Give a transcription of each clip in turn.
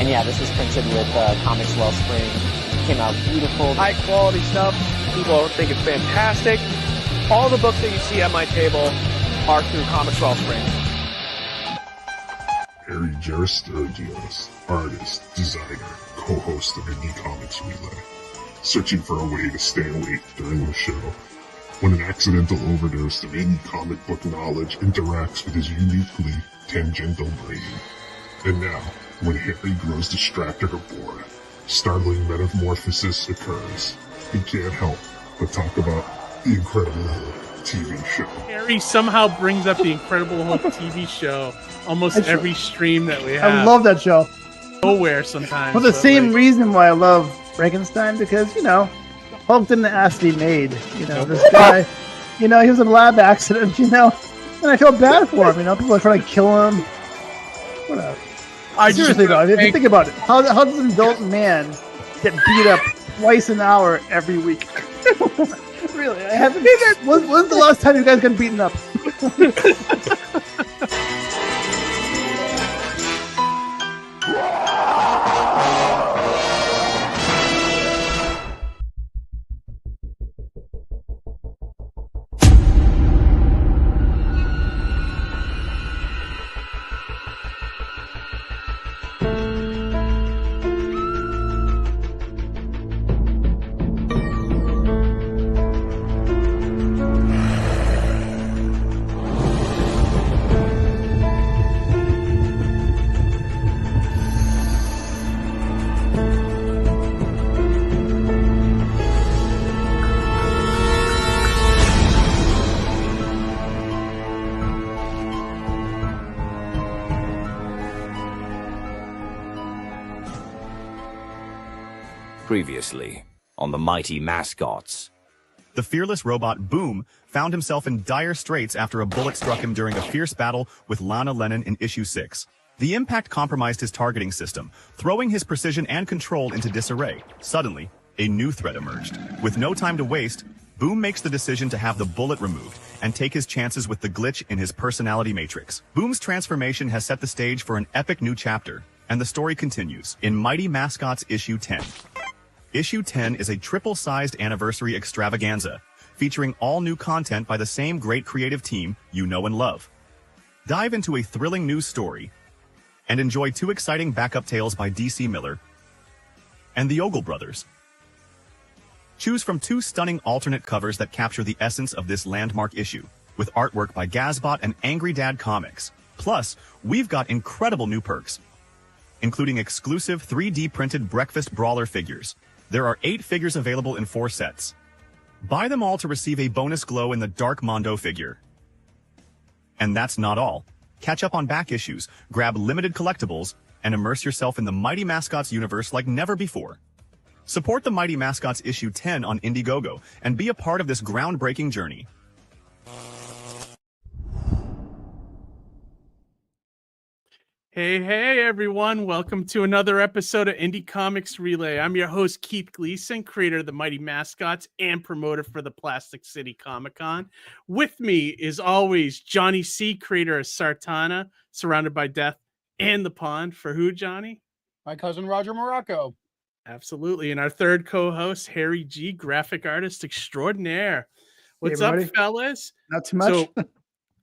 And yeah, this is printed with Comics Wellspring. Came out beautiful. High quality stuff. People think it's fantastic. All the books that you see at my table are through Comics Wellspring. Harry Gerostergios, artist, designer, co-host of Indie Comics Relay, searching for a way to stay awake during the show when an accidental overdose of indie comic book knowledge interacts with his uniquely tangential brain. And now, when Harry grows distracted or bored, startling metamorphosis occurs. He can't help but talk about the Incredible Hulk TV show. Harry somehow brings up the Incredible Hulk TV show almost every stream that we have. I love that show. Nowhere sometimes. For the same reason why I love Frankenstein, because, you know, Hulk didn't ask to be made. You know, this guy, you know, he was in a lab accident, you know, and I feel bad for him, you know, people are trying to kill him. Whatever. Seriously though, if you think about it, how does an adult man get beat up twice an hour every week? Really, I haven't. When's the last time you guys got beaten up? Previously on the mighty Mascots. The fearless robot Boom found himself in dire straits after a bullet struck him during a fierce battle with Lana Lennon in issue 6. The impact compromised his targeting system, throwing his precision and control into disarray. Suddenly, a new threat emerged. With no time to waste, Boom makes the decision to have the bullet removed and take his chances with the glitch in his personality matrix. Boom's transformation has set the stage for an epic new chapter, and the story continues in Mighty Mascots issue 10. Issue 10 is a triple-sized anniversary extravaganza, featuring all new content by the same great creative team you know and love. Dive into a thrilling news story and enjoy 2 exciting backup tales by DC Miller and the Ogle brothers. Choose from 2 stunning alternate covers that capture the essence of this landmark issue, with artwork by Gazbot and Angry Dad Comics. Plus, we've got incredible new perks, including exclusive 3D printed Breakfast Brawler figures. There are 8 figures available in 4 sets. Buy them all to receive a bonus glow in the Dark Mondo figure. And that's not all. Catch up on back issues, grab limited collectibles, and immerse yourself in the Mighty Mascots universe like never before. Support the Mighty Mascots issue 10 on Indiegogo and be a part of this groundbreaking journey. Hey, everyone. Welcome to another episode of Indie Comics Relay. I'm your host, Keith Gleason, creator of the Mighty Mascots and promoter for the Plastic City Comic-Con. With me is always Johnny C., creator of Sartana, Surrounded by Death and the Pond. For who, Johnny? My cousin Roger Morocco. Absolutely. And our third co-host, Harry G., graphic artist extraordinaire. What's Hey, up, everybody. fellas? Not too much. So,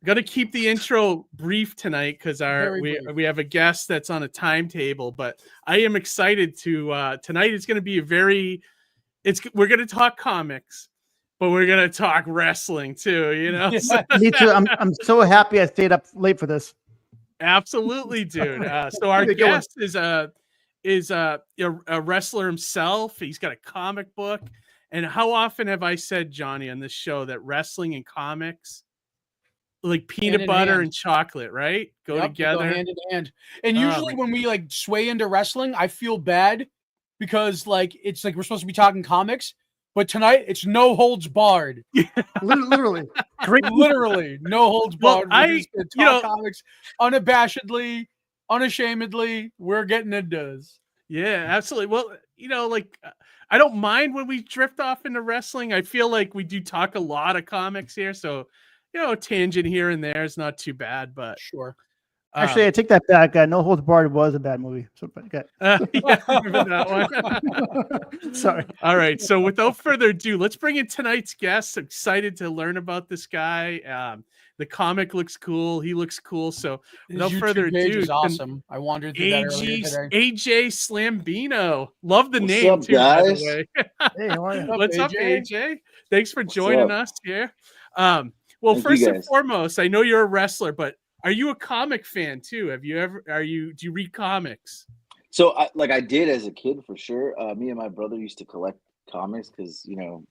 got to keep the intro brief tonight because we have a guest that's on a timetable. But I am excited to tonight. It's going to be we're going to talk comics, but we're going to talk wrestling too. You know, Me too. I'm so happy I stayed up late for this. Absolutely, dude. So our guest is a wrestler himself. He's got a comic book. And how often have I said, Johnny, on this show that wrestling and comics, like peanut butter and chocolate, right? Go together. Go hand in hand. And usually when we like sway into wrestling, I feel bad because like it's like we're supposed to be talking comics, but tonight it's no holds barred. Literally. Literally no holds barred. Well, We're just gonna talk comics unabashedly, unashamedly. We're getting into this. Yeah, absolutely. Well, like I don't mind when we drift off into wrestling. I feel like we do talk a lot of comics here, so a tangent here and there is not too bad, but sure. Actually, I take that back. No Holds Barred was a bad movie. So, okay. Yeah, I remember that one. Sorry. All right. So without further ado, let's bring in tonight's guest. Excited to learn about this guy. The comic looks cool. He looks cool. So without further ado, is awesome. I wandered through that earlier today. AJ Slambino. Love the What's name up, too, guys? by the way. Hey, how are you? What's up, AJ? Thanks for joining us here. Well, Thank first you and guys. foremost, I know you're a wrestler, but are you a comic fan too? Do you read comics? So, I did as a kid for sure. Me and my brother used to collect comics because it was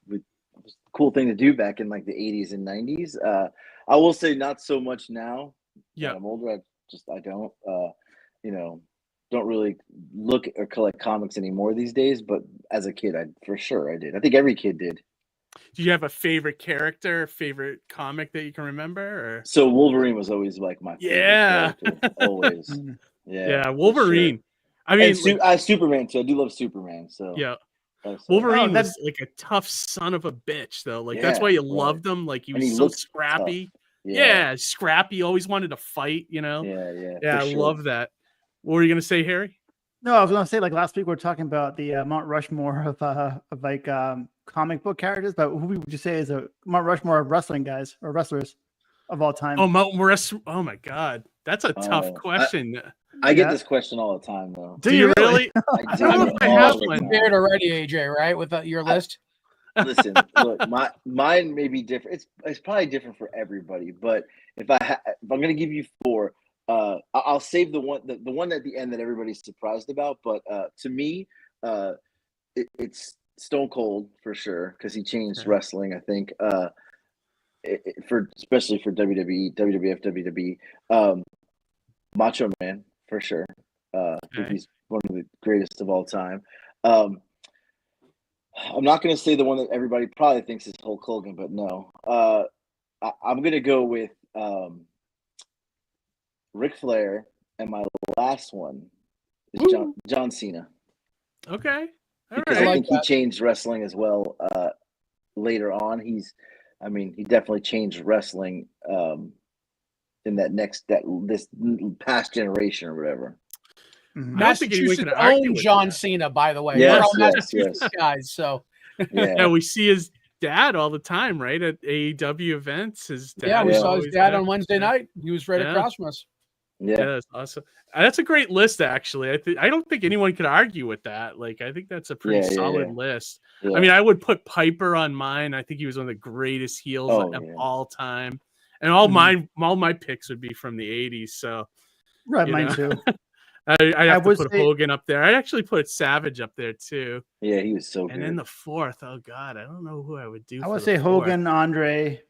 a cool thing to do back in like the 80s and 90s. I will say not so much now. Yeah, I'm older. I don't don't really look or collect comics anymore these days. But as a kid, I did. I think every kid did. Do you have a favorite character, favorite comic that you can remember? Or? So Wolverine was always like my favorite character, always. Yeah, Wolverine. Sure. I mean, Superman too. I do love Superman. So yeah, Wolverine was like a tough son of a bitch, though. Like that's why you loved him. Like he was so scrappy. Yeah, scrappy. Always wanted to fight. Yeah. I love that. What were you gonna say, Harry? No, I was gonna say like last week we were talking about the Mount Rushmore of like comic book characters, but who would you say is a Mount Rushmore of wrestling guys or wrestlers of all time? Oh, Mount Rushmore. Oh my God, that's a tough question. I get this question all the time, though. Do you really? I do. I have one. Prepared already, AJ, right? With your list. Listen, look, mine may be different. It's probably different for everybody, but if I'm gonna give you four, I'll save the one at the end that everybody's surprised about. But to me, it's Stone Cold for sure because he changed wrestling. I think especially for WWE, WWF, WWE, Macho Man for sure. I think he's one of the greatest of all time. I'm not going to say the one that everybody probably thinks is Hulk Hogan, but no. I'm going to go with Ric Flair, and my last one is John Cena. Okay. Because I think he changed wrestling as well later on. He definitely changed wrestling in this past generation or whatever. Massachusetts own John Cena, by the way. Yes, we're all Massachusetts guys, so yeah, we see his dad all the time, right? At AEW events. His dad. Yeah, we saw his dad on Wednesday night. He was right across from us. Yeah, that's awesome. That's a great list, actually. I don't think anyone could argue with that. Like, I think that's a pretty solid list. Yeah. I mean, I would put Piper on mine. I think he was one of the greatest heels of all time. And all my picks would be from the 80s. So, right, mine too. I have to put Hogan up there. I'd actually put Savage up there too. Yeah, he was so good. And then the fourth, oh God, I don't know who I would do. I would say Hogan, Andre.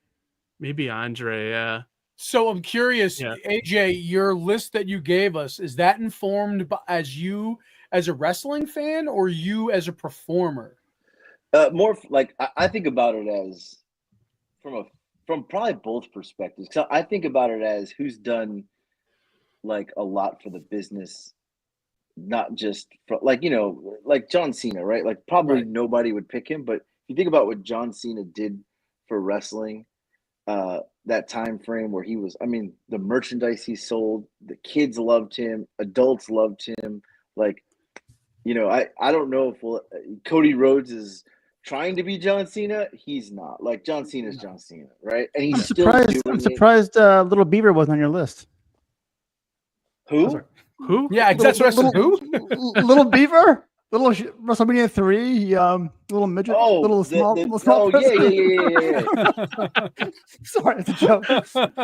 Maybe Andre, yeah. So I'm curious, AJ, your list that you gave us, is that informed as you as a wrestling fan or you as a performer? More like I think about it as from probably both perspectives. So I think about it as who's done like a lot for the business, not just for, like John Cena, right? Like probably nobody would pick him, but if you think about what John Cena did for wrestling, that time frame where he was, the merchandise he sold, the kids loved him, adults loved him. Like, I don't know if Cody Rhodes is trying to be John Cena. He's not. Like John Cena's John Cena, right? And he's I'm surprised Little Beaver wasn't on your list. Who? Who? Yeah, that's what I said. Who? Little Beaver? Little WrestleMania 3, little midget, small. Yeah. Sorry, it's a joke.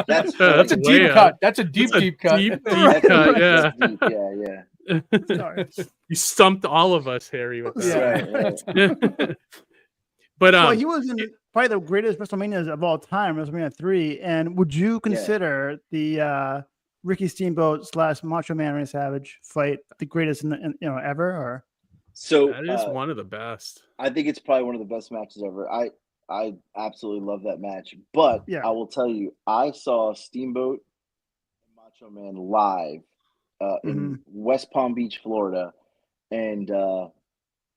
That's a deep cut. That's a deep cut. Deep cut. Yeah. Yeah. Sorry. You stumped all of us, Harry. With that. Right. But he was in probably the greatest WrestleManias of all time, WrestleMania 3. And would you consider the Ricky Steamboat / Macho Man Randy Savage fight the greatest ever? Or so that is one of the best. I think it's probably one of the best matches ever. I absolutely love that match. But I will tell you, I saw Steamboat and Macho Man live in West Palm Beach, Florida, and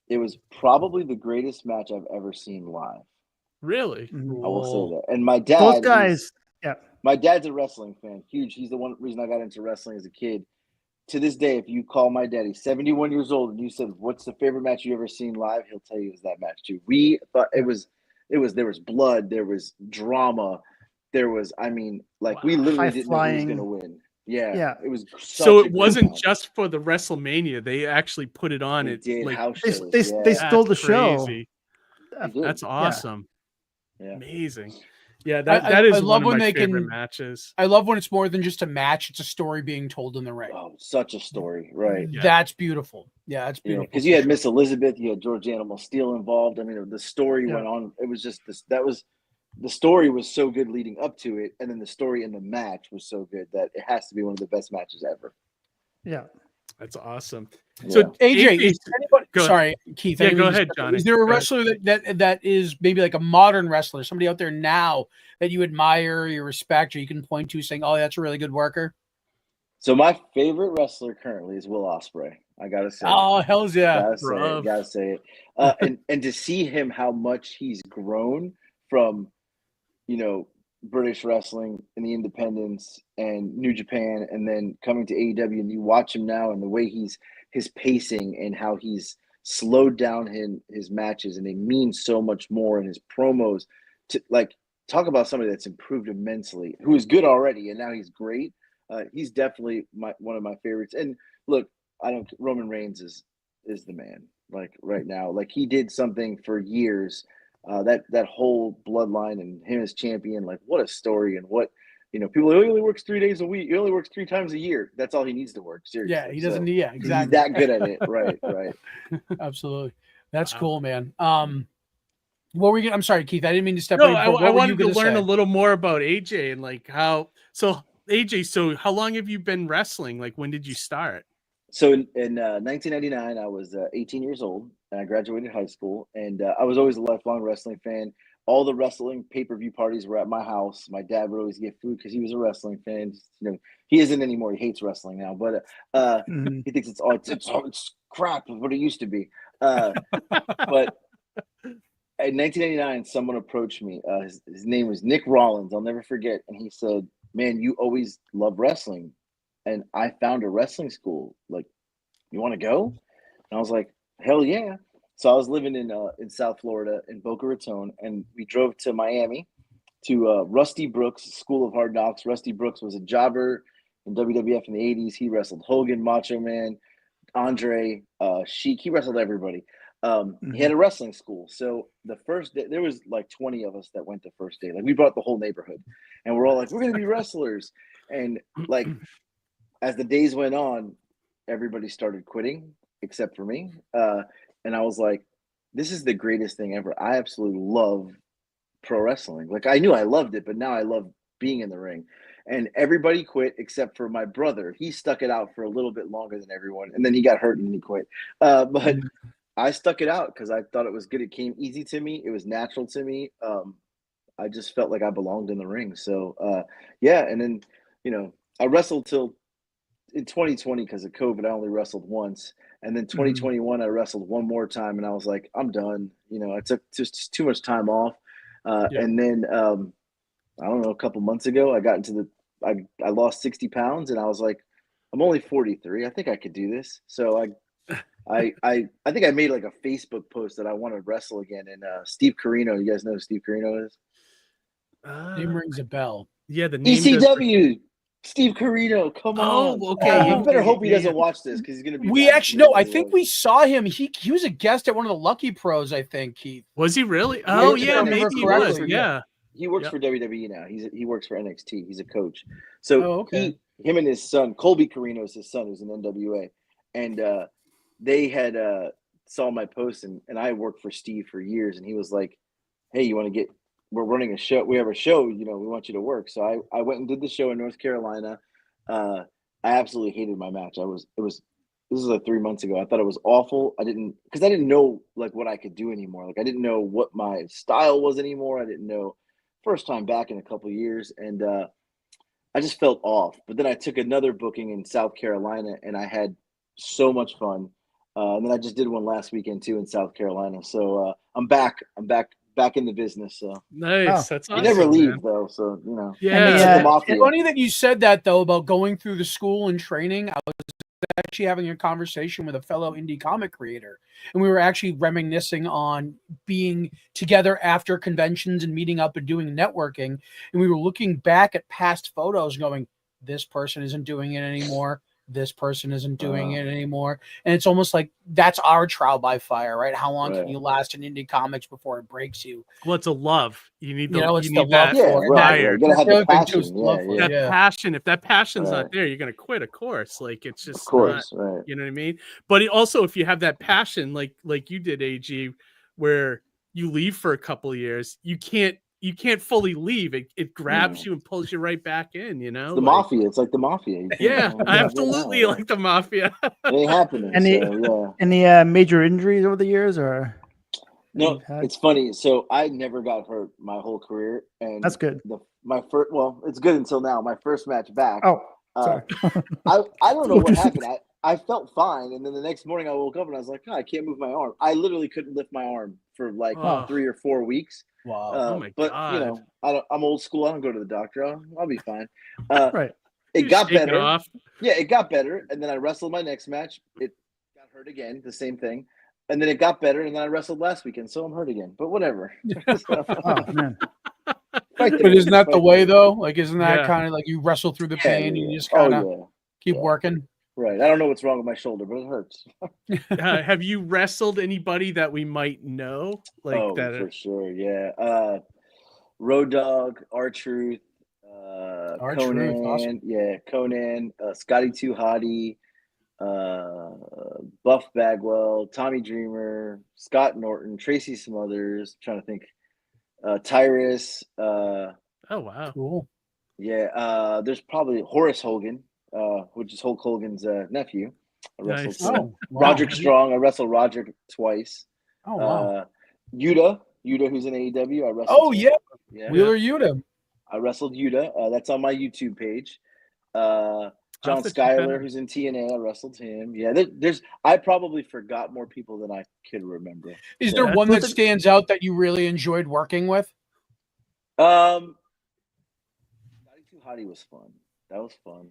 it was probably the greatest match I've ever seen live. Really? I will say that. And my dad, those guys, My dad's a wrestling fan, huge. He's the one reason I got into wrestling as a kid. To this day, if you call my daddy, 71 years old, and you said, "What's the favorite match you ever seen live?" He'll tell you it was that match too. We thought there was blood, there was drama, there was, I mean, like we literally didn't know who was going to win. Yeah, it was. So it wasn't just for the WrestleMania; they actually put it on. They It did like house shows. They stole the show. Crazy. They did. That's awesome. Yeah. Amazing. Yeah, that is I love one of when my they favorite can- matches. I love when it's more than just a match; it's a story being told in the ring. Oh, such a story, right? Yeah. That's beautiful. Yeah, that's beautiful. Because you had Miss Elizabeth, you had George Animal Steel involved. I mean, the story went on. It was just this. The story was so good leading up to it, and then the story in the match was so good that it has to be one of the best matches ever. Yeah. That's awesome. Yeah. So AJ, is anybody, Go sorry, Keith. Yeah, I didn't go mean to ahead, step- Johnny. Is there a Go ahead. wrestler that is maybe like a modern wrestler, somebody out there now that you admire, you respect, or you can point to saying, "Oh, that's a really good worker"? So my favorite wrestler currently is Will Ospreay. I gotta say. Oh, hell's yeah! Gotta say it. And to see him how much he's grown from, British wrestling in the independents and New Japan, and then coming to AEW, and you watch him now and the way his pacing and how he's slowed down his matches, and they mean so much more in his promos. To like talk about somebody that's improved immensely, who is good already, and now he's great. He's definitely one of my favorites. And look, Roman Reigns is the man. Like right now, like he did something for years. That whole bloodline and him as champion, like what a story, and what people. He only works 3 days a week. He only works 3 times a year. That's all he needs to work. Seriously, Yeah, he doesn't need. Yeah, exactly. He's that good at it. Right. Absolutely, that's cool, man. What were you? I'm sorry, Keith. I didn't mean to step. No, on you, I wanted to learn say? a little more about AJ and like how. So AJ, so how long have you been wrestling? Like, when did you start? So in 1999, I was 18 years old, and I graduated high school. And I was always a lifelong wrestling fan. All the wrestling pay-per-view parties were at my house. My dad would always get food because he was a wrestling fan. He isn't anymore. He hates wrestling now, but he thinks it's crap of what it used to be. But in 1999, someone approached me. His name was Nick Rollins. I'll never forget. And he said, "Man, you always love wrestling. And I found a wrestling school. Like, you want to go?" And I was like, "Hell yeah!" So I was living in South Florida in Boca Raton, and we drove to Miami to Rusty Brooks School of Hard Knocks. Rusty Brooks was a jobber in WWF in the '80s. He wrestled Hogan, Macho Man, Andre, Sheik. He wrestled everybody. He had a wrestling school. So the first day, there was like 20 of us that went the first day. Like we brought the whole neighborhood, and we're all like, "We're gonna be wrestlers," and like. As the days went on, everybody started quitting except for me. And I was like, this is the greatest thing ever. I absolutely love pro wrestling. Like I knew I loved it, but now I love being in the ring. And everybody quit except for my brother. He stuck it out for a little bit longer than everyone. And then he got hurt and he quit. But I stuck it out because I thought it was good. It came easy to me. It was natural to me. I just felt like I belonged in the ring. So, yeah. And then, I wrestled till in 2020 because of COVID. I only wrestled once, and then 2021 I wrestled one more time, and I was like, I'm done. I took just too much time off, and then I don't know, a couple months ago I got into I lost 60 pounds, and I was like, I'm only 43. I think I could do this. So I think I made like a Facebook post that I want to wrestle again. And Steve Carino, you guys know who Steve Carino is? Name rings a bell. Yeah, the name ECW. Steve Carino, come on. Oh, okay. I better hope he doesn't watch this because he's going to be. We actually no. I think we saw him. He was a guest at one of the Lucky Pros. I think Keith. Was he really? Oh Yeah, yeah, maybe he was. Yeah. He works for WWE now. He works for NXT. He's a coach. So him and his son, Colby Carino is his son, who's in NWA, and they had saw my post, and I worked for Steve for years, and he was like, "Hey, you want to get? We're running a show. We have a show. We want you to work." So I went and did the show in North Carolina. I absolutely hated my match. This was like 3 months ago. I thought it was awful. I didn't know like what I could do anymore. Like I didn't know what my style was anymore. I didn't know. First time back in a couple of years, and I just felt off. But then I took another booking in South Carolina, and I had so much fun. And then I just did one last weekend too in South Carolina. So I'm back back in the business. So nice. That's you awesome. never leave Man. though. So you know. Yeah. The mafia. It's funny that you said that though about going through the school and training. I was actually having a conversation with a fellow indie comic creator, and we were actually reminiscing on being together after conventions and meeting up and doing networking, and we were looking back at past photos going, this person isn't doing it anymore, this person isn't doing it anymore, and it's almost like that's our trial by fire, right? How long can you last in indie comics before it breaks you? Well, it's a love. You need the it's you the need love that for it. fire. You gotta have the passion. That passion. If that passion's not there, you're gonna quit. Of course, like it's just not. You know what I mean? But also, if you have that passion, like you did, AG, where you leave for a couple of years, you can't fully leave. It grabs you and pulls you right back in. You know, it's the mafia. It's like the mafia. Yeah, absolutely, like the mafia. It ain't happening. Any major injuries over the years, or? No, it's funny. So I never got hurt my whole career, and that's good. It's good until now. My first match back. Oh, sorry. I don't know what happened. I felt fine, and then the next morning I woke up and I was like, I can't move my arm. I literally couldn't lift my arm for like 3 or 4 weeks. Wow. Oh my God. You know, I'm old school. I don't go to the doctor. I'll be fine. Right. It got better. Yeah, it got better, and then I wrestled my next match. It got hurt again. The same thing. And then it got better, and then I wrestled last weekend, so I'm hurt again. But whatever. Oh man! But isn't that the way though? Like, isn't that kind of like you wrestle through the pain and you just kind of keep working? Right. I don't know what's wrong with my shoulder, but it hurts. Have you wrestled anybody that we might know? Like that? For sure. Yeah. Road Dogg, R-Truth, Conan. Awesome. Yeah, Conan, Scotty Too Hottie. Buff Bagwell, Tommy Dreamer, Scott Norton, Tracy Smothers, trying to think, Tyrus. Oh wow, cool. Yeah, there's probably Horace Hogan, which is Hulk Hogan's nephew. I wrestled Roderick Strong. I wrestled Roderick twice. Oh wow. Yuta, who's in AEW. I wrestled. Wheeler Yuta. I wrestled Yuta. That's on my YouTube page. John Schuyler, who's in TNA, I wrestled him. Yeah, I probably forgot more people than I could remember. Is there one that stands out that you really enjoyed working with? Scotty Too Hottie was fun. That was fun.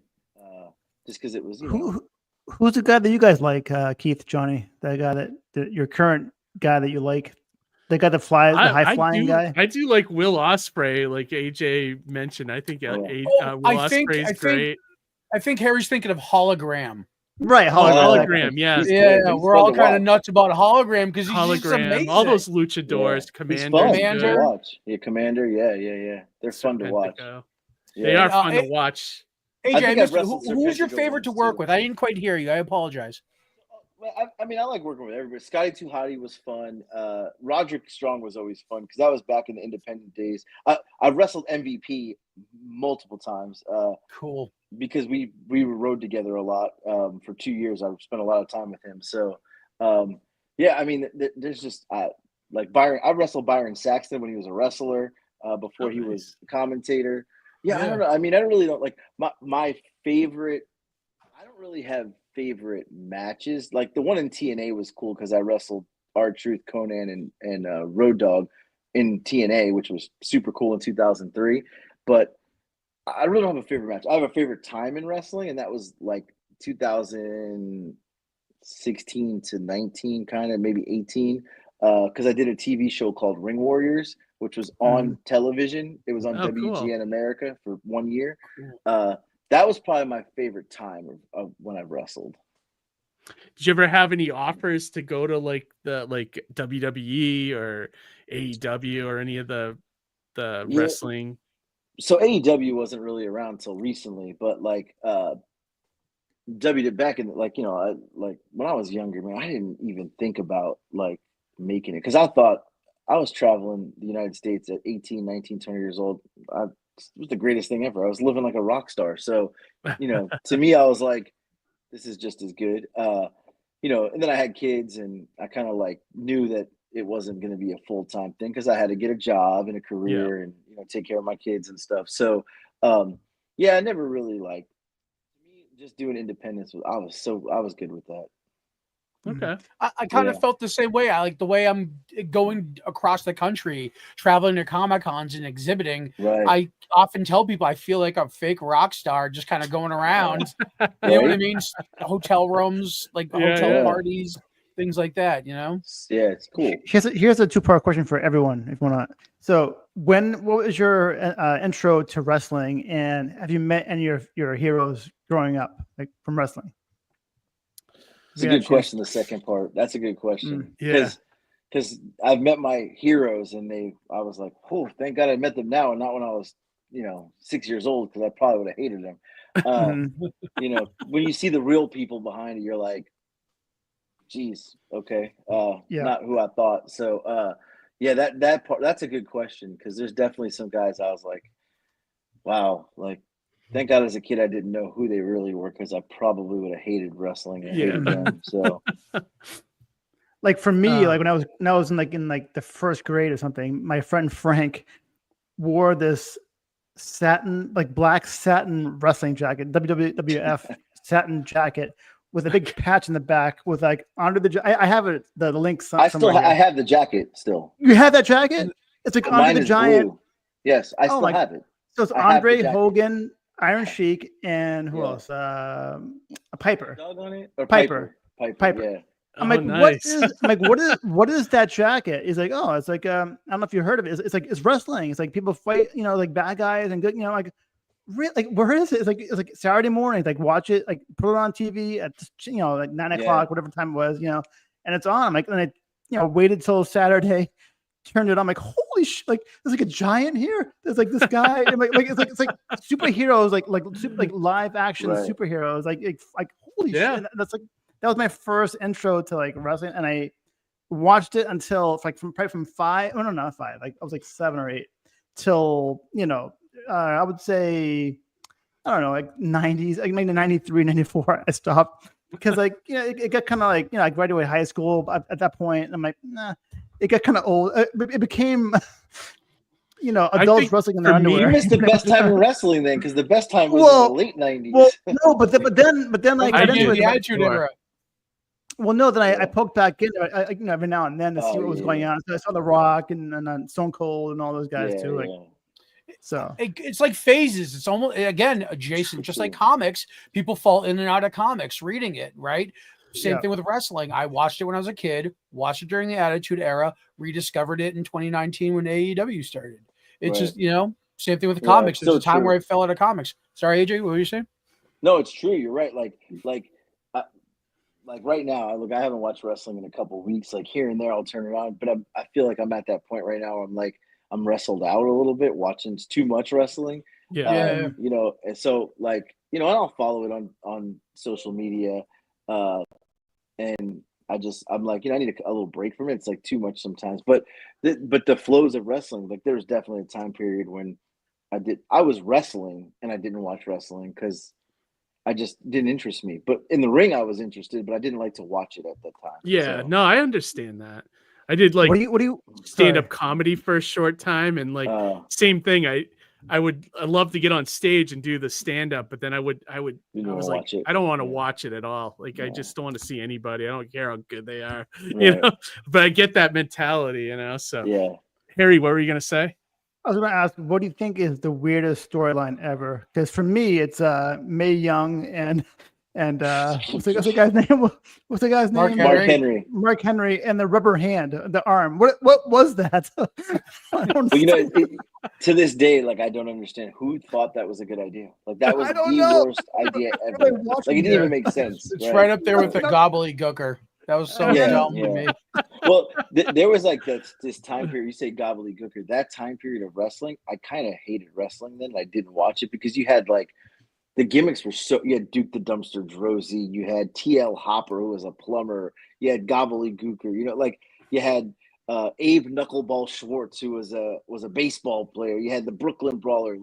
Just because it was, Who's the guy that you guys like, Keith, Johnny? That guy that your current guy that you like? The guy that flies, the high flying guy. I do like Will Ospreay, like AJ mentioned. I think Will Ospreay is great. I think Harry's thinking of Hologram. Right, Hologram, yeah. Yeah, we're all kind of nuts about Hologram because he's just amazing. All those luchadors, Commander. Yeah, Commander, yeah. They're fun to watch. They are fun to watch. AJ, who's your favorite to work with? I didn't quite hear you. I apologize. I mean, I like working with everybody. Scotty Too Hottie was fun. Roderick Strong was always fun because that was back in the independent days. I wrestled MVP multiple times. Cool. Because we rode together a lot for 2 years. I spent a lot of time with him. So, yeah, I mean, there's just like Byron. I wrestled Byron Saxton when he was a wrestler before he was a commentator. Yeah, I don't know. I mean, I don't like my favorite. I don't really have favorite matches. Like the one in TNA was cool because I wrestled R-Truth, Conan, and Road Dogg in TNA, which was super cool in 2003. But I really don't have a favorite match. I have a favorite time in wrestling, and that was like 2016 to 19, kind of maybe 18, because I did a TV show called Ring Warriors, which was on television. It was on WGN America for 1 year. That was probably my favorite time of when I've wrestled. Did you ever have any offers to go to like WWE or AEW or any of the wrestling? So AEW wasn't really around until recently, but like back in like when I was younger, man, I didn't even think about like making it because I thought I was traveling the United States at 18, 19, 20 years old. It was the greatest thing ever. I was living like a rock star. So, to me, I was like, this is just as good. And then I had kids and I kind of like knew that it wasn't going to be a full-time thing because I had to get a job and a career and, take care of my kids and stuff. So, I never really just doing independence. I was good with that. Okay. I kind of felt the same way. I like the way I'm going across the country, traveling to Comic Cons and exhibiting. Right. I often tell people I feel like a fake rock star just kind of going around. You know what I mean? Hotel rooms, like hotel parties, things like that, you know? Yeah, it's cool. Here's a two-part question for everyone, if you want to. So, what was your intro to wrestling, and have you met any of your heroes growing up, like from wrestling? It's a good question. The second part. That's a good question. Yeah. Because I've met my heroes, and I was like, oh, thank God I met them now, and not when I was, 6 years old, because I probably would have hated them. When you see the real people behind it, you're like, geez, okay, not who I thought. So, that part. That's a good question, because there's definitely some guys I was like, wow, like. Thank God as a kid I didn't know who they really were, because I probably would have hated wrestling and hated them. So, like for me, like when I was in the first grade or something, my friend Frank wore this black satin wrestling jacket, WWF satin jacket with a big patch in the back with like under the. I have it. The links. I have the jacket still. You have that jacket? It's like under the giant. Blue. Yes, I still have it. So it's Andre Hogan, Iron Sheik, and who else? A Piper. Dog on it? Or Piper. Yeah. I'm like, nice. what is that jacket? He's like, oh, it's like I don't know if you heard of it. It's like it's wrestling. It's like people fight, like bad guys and good, like really, like where is it? It's like Saturday morning, like watch it, like put it on TV at like 9 o'clock, whatever time it was, and it's on. I'm like, and I waited till Saturday. Turned it on, I'm like, holy shit! Like, there's like a giant here. There's like this guy, and it's like superheroes, like live action superheroes, like holy shit! And that's like that was my first intro to like wrestling, and I watched it until from 5. Oh no, not 5. Like I was like 7 or 8 till I would say I don't know, like 90s, like maybe 93, 94. I stopped because it got kind of like I graduated high school at that point. And I'm like, nah. It got kind of old. It became, adults wrestling in their underwear. You missed the best time in wrestling then, because the best time was in the late 90s. Well, no, but then like I did the Attitude Era. Well, no, then I poked back in, every now and then to see what was going on. So I saw The Rock and Stone Cold and all those guys too. So it's like phases. It's almost again adjacent, just like comics. People fall in and out of comics reading it, right? Same thing with wrestling. I watched it when I was a kid, watched it during the Attitude Era, rediscovered it in 2019 when AEW started. It's just, same thing with the comics. There's a time where I fell out of comics. Sorry, AJ, what were you saying? No, it's true. You're right. Like right now, I haven't watched wrestling in a couple of weeks. Like here and there, I'll turn around, but I feel like I'm at that point right now. I'm wrestled out a little bit, watching too much wrestling. And so and I'll follow it on social media. And I'm like, I need a little break from it. It's like too much sometimes, but the flows of wrestling, like there was definitely a time period when I was wrestling and I didn't watch wrestling because I just didn't interest me, but in the ring I was interested, but I didn't like to watch it at that time. Yeah, no, I understand that. I did like stand-up comedy for a short time, and same thing. I love to get on stage and do the stand-up, but then I was like, I don't want to watch it at all. Like, I just don't want to see anybody. I don't care how good they are, but I get that mentality, so Harry, what were you going to say? I was going to ask, what do you think is the weirdest storyline ever? Because for me, it's Mae Young and what's the guy's name? What's the guy's name? Mark Henry and the rubber hand, the arm. What was that? To this day, I don't understand who thought that was a good idea. Like that was the worst idea ever. It didn't even make sense. It's right up there with the gobbledygooker. That was so dumb to me. Well, there was this time period. You say gobbledygooker. That time period of wrestling, I kind of hated wrestling then. I didn't watch it because you had the gimmicks were you had Duke the Dumpster Drozy, you had TL Hopper, who was a plumber, you had gobbledygooker, you had Abe Knuckleball Schwartz, who was a baseball player, you had the Brooklyn Brawler.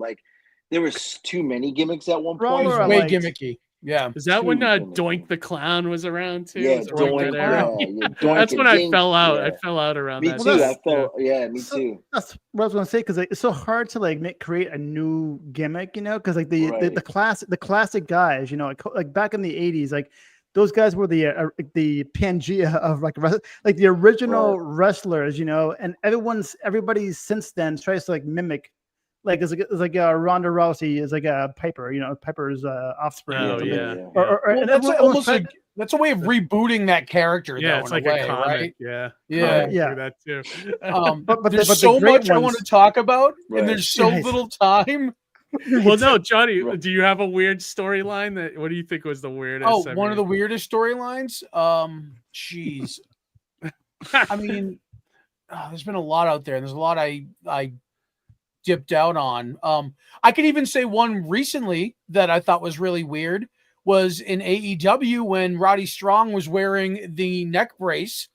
There was too many gimmicks at one point. It was way gimmicky. Yeah. Is that when Doink the Clown was around too? Yeah, Doink that's when I fell out. Yeah. I fell out around me that. Too. Me too. That's what I was going to say, because it's so hard to create a new gimmick, because the classic guys, back in the 80s, those guys were the Pangea of like the original wrestlers, and everybody since then tries to like mimic. Like it's like Ronda Rousey is like a Piper, Piper's offspring. Oh, or something. yeah. Well, that's a way of rebooting that character. Yeah, though, it's in like a way, a comic. right? Yeah, Yeah. That too. But there's the so great much I want ones- to talk about, and there's so Right. little time. Well, no, Johnny, do you have a weird storyline? What do you think was the weirdest? Oh, one of the weirdest storylines. Jeez. I mean, there's been a lot out there, and there's a lot I dipped out on. I could even say one recently that I thought was really weird was in AEW when Roddy Strong was wearing the neck brace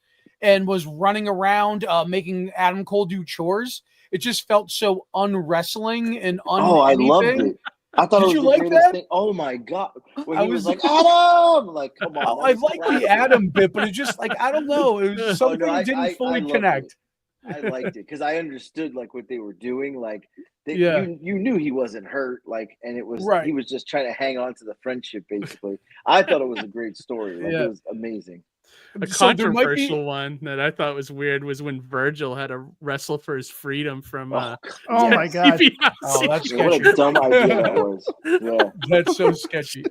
and was running around making Adam Cole do chores. It just felt so unwrestling and I loved it. I thought Did it was you the like greatest that? thing. Oh my god! When I he was was- like Adam, like come on. I like the Adam bit, but it just like I don't know. It was something I didn't fully loved connect. I liked it because I understood like what they were doing. Like Yeah. you knew he wasn't hurt. Like, and it was Right. he was just trying to hang on to the friendship. Basically, I thought it was a great story. Like, Yeah. it was amazing. A So there might be- controversial one that I thought was weird was when Virgil had to wrestle for his freedom from Oh my god! CBS. Oh, that's Yeah, what sketchy. a dumb idea that was. Yeah. That's so sketchy.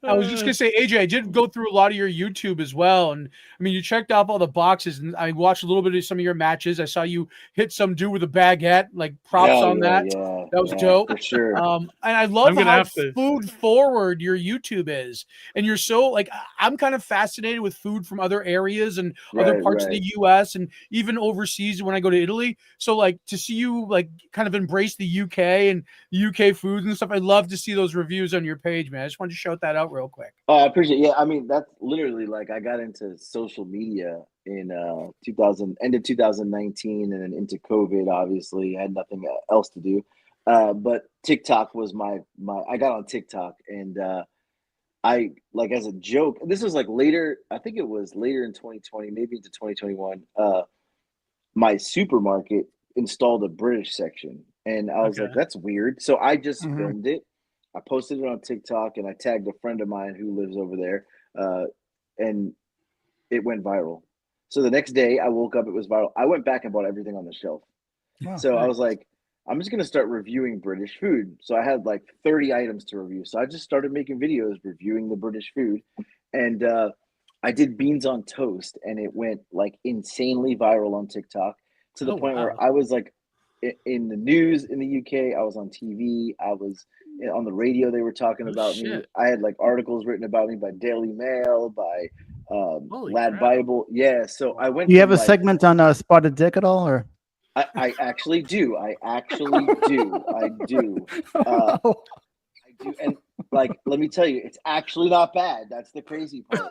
I was just gonna say, AJ, I did go through a lot of your YouTube as well, and I mean, you checked off all the boxes, and I watched a little bit of some of your matches. I saw you hit some dude with a baguette, like props on that. Yeah, That was dope. for sure. And I love I'm gonna how have to- food forward your YouTube is, and you're so like I'm kind of fascinated with food from other areas and other Right, parts of right. the U.S. and even overseas when I go to Italy. So like to see you like kind of embrace the UK and UK foods and stuff. I love to see those reviews on your page, man. I just wanted to shout that out real quick. Oh, I appreciate it. Yeah, I mean, that's literally like I got into social media in end of 2019 and then into COVID, obviously. Had nothing else to do. But TikTok was my I got on TikTok and I like as a joke, this was like later, I think it was later in 2020, maybe into 2021, my supermarket installed a British section. And I was like, that's weird. So I just filmed it. I posted it on TikTok and I tagged a friend of mine who lives over there, and it went viral. So the next day I woke up, it was viral. I went back and bought everything on the shelf. Wow, So I nice. was like, I'm just going to start reviewing British food. So I had like 30 items to review. So I just started making videos reviewing the British food. And I did beans on toast and it went like insanely viral on TikTok to the point where I was like in the news in the UK. I was on TV. I was on the radio. They were talking about me. I had like articles written about me by Daily Mail, by Lad Bible. Yeah. So I went. Do you have a like, segment on Spotted Dick at all, or? I actually do. I do. I do. And like, let me tell you, it's actually not bad. That's the crazy part.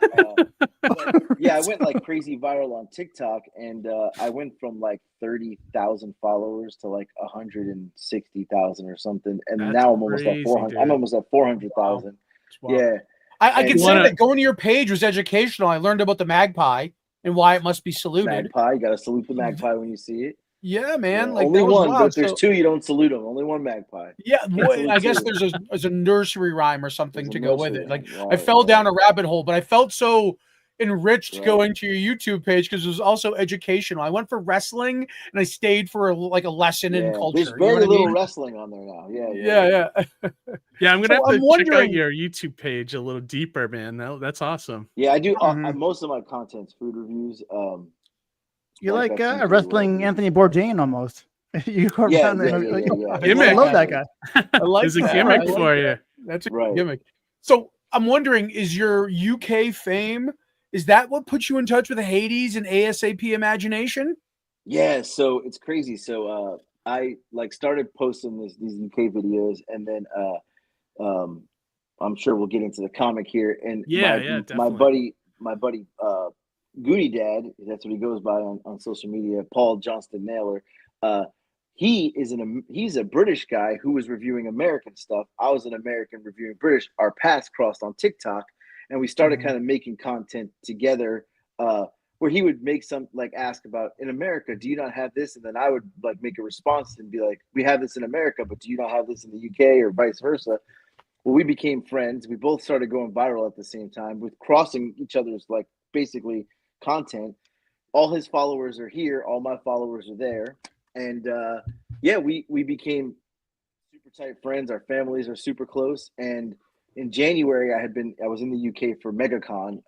But, yeah, I went like crazy viral on TikTok, and I went from like 30,000 followers to like 160,000 or something, and That's now I'm almost crazy, at 400. dude. I'm almost at 400,000. Wow. Yeah, I can And- say that going to your page was educational. I learned about the magpie and why it must be saluted. magpie. You gotta salute the magpie when you see it. Yeah, man. Yeah, Like only that was one. wild. If there's So- two, you don't salute them. Only one magpie. Yeah, Salute I guess two. there's a nursery rhyme or something There's to a go with nursery it. Like rhyme, I right, fell right. down a rabbit hole, but I felt so enriched Right. going to your YouTube page because it was also educational. I went for wrestling and I stayed for like a lesson in culture. There's You know very what I little mean? wrestling on there now. Yeah. Yeah. Yeah, I'm gonna So have I'm to check out wondering- your YouTube page a little deeper, man. That's awesome. Yeah, I do. Mhm. Most of my content's food reviews. You're like that's a usually wrestling what I do. Anthony Bourdain almost. You go Yeah, around there. yeah. I Gimmick. love that guy. I like There's a that. gimmick I like for that. you. That's a Right. gimmick. So I'm wondering, is your UK fame, is that what put you in touch with the Hades and ASAP Imagination? Yeah, so it's crazy. So I like started posting these UK videos, and then I'm sure we'll get into the comic here. And Yeah, my definitely. buddy Goody Dad, that's what he goes by on social media, Paul Johnston Naylor. He's a British guy who was reviewing American stuff. I was an American reviewing British. Our paths crossed on TikTok, and we started kind of making content together. Where he would make some like ask about in America, do you not have this? And then I would like make a response and be like, we have this in America, but do you not have this in the UK or vice versa? well, we became friends. We both started going viral at the same time with crossing each other's like basically content. All his followers are here, all my followers are there, and yeah, we became super tight friends. Our families are super close. And in January, I was in the UK for MegaCon.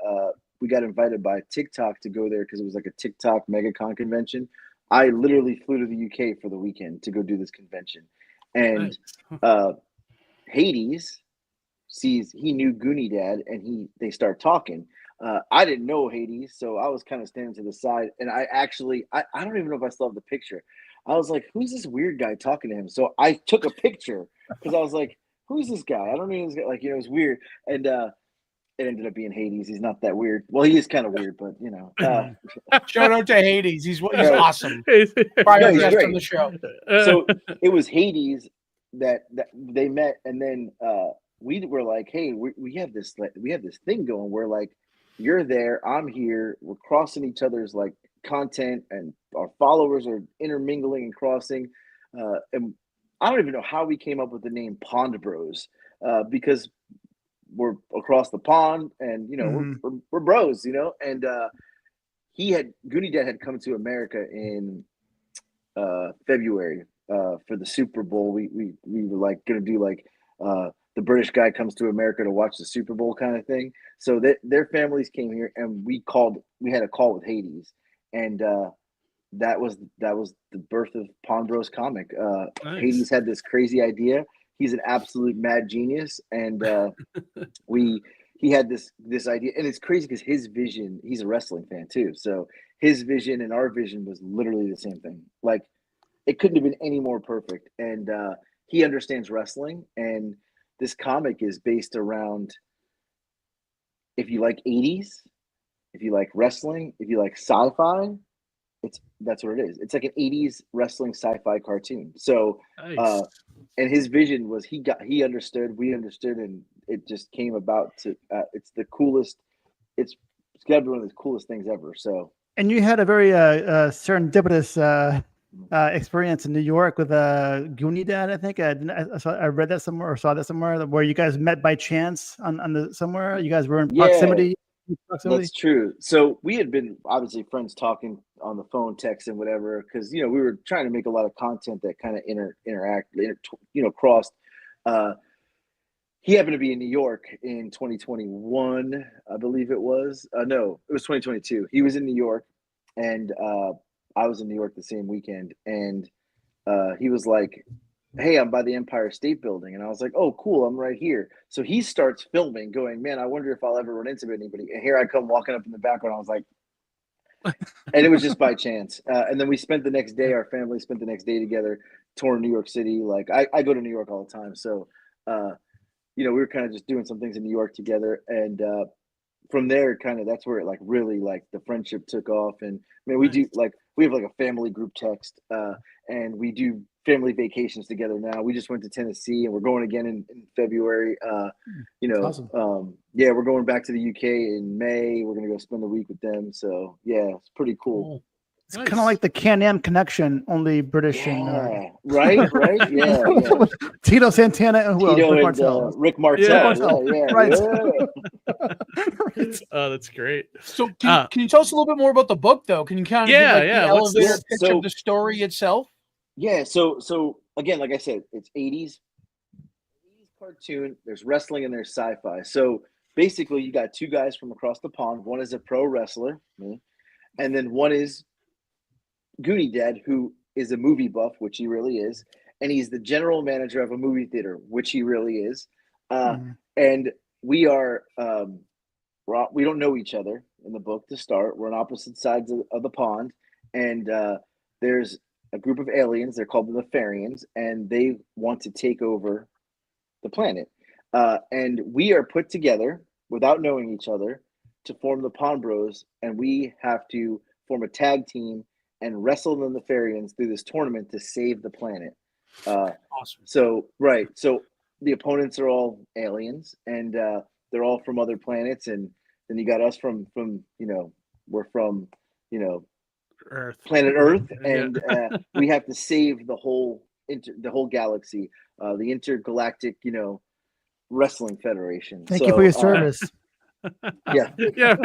We got invited by TikTok to go there because it was like a TikTok MegaCon convention. I literally flew to the UK for the weekend to go do this convention, and Hades he knew Goonie Dad, and they start talking. I didn't know Hades, so I was kind of standing to the side, and I don't even know if I still have the picture. I was like, who's this weird guy talking to him? So I took a picture because I was like, who's this guy? I don't know this guy. Like, it was weird. And it ended up being Hades. He's not that weird. Well, he is kind of weird, but Shout out to Hades. He's awesome. He's Prior guest great. on the show. So it was Hades that they met, and then we were like, hey, we have this thing going. We're like, you're there, I'm here. We're crossing each other's like content, and our followers are intermingling and crossing. And I don't even know how we came up with the name Pond Bros, because we're across the pond, and we're bros, And Goonie Dad had come to America in February for the Super Bowl. We were like gonna do like the British guy comes to America to watch the Super Bowl kind of thing. So their families came here, and we had a call with Hades, and that was the birth of Pond Bros comic. Nice. Hades had this crazy idea. He's an absolute mad genius, and he had this idea, and it's crazy because his vision. He's a wrestling fan too, so his vision and our vision was literally the same thing. Like, it couldn't have been any more perfect. And he understands wrestling, and this comic is based around, if you like 80s, if you like wrestling, if you like sci-fi, that's what it is. It's like an 80s wrestling sci-fi cartoon. So Nice. And his vision was he understood, we understood, and it just came about to it's the coolest. It's got to be one of the coolest things ever. So, and you had a very serendipitous experience in New York with Goonie Dad, I think. I read that somewhere or saw that somewhere where you guys met by chance on the somewhere. You guys were in proximity. That's true. So we had been obviously friends, talking on the phone, texting, whatever, because we were trying to make a lot of content that kind of crossed. He happened to be in New York in 2021, I believe it was. No, it was 2022. He was in New York, and I was in New York the same weekend, and he was like, hey, I'm by the Empire State Building. And I was like, oh, cool, I'm right here. So he starts filming, going, man, I wonder if I'll ever run into anybody. And here I come walking up in the background. I was like, and it was just by chance. And then we spent the next day, our family spent the next day together, touring New York City. Like, I go to New York all the time. So, we were kind of just doing some things in New York together. And from there, kind of, that's where it like really like the friendship took off. And I mean, we have like a family group text, and we do family vacations together now. We just went to Tennessee, and we're going again in February. Awesome. Yeah, we're going back to the UK in May. We're gonna go spend a week with them. So yeah, it's pretty cool. It's kind of like the Can-Am connection, only British. Yeah, right. Yeah. Tito Santana and who Tito else? Rick Martel. Yeah. Right. Oh, that's great. So can you tell us a little bit more about the book, though? Can you kind of give the elevator pitch of the story itself? Yeah. So again, like I said, it's 80s cartoon. There's wrestling and there's sci-fi. So basically, you got two guys from across the pond. One is a pro wrestler, me, and then one is Goonie Dad, who is a movie buff, which he really is, and he's the general manager of a movie theater, which he really is. And we are we don't know each other in the book to start. We're on opposite sides of the pond, and there's a group of aliens. They're called the Nefarians, and they want to take over the planet. And we are put together without knowing each other to form the Pond Bros, and we have to form a tag team and wrestle the Nefarians through this tournament to save the planet. Awesome. So the opponents are all aliens, and they're all from other planets, and then you got us from we're from Earth. Planet Earth, and we have to save the whole galaxy, the intergalactic Wrestling Federation. Thank you for your service. Yeah. Yeah.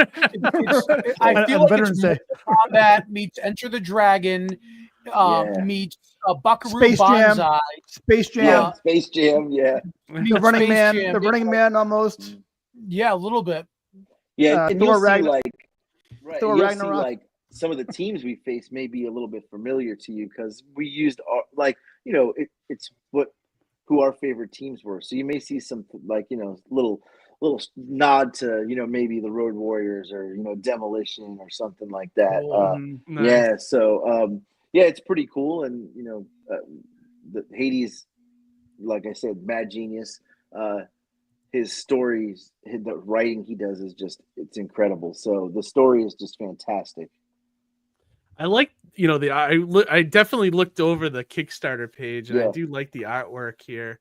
I feel On like Veterans it's Day. Mortal Kombat meets Enter the Dragon, Yeah. meets Buckaroo Space Jam. Banzai. Space Jam. Yeah, Space Jam. Yeah, The Running Space Man. Jam. The Running Man almost. Yeah, a little bit. yeah. And Thor you'll see Ragnar- right. Thor You'll Ragnarok. see like some of the teams we face may be a little bit familiar to you because we used it's who our favorite teams were. So you may see some little nod to maybe the Road Warriors or Demolition or something like that. Nice. Yeah. So it's pretty cool, and the Hades, like I said, mad genius. His stories, the writing he does is it's incredible. So the story is just fantastic. I like, I definitely looked over the Kickstarter page, and I do like the artwork here.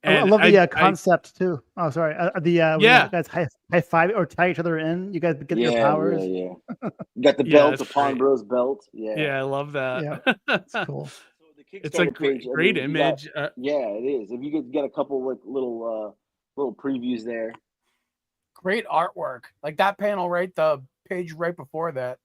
I And love the concept too. Oh, sorry. When Yeah. you guys high five or tie each other in. You guys get your powers. Yeah. You got the Yeah, belt, the that's Pawn great. Bros belt. Yeah. Yeah, I love that. Yeah, it's cool. So the It's a Kickstarter page, great you image. got- yeah, it is. If you could get a couple little previews there. Great artwork. Like that panel, right? The page right before that.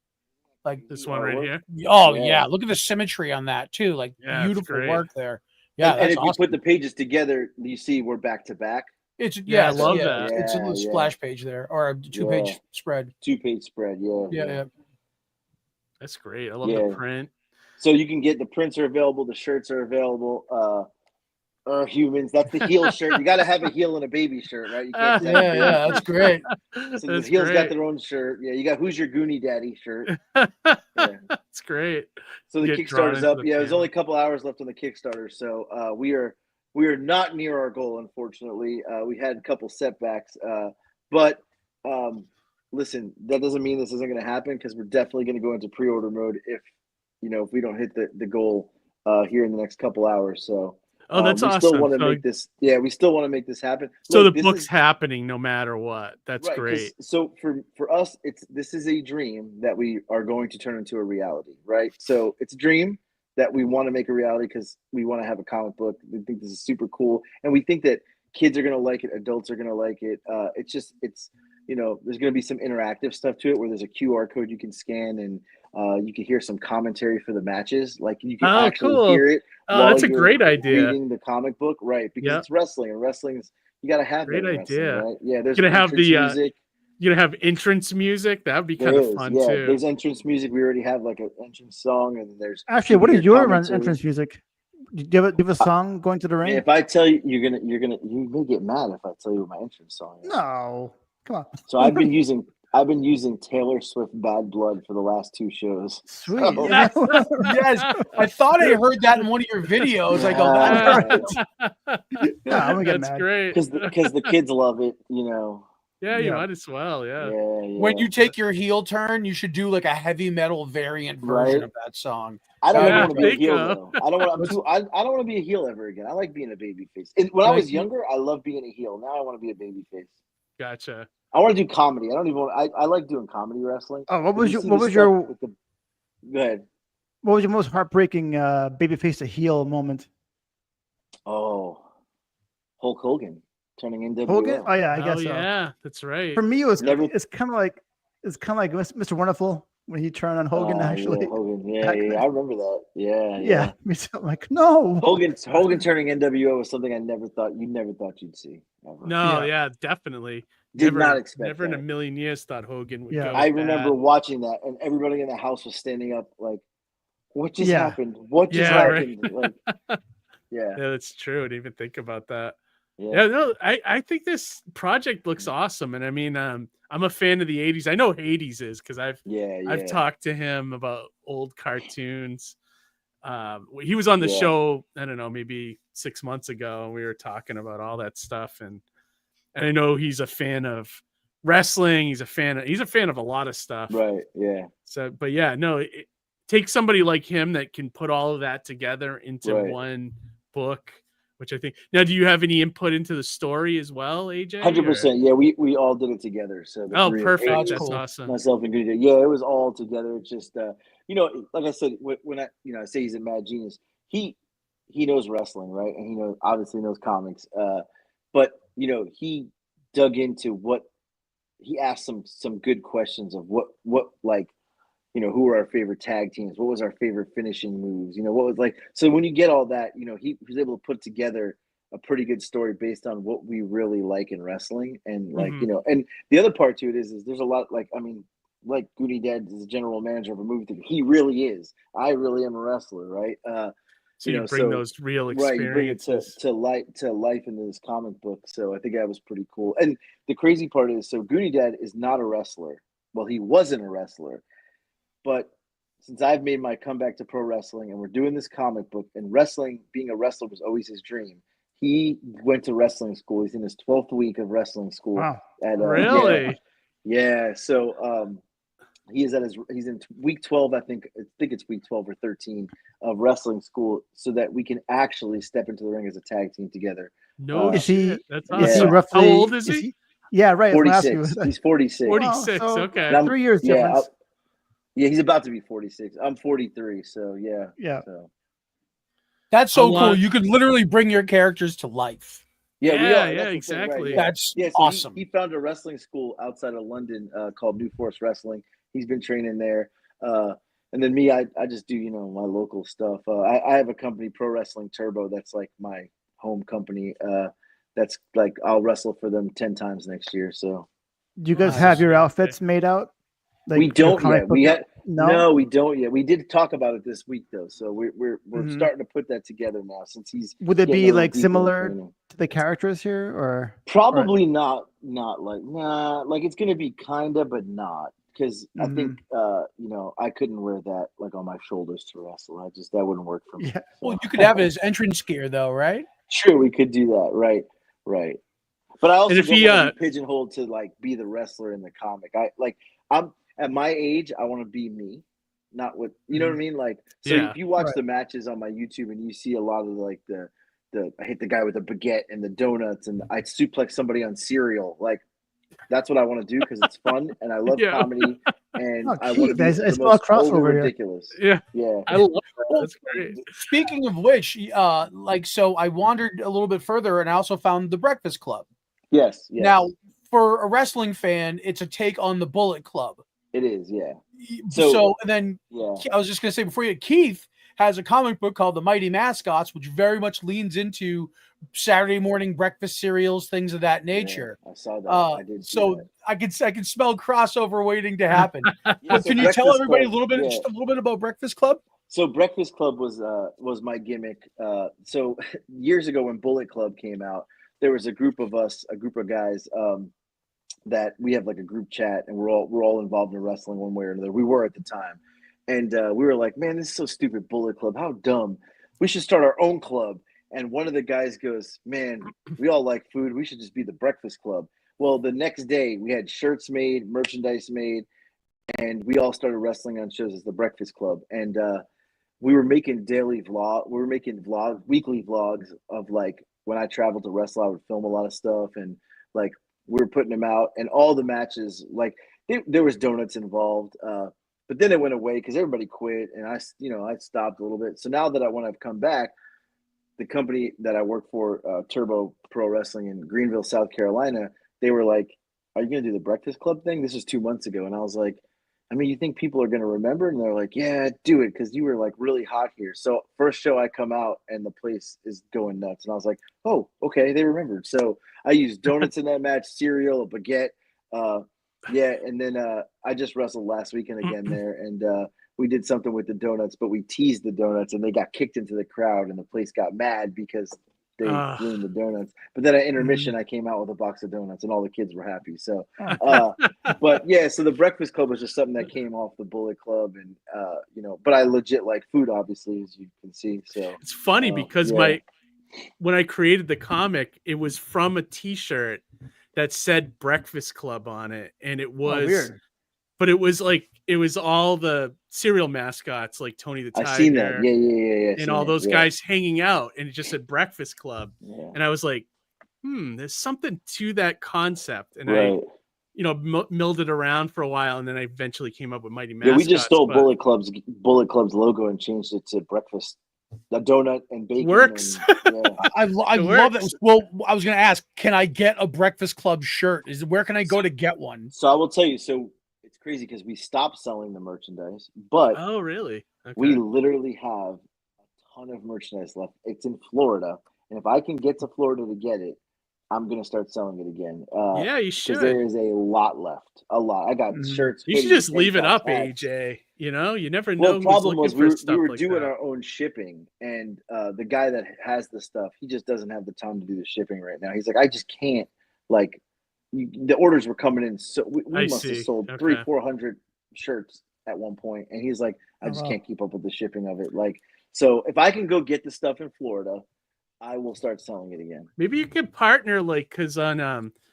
Like This one right here. Oh Yeah. yeah, look at the symmetry on that too. Like Yeah, it's beautiful great. work there. Yeah, and that's if you awesome. put the pages together, you see we're back to back. It's I love that. It's a little Yeah. splash page there, or a 2-page Yeah. spread. 2-page spread. Yeah. That's great. I love Yeah. the print. So you can get the prints are available, the shirts are available. Humans, that's the heel shirt. You got to have a heel and a baby shirt, right? You can't just have a baby Yeah, that's great. So That's the heels got great. their own shirt. Yeah, you got Who's Your Goonie Daddy shirt. That's great. So the Get drawn Kickstarter's into up. the Yeah, there's panel. only a couple hours left on the Kickstarter, so we are not near our goal, unfortunately. We had a couple setbacks, but listen, that doesn't mean this isn't going to happen because we're definitely going to go into pre-order mode if we don't hit the goal here in the next couple hours. So. Oh, that's we awesome. Still want to So- make this. Yeah, we still want to make this happen. So Look, the this book's is- happening no matter what. That's right, 'cause- great. So for us, this is a dream that we are going to turn into a reality, right? So it's a dream that we want to make a reality because we want to have a comic book. We think this is super cool, and we think that kids are going to like it, adults are going to like it. It's there's going to be some interactive stuff to it where there's a QR code you can scan and you can hear some commentary for the matches. Like you can actually cool. hear it. Oh, while that's a you're great idea. Reading the comic book, right? Because Yep. it's wrestling, and wrestling is you got to have Great that in wrestling, idea. right? Yeah, there's Gonna have entrance the, music. You're gonna have entrance music. That would be There kind of is, fun yeah. too. There's entrance music. We already have like an entrance song, and there's Actually, what you is hear your commentary. entrance music? Do you have a song going to the ring? If I tell you, you may get mad if I tell you what my entrance song is. No, come on. So I've been using Taylor Swift "Bad Blood" for the last 2 shows. Sweet. So- Yes, I thought I heard that in one of your videos. I go, No, I'm gonna get That's mad. great. because the kids love it, Yeah, you Yeah. might as well. Yeah. Yeah. when you take your heel turn, you should do like a heavy metal variant version Right. of that song. I don't Yeah, want to be a there you heel go. though. I don't want to be a heel ever again. I like being a baby face. And when I was Like- younger, I loved being a heel. Now I want to be a baby face. Gotcha. I want to do comedy. I don't even want. I like doing comedy wrestling. Oh, what But was you your see what the was stuff your with the- Go ahead. what was your most heartbreaking babyface to heel moment? Oh, Hulk Hogan turning NWO. Hogan? Oh yeah, I guess Oh so. yeah, that's right. For me, it was Never- it's kind of like Mr. Wonderful when he turned on Hogan. Oh, Actually, yeah, Hogan. Yeah, back yeah, then. I remember that. Yeah, yeah, me too. I'm like, no. Hogan turning NWO was something I never thought you'd see. Ever. No, Yeah. yeah, definitely. Did not expect Never in a that. million years thought Hogan would Yeah. go. I bad. remember watching that, and everybody in the house was standing up like, "What just Yeah. happened? What just Yeah, right. happened?" Like, yeah, Yeah, that's true. I didn't even think about that. yeah. Yeah, no, I think this project looks awesome, and I mean, I'm a fan of the '80s. I know Hades is because I've talked to him about old cartoons. He was on the Yeah. show, I don't know, maybe 6 months ago, and we were talking about all that stuff. And I know he's a fan of wrestling. He's a fan of a lot of stuff. Right, yeah, So, but yeah, no, take somebody like him that can put all of that together into Right. one book, which I think. Now, do you have any input into the story as well, AJ? 100%. Yeah, we all did it together. So the Oh, three of perfect. us, That's cool. awesome. myself and Goody did. Yeah, it was all together. It's just like I said, when I say he's a mad genius, he knows wrestling, right? And he obviously knows comics. But he dug into what he asked some good questions of what like, who were our favorite tag teams? What was our favorite finishing moves? What was like, so when you get all that, he was able to put together a pretty good story based on what we really like in wrestling. And like, and the other part to it is there's a lot, like, I mean, like Goody Dad is the general manager of a movie theater. He really is. I really am a wrestler, right? So you bring those real experiences, right, you bring it to life into this comic book. So I think that was pretty cool. And the crazy part is, so Goody Dad is not a wrestler. Well, he wasn't a wrestler, but since I've made my comeback to pro wrestling and we're doing this comic book, and wrestling, being a wrestler was always his dream. He went to wrestling school. He's in his 12th week of wrestling school. Wow. Really? Yeah. So he's in week 12. I think it's week 12 or 13 of wrestling school, so that we can actually step into the ring as a tag team together. No shit. That's awesome. Is he roughly, how old is he? Yeah, right. 46. He's 46. 46. Oh, so okay. 3 years difference. Yeah, he's about to be 46. I'm 43, so yeah. Yeah. So. That's so cool. You could literally bring your characters to life. Yeah, exactly. Right? That's so awesome. He found a wrestling school outside of London called New Force Wrestling. He's been training there. And then me, I just do, my local stuff. I have a company, Pro Wrestling Turbo, that's like my home company. That's like, I'll wrestle for them 10 times next year. So do you guys have your outfits made out? Like, we don't yet. No, we don't yet. We did talk about it this week though, so we're starting to put that together now. Since he's would it be like similar to the characters here, or probably not like like it's gonna be kinda, but not, because I think I couldn't wear that like on my shoulders to wrestle. That wouldn't work for me. Yeah. So. Well, you could have it as entrance gear though, right? Sure, we could do that. Right. But I also if don't he, want to be pigeonholed to like be the wrestler in the comic. I'm at my age, I want to be me, not what you know what I mean. Like, so if you watch the matches on my YouTube and you see a lot of like the I hit the guy with a baguette and the donuts, and I suplex somebody on cereal. Like, that's what I want to do because it's fun and I love comedy, and I want to be the most ridiculous. Yeah, I love that. That's great. Speaking of which, so I wandered a little bit further and I also found the Breakfast Club. Yes. Now, for a wrestling fan, it's a take on the Bullet Club. It is, yeah. So and then I was just going to say before you, Keith has a comic book called The Mighty Mascots, which very much leans into Saturday morning breakfast cereals, things of that nature. Yeah, I saw that. I did. So that. I can smell crossover waiting to happen. But can you tell everybody a little bit, just a little bit about Breakfast Club? So Breakfast Club was my gimmick. So years ago when Bullet Club came out, there was a group of guys. That we have like a group chat, and we're all involved in wrestling one way or another. We were at the time, and we were like, "Man, this is so stupid, Bullet Club. How dumb! We should start our own club." And one of the guys goes, "Man, we all like food. We should just be the Breakfast Club." Well, the next day we had shirts made, merchandise made, and we all started wrestling on shows as the Breakfast Club. And we were making weekly vlogs of like when I traveled to wrestle, I would film a lot of stuff, and like. We were putting them out, and all the matches, like there was donuts involved, but then it went away because everybody quit, and I stopped a little bit. So now that I want to come back, the company that I work for, Turbo Pro Wrestling in Greenville, South Carolina, they were like, "Are you going to do the Breakfast Club thing?" This was 2 months ago, and I was like, "I mean, you think people are going to remember?" And they're like, "Yeah, do it because you were like really hot here." So first show I come out, and the place is going nuts, and I was like, "Oh, okay, they remembered." So I used donuts in that match, cereal, a baguette. And then I just wrestled last weekend again there, and we did something with the donuts, but we teased the donuts, and they got kicked into the crowd, and the place got mad because they ruined the donuts. But then at intermission, I came out with a box of donuts, and all the kids were happy. So, but yeah, so the Breakfast Club was just something that came off the Bullet Club, and but I legit like food, obviously, as you can see. So it's funny because when I created the comic, it was from a T-shirt that said Breakfast Club on it, and it was weird. But it was all the cereal mascots like Tony the Tiger. I seen that, yeah, and all those guys hanging out, and it just said Breakfast Club, and I was like, there's something to that concept, and I milled it around for a while, and then I eventually came up with Mighty Mascots. Yeah, we just stole Bullet Club's logo and changed it to Breakfast a donut and bacon. Works. And, yeah. I It love works. it. Well, I was going to ask, can I get a Breakfast Club shirt? Where can I go to get one? So I will tell you. So it's crazy because we stopped selling the merchandise, but Oh, really? Okay. we literally have a ton of merchandise left. It's in Florida, and if I can get to Florida to get it, I'm gonna start selling it again. Yeah, you because should. there is a lot left. A lot. I got shirts. You should hoodies, just tank leave it tops, up, hats. AJ. You know, you never know Well, the who's problem looking was for we stuff were like doing that. our own shipping, and the guy that has the stuff, he just doesn't have the time to do the shipping right now. He's like, I just can't. Like, the orders were coming in, so we I must have see. sold Okay. 300-400 shirts at one point, and he's like, I just wow. can't keep up with the shipping of it. Like, so if I can go get the stuff in Florida, I will start selling it again. Maybe you could partner, like, because on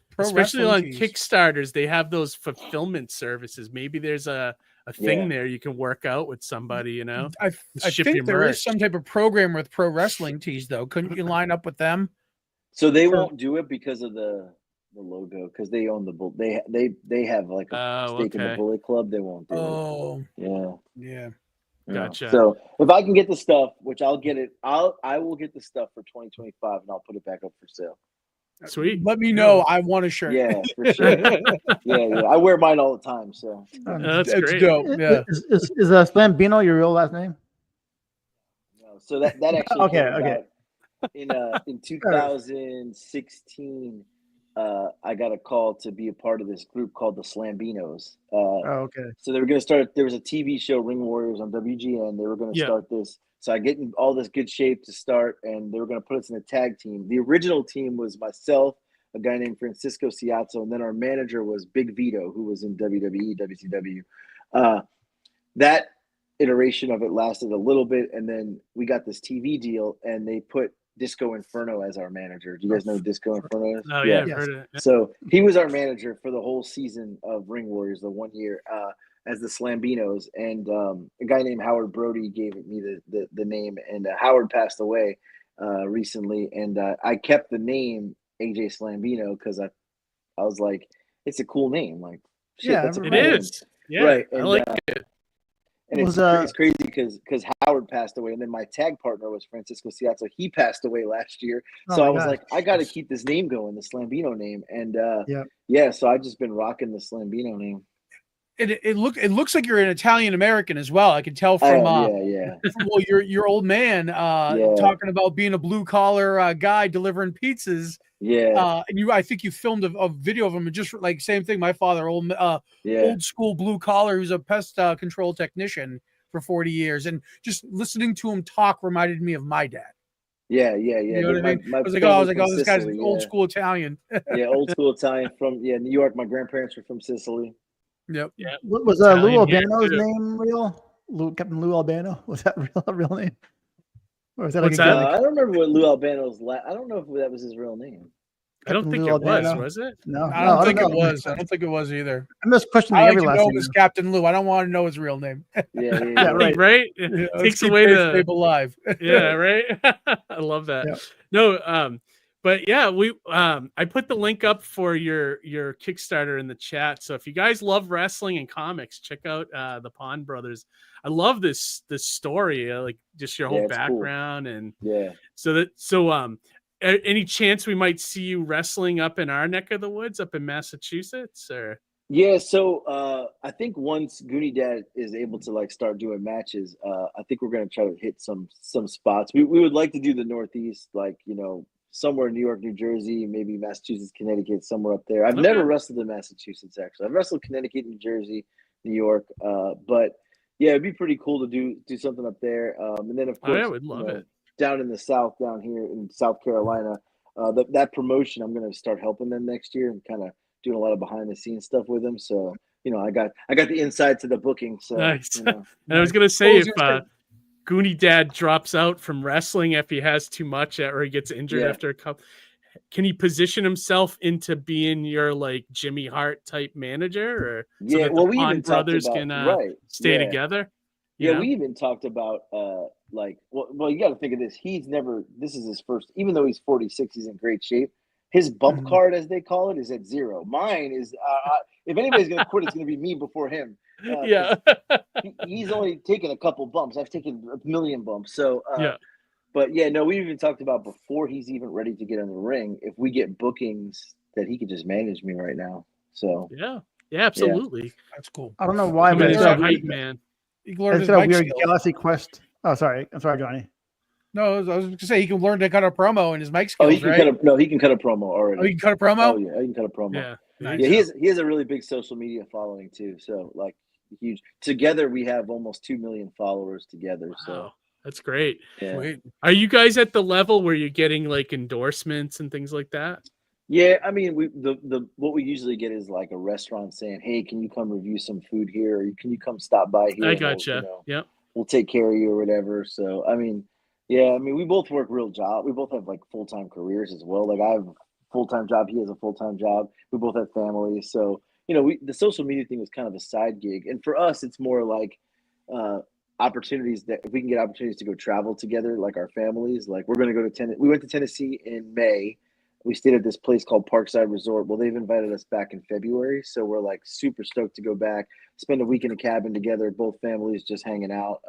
Pro especially wrestling on tees. Kickstarters, they have those fulfillment services. Maybe there's a thing Yeah. there you can work out with somebody, you know. I Ship think your there merch. is some type of program with Pro Wrestling Tees, though. Couldn't you line up with them? So they For- won't do it because of the logo, because they own the bull. They have like a stake in the okay. Bullet Club. They won't do Oh, it. Yeah. yeah. Yeah. Gotcha. So if I can get the stuff, which I'll get it, I will get the stuff for 2025, and I'll put it back up for sale. Sweet. Let me know. I want a shirt. Yeah, for sure. yeah. I wear mine all the time. So That's It's great. dope. Yeah. Is Slambino your real last name? so that actually Okay, came okay. about in 2016. I got a call to be a part of this group called the Slambinos. Oh, okay. So they were going to start. There was a TV show, Ring Warriors, on WGN. They were going to start this. So I get in all this good shape to start, and they were going to put us in a tag team. The original team was myself, a guy named Francisco Ciazzo, and then our manager was Big Vito, who was in WWE, WCW. That iteration of it lasted a little bit, and then we got this TV deal, and they put Disco Inferno as our manager. Do you guys know who Disco Inferno is? Oh yeah, I've Yes. heard it. So he was our manager for the whole season of Ring Warriors, the 1 year, as the Slambinos. And a guy named Howard Brody gave me the name, and Howard passed away recently. And I kept the name AJ Slambino because I was like, it's a cool name. Like, shit, Yeah, that's a It cool name. is. Yeah, Right. I And, like it. And it's crazy because Howard passed away, and then my tag partner was Francisco Ciazzo. He passed away last year, Oh so my I was gosh. like, I got to keep this name going, the Slambino name, and Yep. yeah. So I've just been rocking the Slambino name. It looks like you're an Italian American as well. I can tell I from am, yeah. well, your old man talking about being a blue collar guy delivering pizzas. Yeah. And I think you filmed a video of him, and just like same thing. My father, old school blue collar, who's a pest control technician for 40 years, and just listening to him talk reminded me of my dad. Yeah. You know what I mean? My I was like, oh, family's this from guy's Sicily, old school Italian. Yeah, old school Italian from New York. My grandparents were from Sicily. Yep. Yeah. What was Lou Italian here, Albano's too. name real? Captain Lou Albano? Was that real name? Or is that What's like a that? gimmick? I don't remember what Lou Albano's. I don't know if that was his real name. I don't think Lou it was. Albano? Was it? No, I don't think know. it was. I don't think it was either. I'm just questioning I like every to last know name. him as Captain Lou. I don't want to know his real name. Yeah. Right. Right. Yeah, let's Takes keep away Kayfabe the. alive. Yeah. Right. I love that. Yeah. No. But yeah, I put the link up for your Kickstarter in the chat. So if you guys love wrestling and comics, check out the Pond Brothers. I love this story, like just your whole it's cool. background, and Yeah. so any chance we might see you wrestling up in our neck of the woods, up in Massachusetts, or? Yeah, so I think once Goonie Dad is able to start doing matches, I think we're gonna try to hit some spots. We would like to do the Northeast, somewhere in New York, New Jersey, maybe Massachusetts, Connecticut, somewhere up there. I've never wrestled in Massachusetts, actually. I've wrestled Connecticut, New Jersey, New York, but yeah, it'd be pretty cool to do something up there. And then of course, I would love it. Down in the South, down here in South Carolina, that promotion, I'm gonna start helping them next year and kind of doing a lot of behind the scenes stuff with them. So, I got the inside to the booking. So Nice. And I was gonna say if Goonie Dad drops out from wrestling if he has too much or he gets injured after a couple, can he position himself into being your Jimmy Hart type manager, or so that the Pond Brothers can stay together? Yeah, we even talked about well, you got to think of this. This is his first, even though he's 46, he's in great shape. His bump card, as they call it, is at 0. Mine is, if anybody's going to quit, it's going to be me before him. Yeah. He's only taken a couple bumps. I've taken a million bumps. So, But yeah, no, we even talked about before he's even ready to get in the ring. If we get bookings, that he could just manage me right now. So Yeah, absolutely. That's cool. I don't know why, I'm but gonna it's say got hype man. You can learn his a mic weird skills. Galaxy Quest. Oh, sorry. I'm sorry, Johnny. No, I was going to say he can learn to cut a promo in his mic skills, he can right? he can cut a promo already. Oh, he can cut a promo? Oh yeah, he can cut a promo. Yeah, Nice. Yeah, he has a really big social media following too. So like huge. Together we have almost 2 million followers together. So Wow, that's great. yeah. Sweet. Are you guys at the level where you're getting like endorsements and things like that? Yeah, I mean, what we usually get is like a restaurant saying, "Hey, can you come review some food here? Or can you come stop by here? I and gotcha. Yep. We'll take care of you or whatever." So, I mean, yeah, I mean, we both work real job. We both have like full-time careers as well. Like I have a full-time job. He has a full-time job. We both have families. So, the social media thing was kind of a side gig. And for us, it's more like opportunities that if we can get opportunities to go travel together, like our families, like we're going to go to Tennessee. We went to Tennessee in May. We stayed at this place called Parkside Resort. Well, they've invited us back in February. So we're like super stoked to go back, spend a week in a cabin together, both families just hanging out.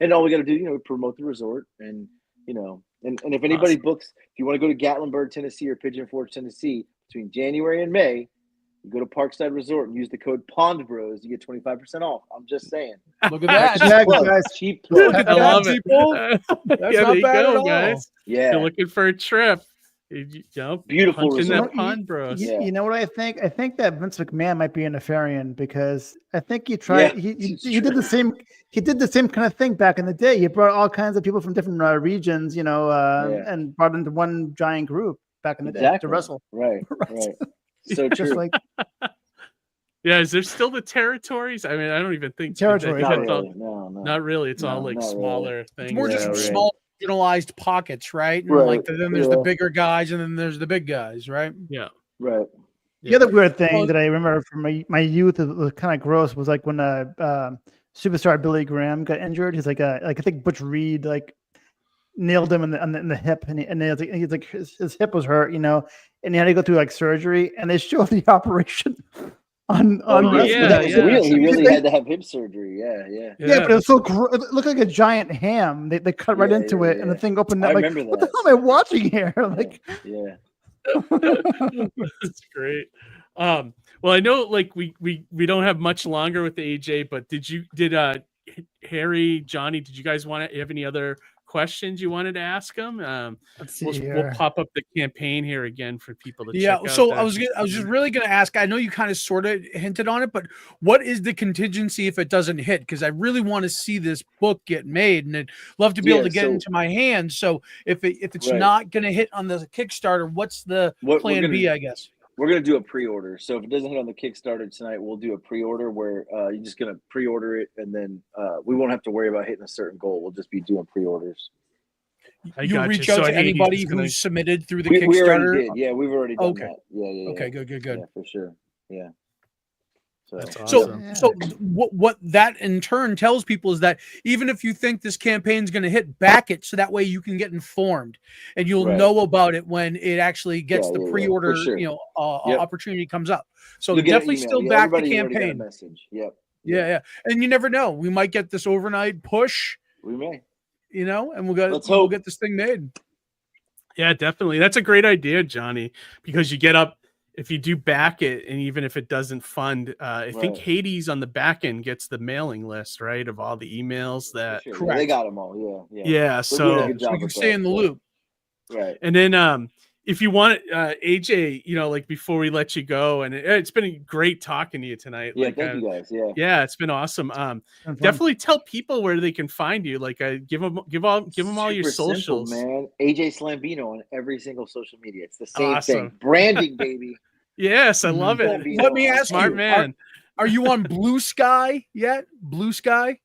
And all we got to do, promote the resort. And, and if anybody books, if you want to go to Gatlinburg, Tennessee or Pigeon Forge, Tennessee, between January and May, you go to Parkside Resort and use the code Pond Bros. You get 25% off. I'm just saying. Look at that. Cheap plug, guys. Cheap plug. I love it. people. That's yeah, not there you bad go, at all. guys. Yeah. You're looking for a trip. Beautiful punch in resort. that Pond Bros. You know what I think? I think that Vince McMahon might be an Nefarian because I think he tried. Yeah, he did the same. He did the same kind of thing back in the day. He brought all kinds of people from different regions, and brought into one giant group back in the day to wrestle. Right. So Just true. like Yeah, is there still the territories? I mean, I don't even think Territories. Not that's really. all- No. Not really. It's all like not smaller It's things. more just right. small, regionalized pockets, right? And Right, like then there's the yeah. bigger guys, and then there's the big guys, right? Yeah. Right. the other weird thing Well, that I remember from my youth that was kind of gross was like when superstar Billy Graham got injured. He's like I think Butch Reed nailed him in the hip, and he's like his hip was hurt, and he had to go through like surgery, and they showed the operation on yeah, That was yeah. real. He really had to have hip surgery. Yeah. Yeah, but it was so it looked like a giant ham. They cut right Yeah, into yeah, it, and the yeah. thing opened I up. Like, remember what the that. hell am I watching here? Like, Yeah. That's great. Well, I know like we don't have much longer with the AJ, but did Harry, Johnny, did you guys have any other questions you wanted to ask him? let's see We'll here. pop up the campaign here again for people to check Yeah, out. so that. I was just really going to ask. I know you kind of sort of hinted on it, but what is the contingency if it doesn't hit? Because I really want to see this book get made, and I'd love to be able to get into my hands. So if it's Right. not going to hit on the Kickstarter, what's the plan B? I guess. We're going to do a pre-order. So if it doesn't hit on the Kickstarter tonight, we'll do a pre-order where you're just going to pre-order it, and then we won't have to worry about hitting a certain goal. We'll just be doing pre-orders. You reach out to anybody who's submitted through the We Kickstarter. already did. Yeah, we've already done Okay. that. Yeah. Okay, good. Yeah, for sure. Yeah. That's So, awesome. so what that in turn tells people is that even if you think this campaign's going to hit, back it so that way you can get informed and you'll Right. know about it when it actually gets Yeah, the yeah, for pre-order, sure. Yep. opportunity comes up. So You'll get an definitely email. still Yeah, back the everybody already got a campaign. message. Yep. Yeah. And you never know. We might get this overnight push, We may. and we'll Let's we'll hope. get this thing made. Yeah, definitely. That's a great idea, Johnny, because you get up if you do back it, and even if it doesn't fund, I think Right. Hades on the back end gets the mailing list, right, of all the emails that. For sure. Correct. They got them all. Yeah. Yeah, They're so doing a good So job we can with stay that, in the yeah. loop. Right. and then if you want AJ, like before we let you go, and it's been great talking to you tonight. Yeah. Like, Thank you guys. Yeah. yeah, it's been awesome. Fun. Definitely tell people where they can find you. Like, give them all your Super simple, socials. man. AJ Slambino on every single social media. It's the same Awesome. thing. Branding, baby. Yes, I love it. Slambino. Let me ask Smart you, man. Are you on Blue Sky yet? Blue Sky?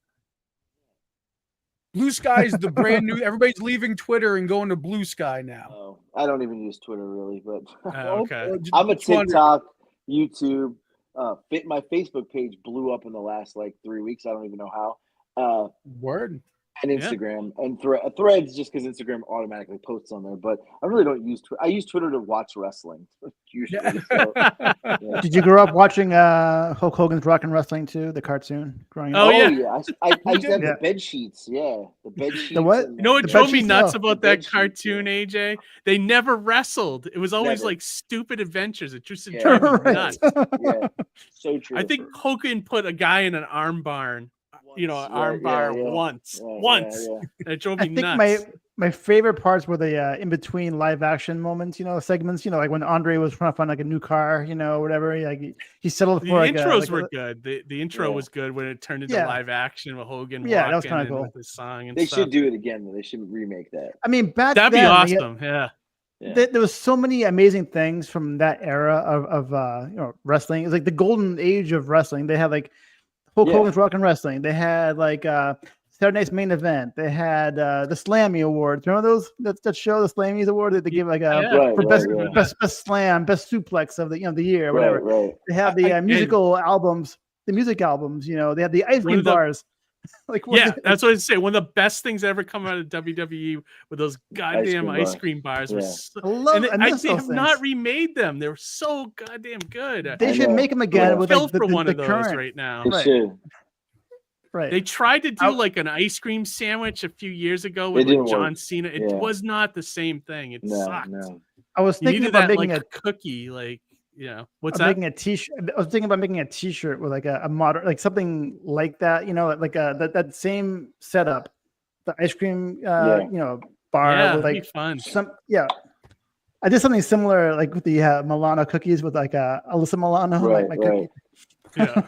Blue Sky is the brand new. Everybody's leaving Twitter and going to Blue Sky now. Oh, I don't even use Twitter really, but Okay. I'm a Just wondering. TikTok, YouTube. My Facebook page blew up in the last like 3 weeks. I don't even know how. Word. and Instagram and Threads, just because Instagram automatically posts on there. But I really don't use Twitter. I use Twitter to watch wrestling usually. So, yeah. Did you grow up watching Hulk Hogan's Rock and Wrestling too, the cartoon growing up? Oh yeah. I used to have the bed sheets. Yeah, the bed sheets. The what? You know what The drove bed me sheets? nuts No. about The that bed sheets, cartoon, AJ? They never wrestled. It was always Never. like stupid adventures. It just Yeah. drove me Right. nuts. Yeah, so true. I think Hogan put a guy in an arm barn, an arm bar once. Yeah. And it drove I me think nuts. my favorite parts were the in between live action moments, segments, like when Andre was trying to find like a new car, whatever. He settled The for like intros a, were good. The intro Yeah. was good when it turned into Yeah. live action with Hogan Yeah, that was walking kinda and cool. with his song and They stuff. should do it again. Though. They should remake that. I mean, back That'd be then, awesome. Yeah. there was so many amazing things from that era of wrestling. It's like the golden age of wrestling. They had like Hulk Hogan's Rock and Wrestling. They had like Saturday Night's Main Event. They had the Slammy Awards. Remember those that show, the Slammys Award that they give like best slam, best suplex of the year, or whatever. Right. They have the musical albums, the music albums. They have the ice cream bars. That's what I say. One of the best things ever come out of WWE with those goddamn ice cream bars. Was they have not remade them. They're so goddamn good. They should make them again with like for one the of those current right now. They should. Right. They tried to do like an ice cream sandwich a few years ago with like John Cena. It was not the same thing. It sucked. No. I was thinking about making a cookie, what's that? that? Making a t-shirt. I was thinking about making a t-shirt with like a modern, like something like that. Like that same setup, the ice cream, bar with like be fun. I did something similar, like with the Milano cookies with like Alyssa Milano, like my cookie. Yeah,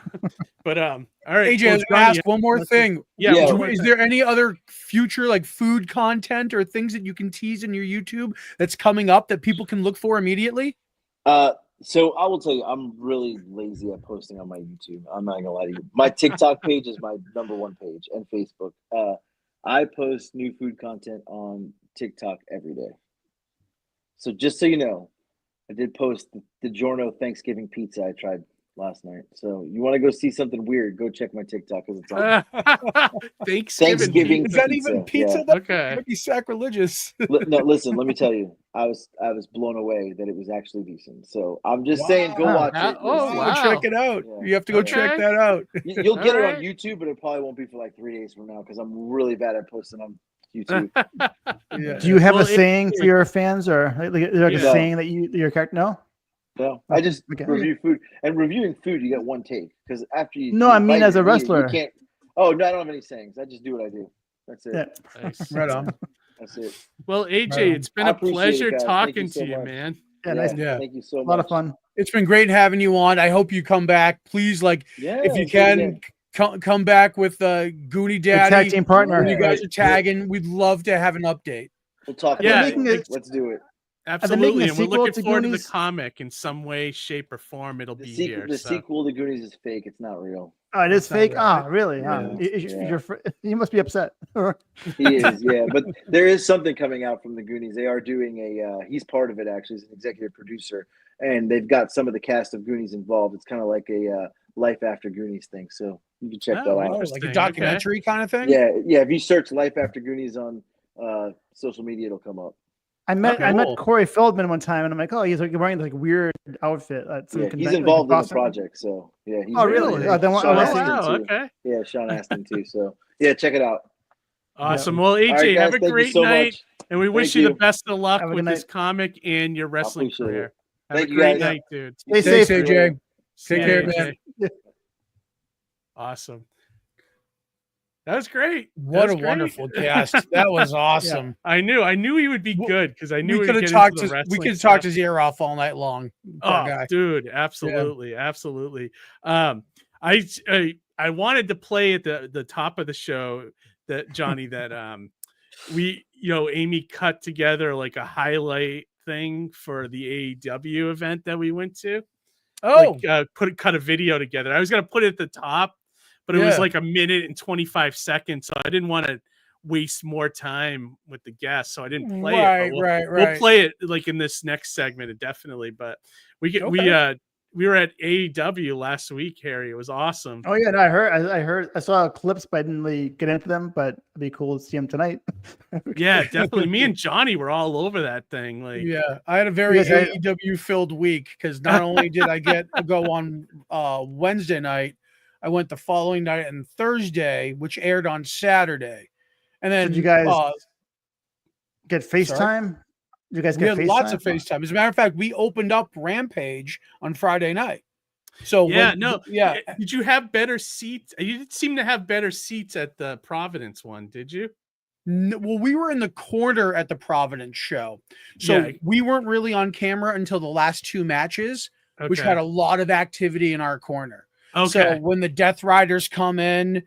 but all right, AJ, I was gonna ask one more thing. Is there any other future like food content or things that you can tease in your YouTube that's coming up that people can look for immediately? So I will tell you, I'm really lazy at posting on my YouTube. I'm not gonna lie to you. My TikTok page is my #1 page, and Facebook. I post new food content on TikTok every day. So just so you know, I did post the Giorno Thanksgiving pizza I tried last night. So you want to go see something weird, go check my TikTok because it's on Thanksgiving Is that even pizza? Yeah. Okay, that might be sacrilegious. No, listen, let me tell you, I was blown away that it was actually decent. So I'm just saying, go watch it. Go check it out. Yeah. You have to go check that out. You'll get it on YouTube, but it probably won't be for like 3 days from now because I'm really bad at posting on YouTube. Do you have a saying for your fans, or is there a saying that your character? No, I just review food, and reviewing food, you get one take because after you. No, I mean as a wrestler. You can't. Oh no, I don't have any sayings. I just do what I do. That's it. Yeah. Nice. Right on. That's it. Well, AJ, it's been a pleasure talking to you, man. Yeah, nice. Yeah. Thank you so much. A lot of fun. It's been great having you on. I hope you come back. Please, if you can, come back with Goonie Daddy. Tag team partner. When you guys are tagging, we'd love to have an update. We'll talk. Yeah, let's do it. Absolutely, and we're looking forward to the comic in some way, shape, or form. It'll be here. The sequel to Goonies is fake. It's not real. Oh, it is fake. Right. Oh, really? Yeah. You must be upset. He is, yeah. But there is something coming out from the Goonies. They are doing he's part of it actually. He's an executive producer, and they've got some of the cast of Goonies involved. It's kind of like a life after Goonies thing. So you can check that out. Like a documentary kind of thing. Yeah. If you search Life After Goonies on social media, it'll come up. I met Corey Feldman one time, and I'm like, oh, he's like wearing like weird outfit. He's involved in the project, so yeah. He's really? Okay. Yeah, Sean Astin too. So yeah, check it out. Awesome. Well, AJ, right, guys, have a great night, and we wish you the best of luck with this comic and your wrestling career. Have a great night, dude. Stay safe, AJ. Take care, man. Awesome. That was great. What a wonderful cast. That was awesome. Yeah, I knew he would be good because I knew we could have talked his ear off all night long. Dude, absolutely, absolutely. I wanted to play at the top of the show that Johnny that Amy cut together like a highlight thing for the AEW event that we went to. Cut a video together. I was gonna put it at the top, but it was like a minute and 25 seconds, so I didn't want to waste more time with the guests, so I didn't play it. We'll play it like in this next segment, definitely. But we we were at AEW last week, Harry. It was awesome. Oh yeah, no, I heard, I saw clips, but I didn't really get into them. But it'd be cool to see them tonight. Yeah, definitely. Me and Johnny were all over that thing. Like, Yeah, I had a very Yes, AEW filled week because not only did I get to go on Wednesday night, I went the following night and Thursday, which aired on Saturday. And then did you guys get FaceTime? Did you guys we get had FaceTime? lots of FaceTime. As a matter of fact, we opened up Rampage on Friday night. So Did you have better seats? You didn't seem to have better seats at the Providence one, did you? No, well, we were in the corner at the Providence show, so we weren't really on camera until the last two matches, which had a lot of activity in our corner. Okay. So when the Death Riders come in,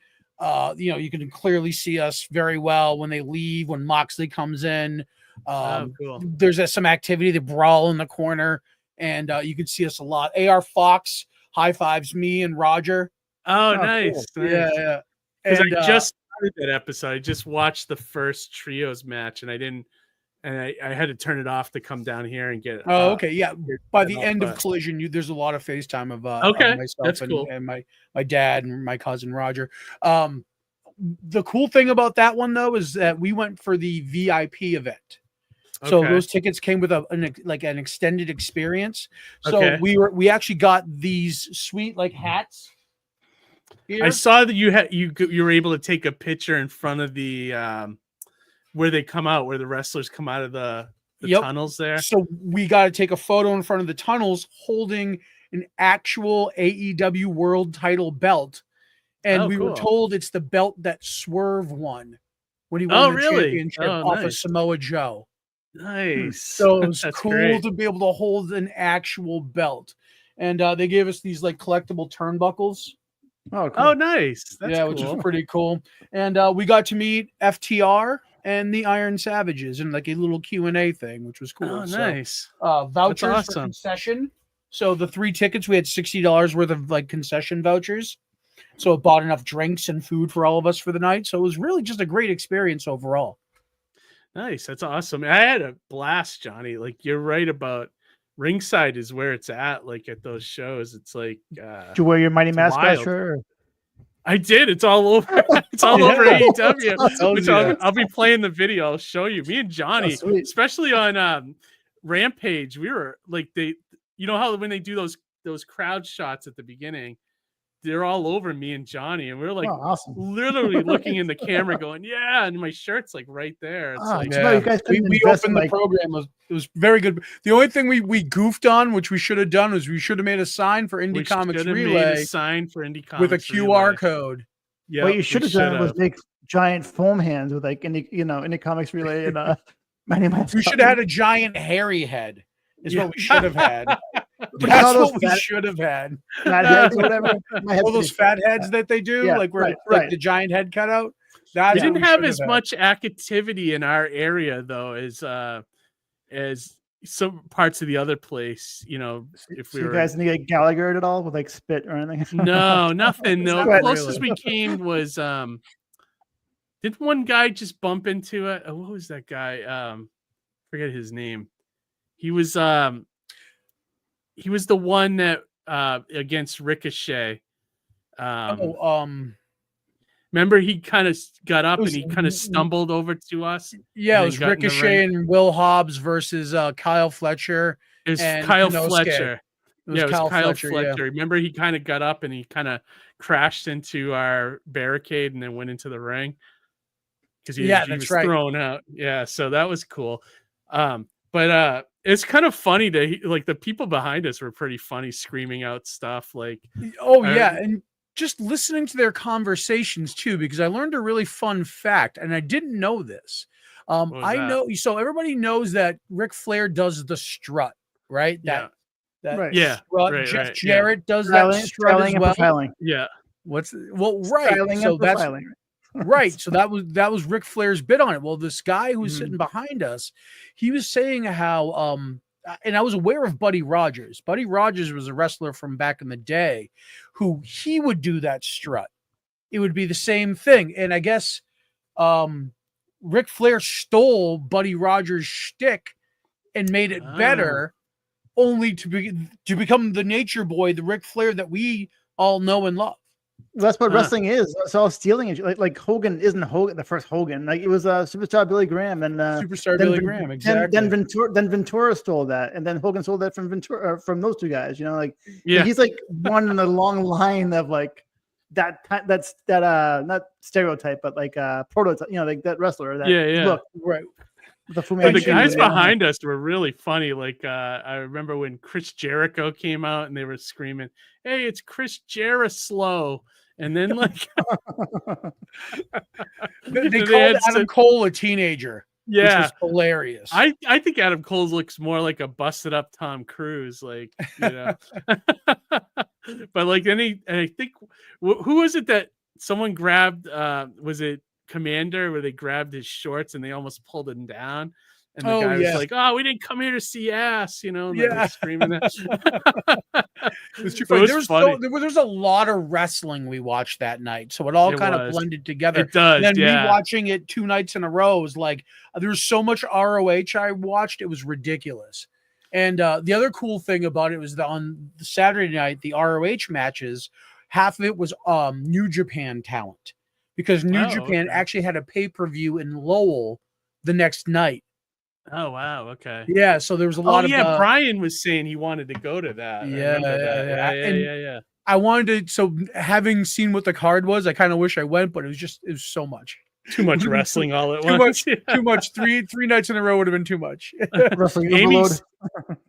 you can clearly see us very well. When they leave, when Moxley comes in, cool. There's some activity. They brawl in the corner, and you can see us a lot. AR Fox high fives me and Roger. Oh, nice. Cool. Yeah. Because I just started that episode. I just watched the first trios match, and I had to turn it off to come down here and get it. Oh, okay. Yeah. By the end of Collision, there's a lot of FaceTime of myself that's cool. and my dad and my cousin Roger. The cool thing about that one though is that we went for the VIP event. So those tickets came with an extended experience. So we actually got these sweet hats. Here. I saw that you were able to take a picture in front of the where they come out, where the wrestlers come out of the tunnels there. So we got to take a photo in front of the tunnels holding an actual AEW World Title belt. And we were told it's the belt that Swerve won when he won the championship off of Samoa Joe. Nice. So it was cool to be able to hold an actual belt. And they gave us these collectible turnbuckles. Oh, cool. Oh, nice. That's cool. Which is pretty cool. And we got to meet FTR and the Iron Savages in a little Q&A thing, which was cool. Oh, nice. Vouchers for concession. So the 3 tickets, we had $60 worth of concession vouchers. So it bought enough drinks and food for all of us for the night. So it was really just a great experience overall. Nice. That's awesome. I had a blast, Johnny. You're right about ringside is where it's at. At those shows, it's did you wear your Mighty Mascot shirt? I did. It's all over. It's all over AEW. I'll be playing the video. I'll show you. Me and Johnny, especially on Rampage, we were how when they do those crowd shots at the beginning, they're all over me and Johnny, and we're awesome. literally looking in the camera going, yeah, and my shirt's right there. It's you guys we opened the program. It was very good. The only thing we goofed on, which we should have done, was we should have made a sign for Indie Comics Relay. With a QR code. Yeah, what you should have done was make giant foam hands with Indie Comics Relay and we should have had a giant hairy head. Is what we should have had. That's what we should have had. Fat heads or whatever. All those fat heads that they do, the giant head cutout. They didn't have as much activity in our area though as some parts of the other place. If we you guys didn't get Gallagher at all with spit or anything. No, nothing. No, closest we came was did one guy just bump into it? Oh, what was that guy? Forget his name. He was the one that against Ricochet. Remember he kind of got up and he kind of stumbled over to us. Yeah, it was Ricochet and Will Hobbs versus Kyle Fletcher. It was Kyle Fletcher. It was Kyle Fletcher. Yeah. Remember he kind of got up and he kind of crashed into our barricade and then went into the ring because he was thrown out. Yeah, so that was cool. But it's kind of funny to the people behind us were pretty funny, screaming out stuff and just listening to their conversations too, because I learned a really fun fact, and I didn't know this. So everybody knows that Ric Flair does the strut, right? Strut. Right. Jarrett does that strut as well. Yeah. So that's right. So that was Ric Flair's bit on it. Well, this guy who was sitting behind us, he was saying how and I was aware of Buddy Rogers. Buddy Rogers was a wrestler from back in the day who he would do that strut. It would be the same thing. And I guess Ric Flair stole Buddy Rogers' shtick and made it better only to become the Nature Boy, the Ric Flair that we all know and love. That's what wrestling is. It's all stealing. Like Hogan isn't Hogan, the first Hogan. Like it was Superstar Billy Graham and Superstar Billy Graham. Exactly. Then Ventura stole that, and then Hogan stole that from Ventura, from those two guys. You know, like Yeah. he's like one in a long line of like that not stereotype, but like prototype. You know, like that wrestler. That look right. The guys behind us were really funny. Like I remember when Chris Jericho came out and they were screaming, "Hey, it's Chris Gerostergios!" And then like they called Adam Cole a teenager. Yeah, which was hilarious. I think Adam Cole looks more like a busted up Tom Cruise, like, you know. But like I think who was it that someone grabbed? Was it Commander, where they grabbed his shorts and they almost pulled him down? And the guy was like, "Oh, we didn't come here to see ass," you know. And they were screaming that. It's too funny. There's a lot of wrestling we watched that night, so it all kind of blended together. It does. And then me watching it 2 nights in a row was like, there's so much ROH I watched, it was ridiculous. And the other cool thing about it was that on the Saturday night, the ROH matches, half of it was New Japan talent, because New Japan actually had a pay-per-view in Lowell the next night. Oh wow! Okay. Yeah, so there was a lot of. Yeah, Brian was saying he wanted to go to that. Yeah. I wanted to. So having seen what the card was, I kind of wish I went, but it was so much. Too much wrestling all at once. Too much. Three nights in a row would have been too much.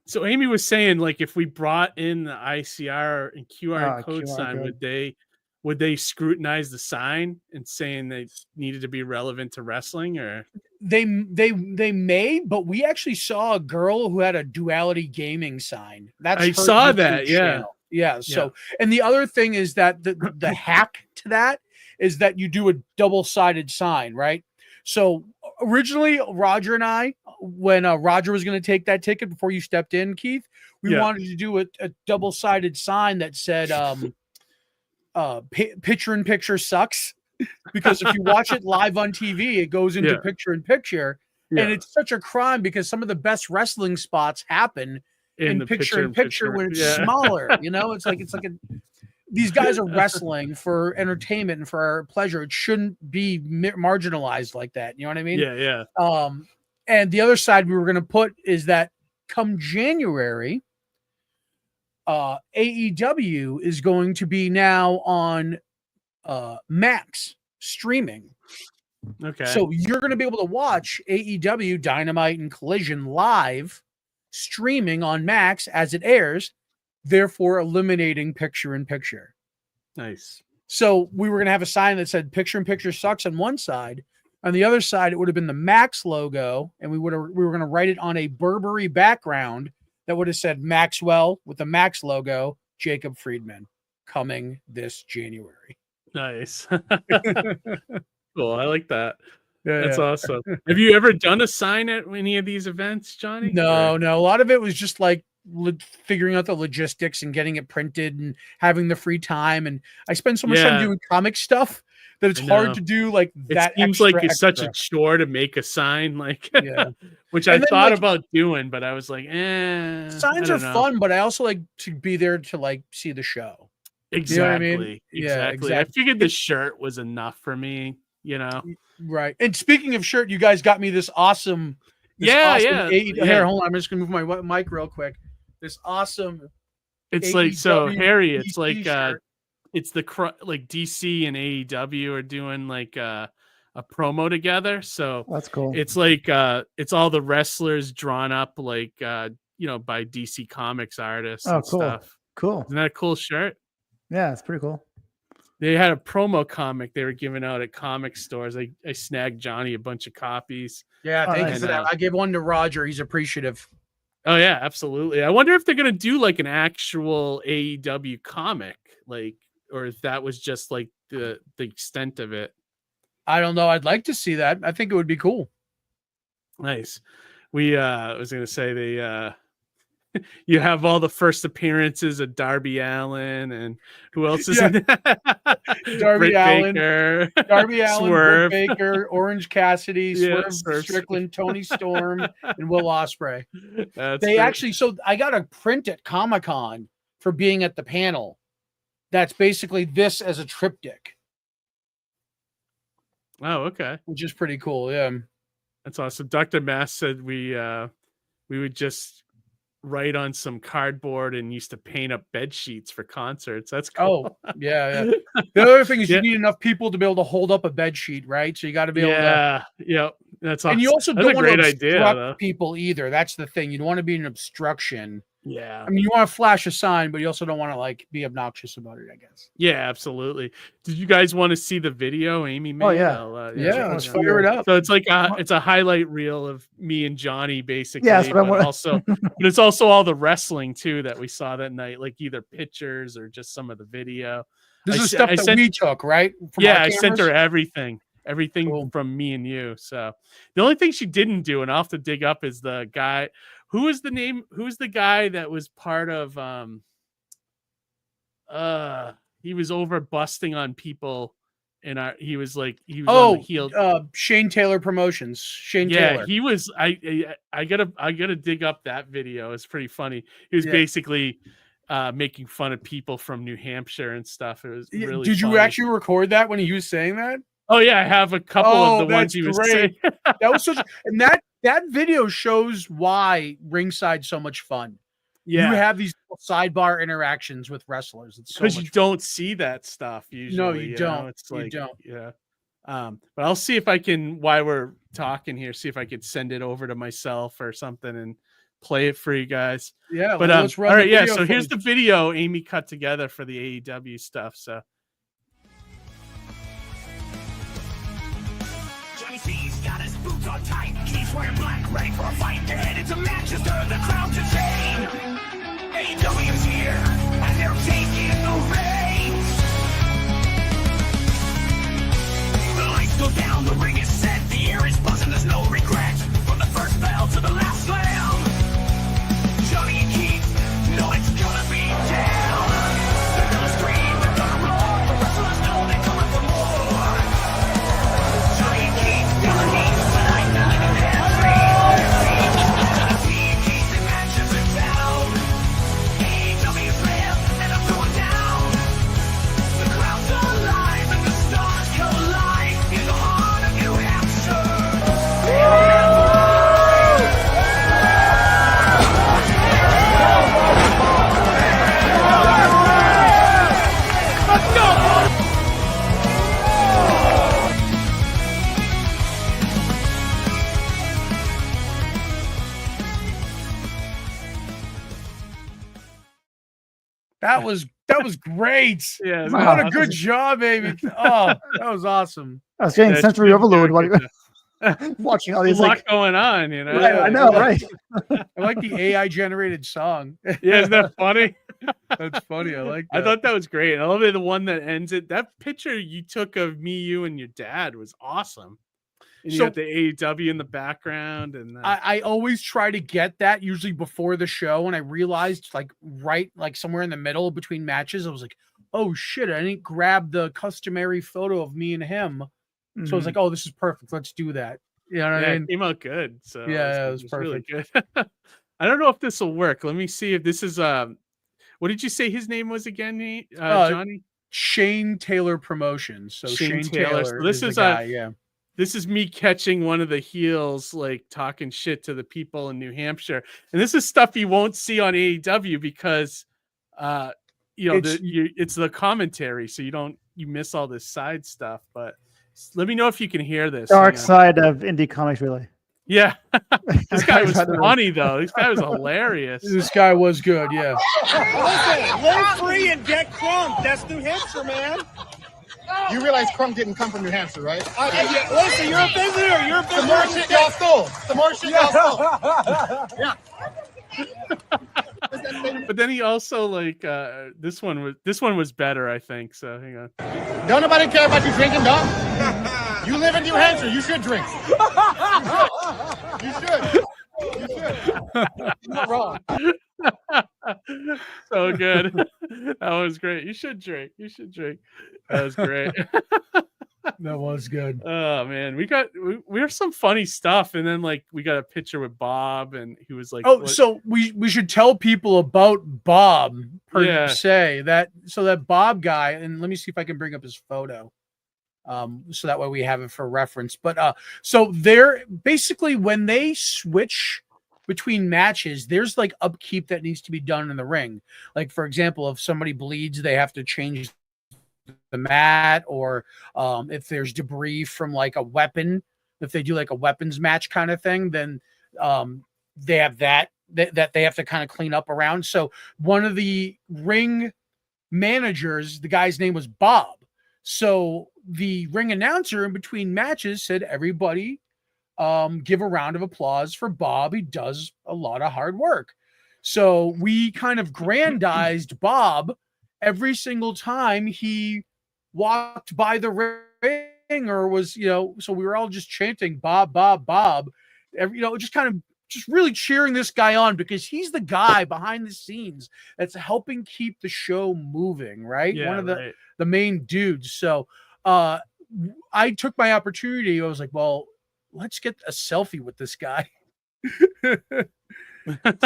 So Amy was saying, like, if we brought in the ICR and QR code sign, would they scrutinize the sign and saying they needed to be relevant to wrestling? Or they may, but we actually saw a girl who had a Duality Gaming sign. I saw that. Yeah. So, and the other thing is that the hack to that is that you do a double-sided sign, right? So originally, Roger and I, when Roger was going to take that ticket before you stepped in, Keith, we wanted to do a double-sided sign that said, picture in picture sucks, because if you watch it live on TV, it goes into picture in picture, and it's such a crime because some of the best wrestling spots happen in picture in picture when it's smaller. You know, it's like these guys are wrestling for entertainment and for our pleasure. It shouldn't be marginalized like that. You know what I mean? Yeah. And the other side we were going to put is that come January, AEW is going to be now on Max streaming. Okay. So you're going to be able to watch AEW Dynamite and Collision live streaming on Max as it airs, therefore eliminating picture in picture. Nice. So we were going to have a sign that said picture in picture sucks on one side. On the other side, it would have been the Max logo, and we were going to write it on a Burberry background that would have said Maxwell with the Max logo, Jacob Friedman, coming this January. Nice. Cool. I like that. That's awesome. Have you ever done a sign at any of these events, Johnny? No. A lot of it was just like figuring out the logistics and getting it printed and having the free time. And I spend so much time doing comic stuff that it's hard to do like that. It seems like it's such a chore to make a sign, like, which I thought about doing, but I was like, signs are fun, but I also like to be there to like see the show. Exactly. You know what I mean? Exactly. I figured the shirt was enough for me, you know? Right. And speaking of shirt, you guys got me this awesome. Here, hold on. I'm just gonna move my mic real quick. This awesome. It's like, so Harry, it's like it's like DC and AEW are doing like a promo together. So that's cool. It's like it's all the wrestlers drawn up like by DC Comics artists and stuff. Cool. Isn't that a cool shirt? Yeah, it's pretty cool. They had a promo comic they were giving out at comic stores. I snagged Johnny a bunch of copies. Yeah, thank you for that. I gave one to Roger. He's appreciative. Oh yeah, absolutely. I wonder if they're gonna do like an actual AEW comic, like, or if that was just like the extent of it. I don't know. I'd like to see that. I think it would be cool. Nice. We I was gonna say you have all the first appearances of Darby Allin and who else is in that? Darby Britt Allin, Baker, Darby Allin, Swerve. Britt Baker, Orange Cassidy, Yeah, Swerve Strickland, Tony Storm, and Will Ospreay. That's They great. actually, so I got a print at Comic-Con for being at the panel. That's basically this as a triptych, Oh, okay. which is pretty cool. Yeah. That's awesome. Dr. Mass said we would just write on some cardboard and used to paint up bed sheets for concerts. That's cool. Oh, yeah. The other thing is you need enough people to be able to hold up a bed sheet, right? So you got to be able to. Yeah. That's awesome. And you also That's don't a want to great obstruct idea, though. people either. That's the thing. You don't want to be an obstruction. Yeah. I mean, you want to flash a sign, but you also don't want to like be obnoxious about it, I guess. Yeah, absolutely. Did you guys want to see the video Amy made? Oh, yeah. Let's fire it up. So it's like it's a highlight reel of me and Johnny, basically. Yeah, that's what I but want. also, but it's also all the wrestling too that we saw that night, like either pictures or just some of the video. This I is se- stuff I that sent- we took, right? From Yeah, our I sent her cameras? everything Cool. from me and you. So the only thing she didn't do, and I'll have to dig up, is the guy. Who's the guy that was part of he was over busting on people he was on the heel. Shane Taylor Promotions. Shane Yeah, Taylor. he was I gotta dig up that video. It's pretty funny. He was Yeah. basically making fun of people from New Hampshire and stuff. It was really Did you funny. actually record that when he was saying that? Oh yeah, I have a couple of the ones he was saying. That was and that video shows why Ringside's so much fun. Yeah. You have these sidebar interactions with wrestlers. It's so Because much you don't see that stuff usually. No, you don't. It's You like, don't. Yeah. But I'll see if I can, while we're talking here, see if I could send it over to myself or something and play it for you guys. Yeah, But let's run all the right, yeah. video So here's the footage. video Amy cut together for the AEW stuff. So Johnny C's got his boots on tight. He's wearing black, ready for a fight. They're headed to Manchester, the crowd's insane. AEW's here, and they're taking the reins. The lights go down, the ring is set, the air is buzzing, there's no regret. From the first bell to the last slam, Johnny and Keith know it's gonna be down. They're gonna scream, they're gonna roar, the wrestlers know they're coming for more. Johnny and Keith, Johnny, tonight, night, and every Johnny and Keith, the matches are down. AEW's live, and I'm going down. The crowd's alive, and the stars collide in the heart of New Hampshire. That was great. yeah, What Wow. a good job, Amy. Oh, that was awesome. I was getting That's sensory good. overload while Good. watching all There's these. a lot Like, going on, you know. right, I know, right? I like the AI generated song. Yeah, isn't that funny? That's funny. I like that. I thought that was great. I love it. The one that ends it. That picture you took of me, you, and your dad was awesome. And you So- got the AEW in the background, and I always try to get that usually before the show, and I realized like somewhere in the middle between matches, I was like, oh shit, I didn't grab the customary photo of me and him. So I was like, oh, this is perfect. Let's do that. You know what yeah, I it mean? came out good. So Yeah, it was really good. I don't know if this will work. Let me see if this is what did you say his name was again, Johnny? Shane Taylor Promotions. So Shane Shane Taylor. Taylor. So this the is guy, yeah. This is me catching one of the heels, like talking shit to the people in New Hampshire. And this is stuff you won't see on AEW because, it's the commentary. So you miss all this side stuff. But let me know if you can hear this. Dark Hang on. side of indie comics, really. Yeah. This guy was Dark side of it. funny, though. This guy was hilarious. This guy was good, yeah. Listen, live free and get crunk. That's New Hampshire, man. You realize Crump didn't come from New Hampshire, right? Listen, you're a visitor. You're a The more visitor. shit y'all stole. The more shit y'all stole. Yeah. But then he also this one was better, I think. So hang on. Don't nobody care about you drinking, dog. You live in New Hampshire. You should drink. You should. You're not wrong. So good. That was great. You should drink. That was great. That was good. Oh man, we have some funny stuff, and then like we got a picture with Bob, and he was like, "Oh, so we should tell people about Bob per se that Bob guy." And let me see if I can bring up his photo, so that way we have it for reference. But so they're basically when they switch between matches, there's like upkeep that needs to be done in the ring. Like for example, if somebody bleeds, they have to change the mat, or if there's debris from like a weapon, if they do like a weapons match kind of thing, then they have that they have to kind of clean up around. So one of the ring managers, the guy's name was Bob. So the ring announcer in between matches said, everybody give a round of applause for Bob. He does a lot of hard work. So we kind of grandized Bob every single time he walked by the ring or was, so we were all just chanting Bob, Bob, Bob, just really cheering this guy on because he's the guy behind the scenes that's helping keep the show moving, right? Yeah, one of the main dudes. So I took my opportunity. I was like, well, let's get a selfie with this guy.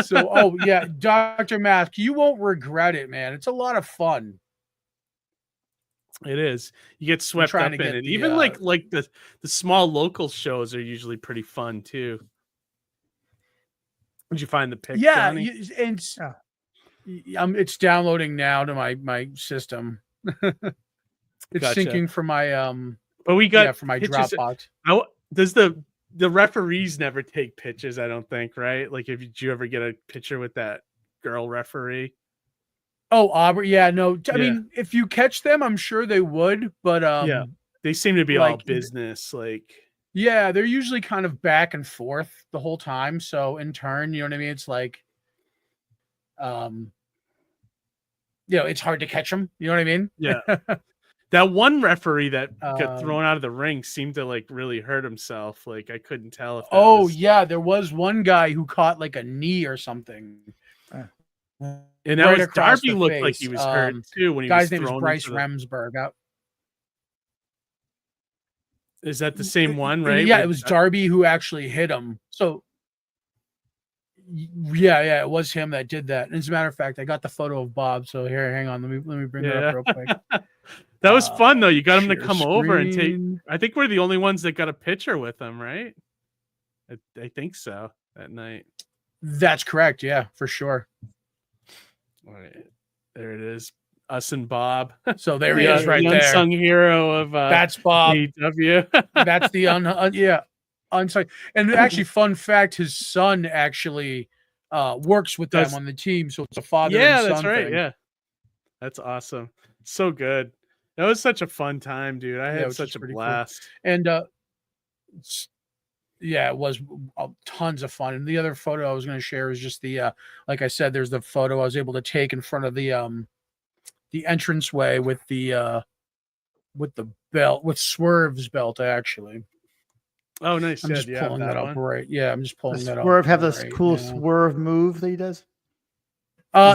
So, Dr. Mask, you won't regret it, man. It's a lot of fun. It is. You get swept up in it. Even like the small local shows are usually pretty fun too. Did you find the pic? Yeah, Johnny? It's downloading now to my system. It's syncing for my But we got for my pictures. Dropbox. Does the referees never take pitches? I don't think, right? Like, did you ever get a picture with that girl referee? Oh, Aubrey. Yeah, no. I mean, if you catch them, I'm sure they would. But they seem to be all business. Like, yeah, they're usually kind of back and forth the whole time. So in turn, you know what I mean? It's like, it's hard to catch them. You know what I mean? Yeah. That one referee that got thrown out of the ring seemed to like really hurt himself. Like I couldn't tell if. There was one guy who caught like a knee or something. And that was Darby looked like he was hurt too when he was thrown. Guy's name is Bryce Remsburg. Is that the same one, right? Yeah, it was Darby who actually hit him. So yeah, it was him that did that. And as a matter of fact, I got the photo of Bob. So here, hang on, let me bring that up real quick. That was fun though. You got him to come over and take. I think we're the only ones that got a picture with him, right? I think so that night. That's correct. Yeah, for sure. All right, there it is. Us and Bob. So there he is, right the there. Unsung hero of that's Bob. AEW. That's the unsung. And actually, fun fact: his son actually works with them on the team, so it's a father. Yeah, and son that's right. thing. Yeah, that's awesome. So good. That was such a fun time, dude. I had such a blast. Cool. And it was tons of fun. And the other photo I was going to share is just the like I said, there's the photo I was able to take in front of the entranceway with the belt, with Swerve's belt actually. Oh, nice. I'm just pulling that up right. Yeah, I'm just pulling that up. Swerve have this cool swerve move that he does.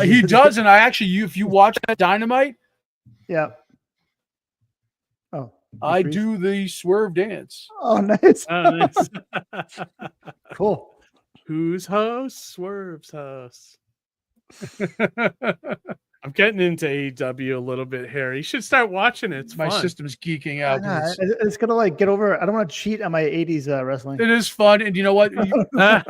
He does, and I actually, if you watch that Dynamite, yeah. Oh, I do the swerve dance. Oh, nice. Oh, nice. Cool. Whose house? Swerve's house. I'm getting into AEW a little bit, Harry. You should start watching it. It's my fun. system's geeking out. It's gonna like get over. I don't want to cheat on my '80s wrestling. It is fun, and you know what? I don't know.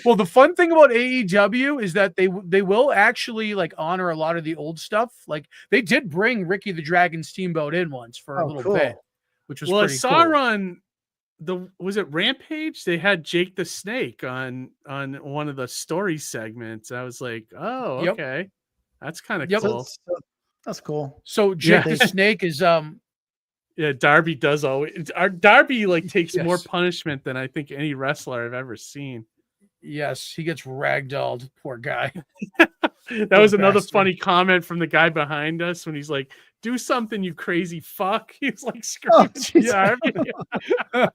Well, the fun thing about AEW is that they will actually like honor a lot of the old stuff. Like they did bring Ricky the Dragon Steamboat in once for a little bit, which was pretty cool. I saw on was it Rampage? They had Jake the Snake on one of the story segments. I was like, oh, okay, that's kind of cool. That's cool. So Jake the Snake is Yeah, Darby does always. Darby like takes more punishment than I think any wrestler I've ever seen. Yes, he gets ragdolled. Poor guy. That was another funny comment from the guy behind us when he's like, "Do something, you crazy fuck." He's like screaming at Darby.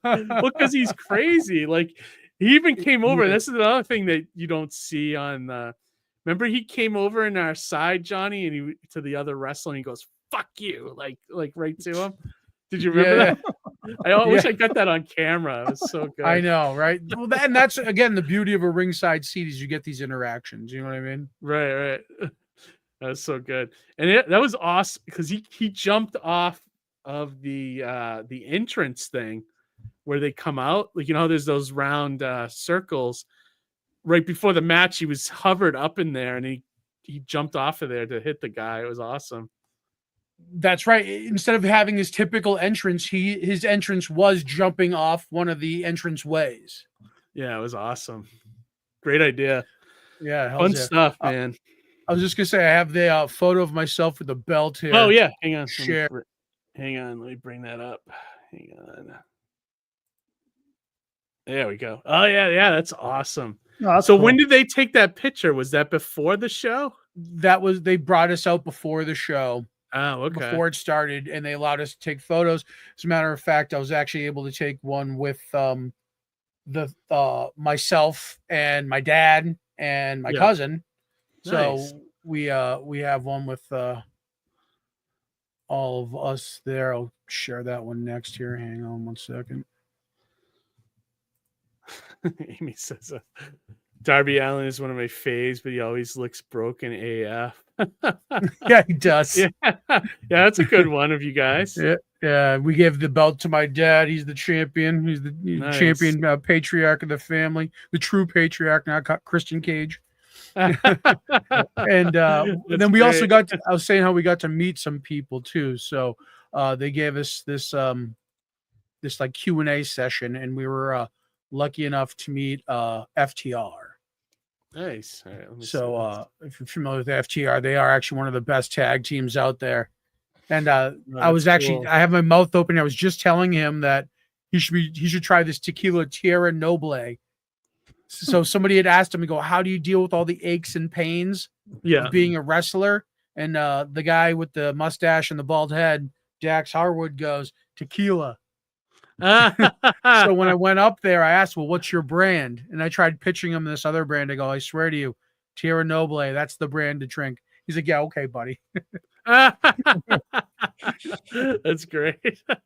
Well, because he's crazy. Like He even came over. This is another thing that you don't see on. Remember, he came over in our side, Johnny, and he to the other wrestler, and he goes, "Fuck you!" like right to him. Did you remember that? I wish I got that on camera. It was so good. I know, right? Well, and that's again the beauty of a ringside seat is you get these interactions. You know what I mean? Right. That was so good, and that was awesome because he jumped off of the entrance thing where they come out. Like, you know, there's those round circles. Right before the match, he was hovered up in there, and he jumped off of there to hit the guy. It was awesome. That's right. Instead of having his typical entrance, his entrance was jumping off one of the entrance ways. Yeah, it was awesome. Great idea. Yeah, fun stuff, man. I was just gonna say I have the photo of myself with the belt here. Oh yeah, hang on. Share. Hang on, let me bring that up. Hang on. There we go. Oh yeah, that's awesome. No, that's so cool. when did they take that picture? Was that before the show? They brought us out before the show. Oh, okay. Before it started, and they allowed us to take photos. As a matter of fact, I was actually able to take one with myself and my dad and my cousin. Nice. So we have one with all of us there. I'll share that one next here. Hang on one second. Amy says Darby Allin is one of my faves, but he always looks broken AF. Yeah, he does. Yeah, that's a good one of you guys. Yeah. We gave the belt to my dad. He's the champion. He's the champion patriarch of the family, the true patriarch, not Christian Cage. And then we also got I was saying how we got to meet some people too. So they gave us this like Q&A session, and we were lucky enough to meet FTR. Nice. All right, so if you're familiar with FTR, they are actually one of the best tag teams out there. And I was actually cool. I have my mouth open. I was just telling him that he should try this tequila Tierra Noble. So somebody had asked him to go, how do you deal with all the aches and pains of being a wrestler? And the guy with the mustache and the bald head, Dax Harwood, goes, tequila. So when I went up there, I asked, well, what's your brand? And I tried pitching him this other brand. I go, I swear to you, Tierra Noble, that's the brand to drink. He's like, yeah, okay, buddy. That's great.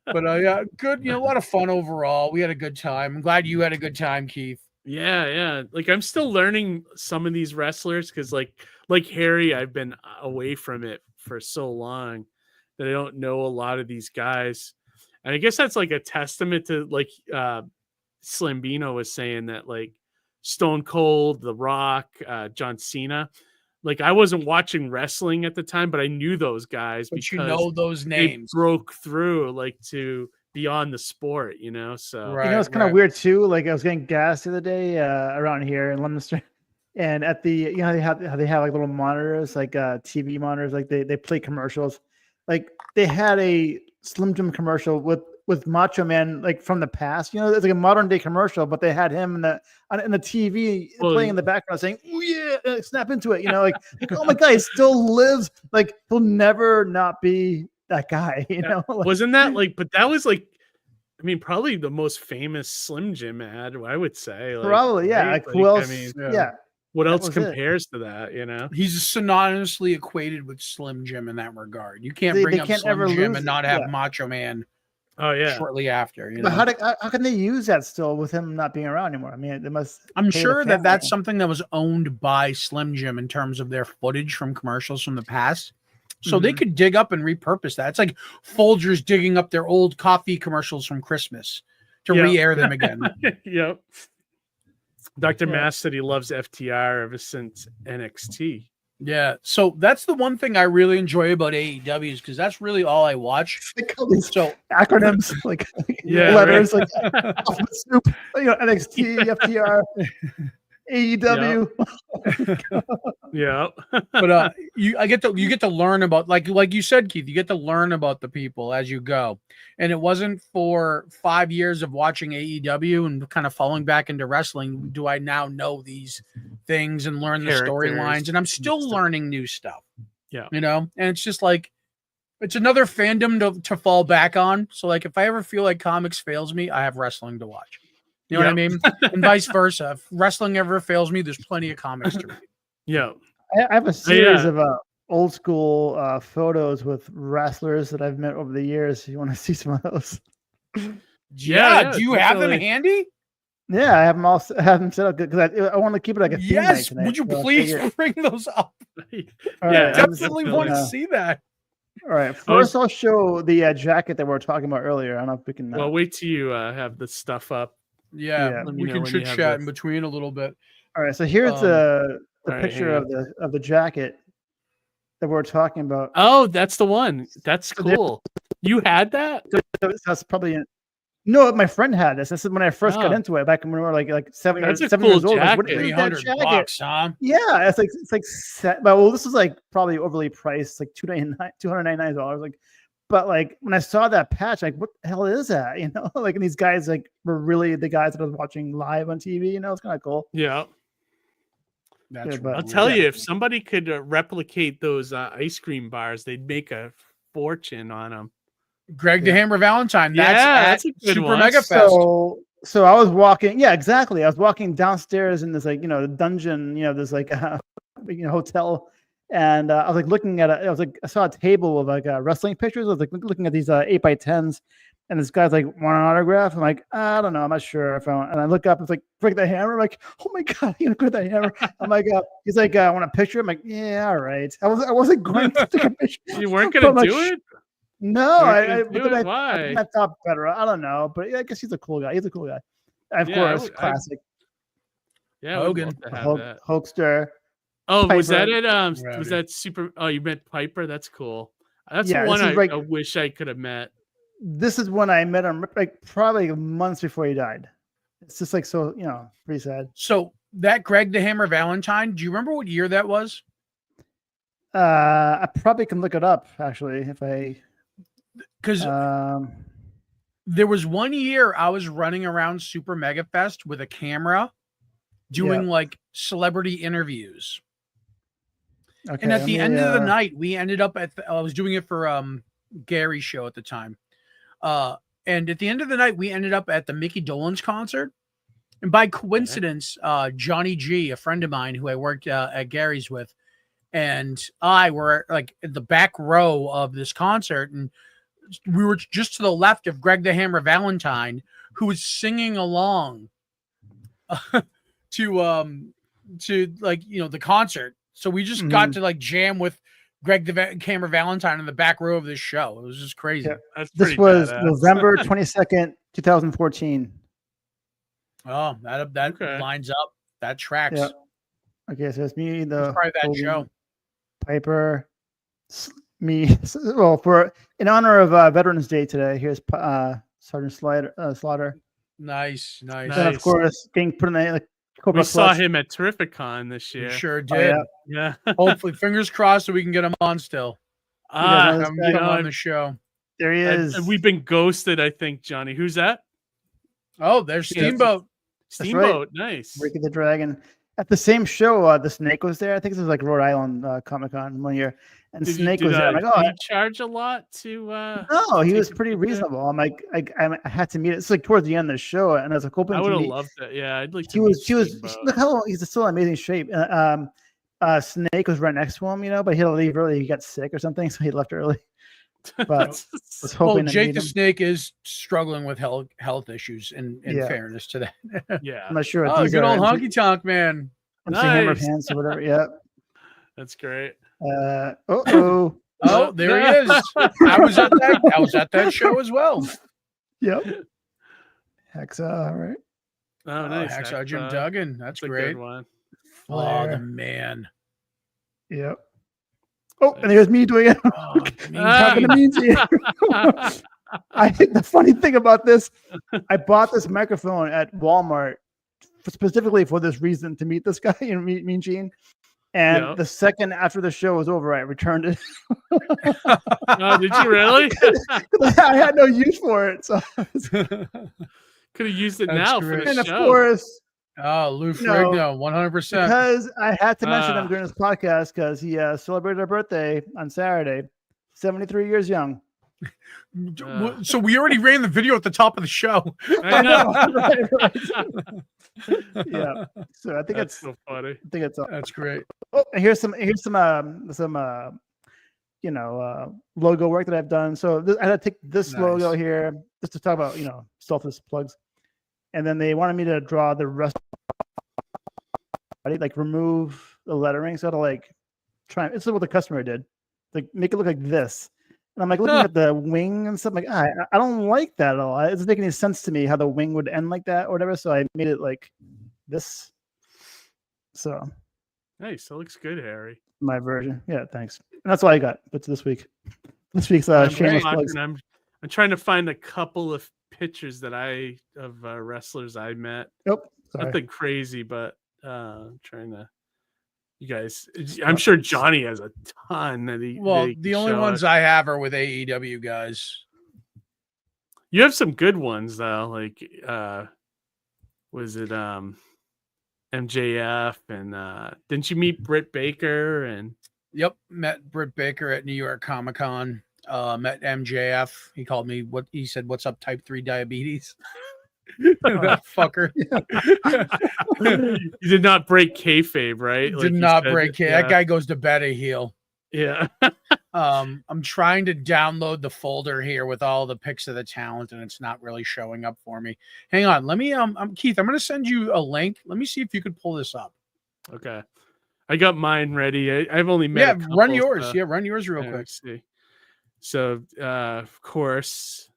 But yeah, good. A lot of fun overall. We had a good time. I'm glad you had a good time, Keith. Yeah. Like, I'm still learning some of these wrestlers because like Harry, I've been away from it for so long that I don't know a lot of these guys. And I guess that's like a testament to like Slambino was saying that like Stone Cold, The Rock, John Cena. Like, I wasn't watching wrestling at the time, but I knew those guys but because you know those names they broke through like to beyond the sport, So right, it's kind of weird too. Like I was getting gas the other day around here in London, and at the they have like little monitors, like TV monitors, like they play commercials. Like they had a Slim Jim commercial with Macho Man, like from the past. It's like a modern day commercial, but they had him in the TV playing in the background, saying, "Oh yeah, snap into it." Like oh my God, he still lives. Like he'll never not be that guy. Like, wasn't that like? But that was like, I mean, probably the most famous Slim Jim ad, I would say. Like, probably, yeah. right? Like who else? I mean, yeah. What else compares to that? He's synonymously equated with Slim Jim in that regard. You can't bring up Slim Jim and not have Macho Man. Oh yeah, shortly after. But how can they use that still with him not being around anymore? I mean, they must. I'm sure that's something that was owned by Slim Jim in terms of their footage from commercials from the past. So they could dig up and repurpose that. It's like Folgers digging up their old coffee commercials from Christmas to re-air them again. Yep. Dr. Mass said he loves FTR ever since NXT. Yeah, so that's the one thing I really enjoy about AEW is because that's really all I watch. So acronyms like letters like soup, NXT, FTR, AEW. Yeah. But you get to learn about like you said, Keith, you get to learn about the people as you go. And it wasn't for 5 years of watching AEW and kind of falling back into wrestling do I now know these things and learn the storylines, and I'm still learning new stuff. Yeah. And it's just like it's another fandom to fall back on. So like if I ever feel like comics fails me, I have wrestling to watch. You know what I mean? And vice versa. If wrestling ever fails me, there's plenty of comics to read. Yeah. I have a series of old school photos with wrestlers that I've met over the years. If you want to see some of those? Yeah. Do you have them handy? Yeah, I have them all. I have them set up because I want to keep it like a theme night tonight. Would you please bring those up? Yeah, definitely want to see that. All right, first I'll show the jacket that we were talking about earlier. I don't know if we can. Well, wait till you have the stuff up. Yeah. We can chit chat in between a little bit. All right, so here's the picture of the jacket that we're talking about. Oh, that's the one. That's cool. You had that? That's probably no. My friend had this. This is when I first got into it back when we were like 7 That's a 7 cool years old. Like, what jacket. is that jacket? $300, huh? Yeah, it's like set. Well, this is like probably overly priced, like $299. Like, but like when I saw that patch, like what the hell is that? You know, like and these guys like were really the guys that I was watching live on TV. You know, it's kind of cool. Yeah. That's I'll tell you, if somebody could replicate those ice cream bars, they'd make a fortune on them. Greg the Hammer Valentine. That's a good Super one. Mega Fest. So I was walking. Yeah, exactly. I was walking downstairs in this like dungeon. This like hotel, and I was like looking at it. I saw a table of like wrestling pictures. I was like looking at these 8x10s. And this guy's like, want an autograph? I'm like, I don't know, I'm not sure if I want. And I look up, it's like, Greg the Hammer. I'm like, oh my god, Greg the Hammer. I'm like, he's like, I want a picture. I'm like, yeah, all right. I wasn't going to take a picture. You weren't gonna do it? No, Why? I thought better. I don't know, but I guess he's a cool guy. He's a cool guy. Of course, classic. Hogan, Hulkster. Oh, Piper. was that it? Was that super? Oh, you met Piper. That's cool. That's the one I wish I could have met. This is when I met him, like probably months before he died. It's just like so, pretty sad. So that Greg the Hammer Valentine, do you remember what year that was? I probably can look it up actually if I. Because there was one year I was running around Super Mega Fest with a camera, doing like celebrity interviews. Okay, and at the end of the night, we ended up I was doing it for Gary's show at the time. And at the end of the night, we ended up at the Mickey Dolenz concert. And by coincidence, Johnny G, a friend of mine who I worked at Gary's with, and I were like at the back row of this concert. And we were just to the left of Greg the Hammer Valentine, who was singing along to like, the concert. So we just got to like jam with Greg the Hammer Valentine in the back row of this show. It was just crazy. Yeah. This was November 22nd, 2014. Oh, that lines up. That tracks. Yeah. Okay, so it's me, probably that show. Piper, me. Well, in honor of Veterans Day today, here's Sergeant Slaughter. Nice. And of course, getting put in the we saw him at Terrificon this year. We sure did. Yeah. Hopefully, fingers crossed, so we can get him on still. Come on the show. There he is. And we've been ghosted, I think, Johnny. Who's that? Oh, there's Steamboat. Steamboat, right. Nice. Ricky the Dragon. At the same show, the Snake was there. I think this was like Rhode Island Comic Con one year, and Snake was there. I'm like, did he charge a lot to? No, he was pretty reasonable. I'm like, I had to meet it. It's like towards the end of the show, and I was like, hoping I would have loved it. Yeah, I'd like to. He was. Look how he's still in amazing shape. Snake was right next to him, but he had to leave early. He got sick or something, so he left early. But was hoping Jake the Snake is struggling with health issus. In fairness to that, yeah, I'm not sure. Oh, good old honky tonk man. Hammer pants or whatever. Yeah, that's great. Oh, there he is. I was at that show as well. Yep. Hexa, all right. Oh, nice. Hexa Jim Duggan. That's great. A good one. Oh, the man. Yep. Oh, and here's me doing it. Talking to me. The funny thing about this, I bought this microphone at Walmart specifically for this reason, to meet this guy, meet Mean Gene. And the second after the show was over, I returned it. Oh, did you really? I had no use for it, so could have used it now for the and show. Of course. Oh, Lou Ferrigno, 100%. Because I had to mention him during this podcast because he celebrated a birthday on Saturday, 73 years young. So we already ran the video at the top of the show. I know. Yeah. So I think That's it's so funny. I think it's That's great. Oh, and here's some logo work that I've done. So I had to take this Nice. logo here just to talk about selfless plugs, and then they wanted me to draw the rest. Like remove the lettering, so to like try. This is what the customer did, like make it look like this. And I'm like looking at the wing and stuff. Like I don't like that at all. It doesn't make any sense to me how the wing would end like that or whatever. So I made it like this. So Nice. That looks good, Harry. my version, yeah. Thanks. And that's all I got. But this week's shameless plugs. I'm trying to find a couple of pictures that of wrestlers I met. Nope. Sorry. Nothing crazy, but I'm trying to. You guys, I'm sure Johnny has a ton that he. Well, that he the can only show ones us. I have are with AEW guys. You have some good ones though. Like, was it MJF and didn't you meet Britt Baker and? Yep, met Britt Baker at New York Comic Con. Met MJF. He called me. He said, "What's up, type 3 diabetes?" That fucker. You did not break kayfabe, right? Did not break kayfabe. That guy goes to bed a heel. Yeah. I'm trying to download the folder here with all the pics of the talent, and it's not really showing up for me. Hang on. Let me Keith, I'm gonna send you a link. Let me see if you could pull this up. Okay. I got mine ready. I've only met a couple, run yours. Yeah, run yours real quick. Let's see. So of course,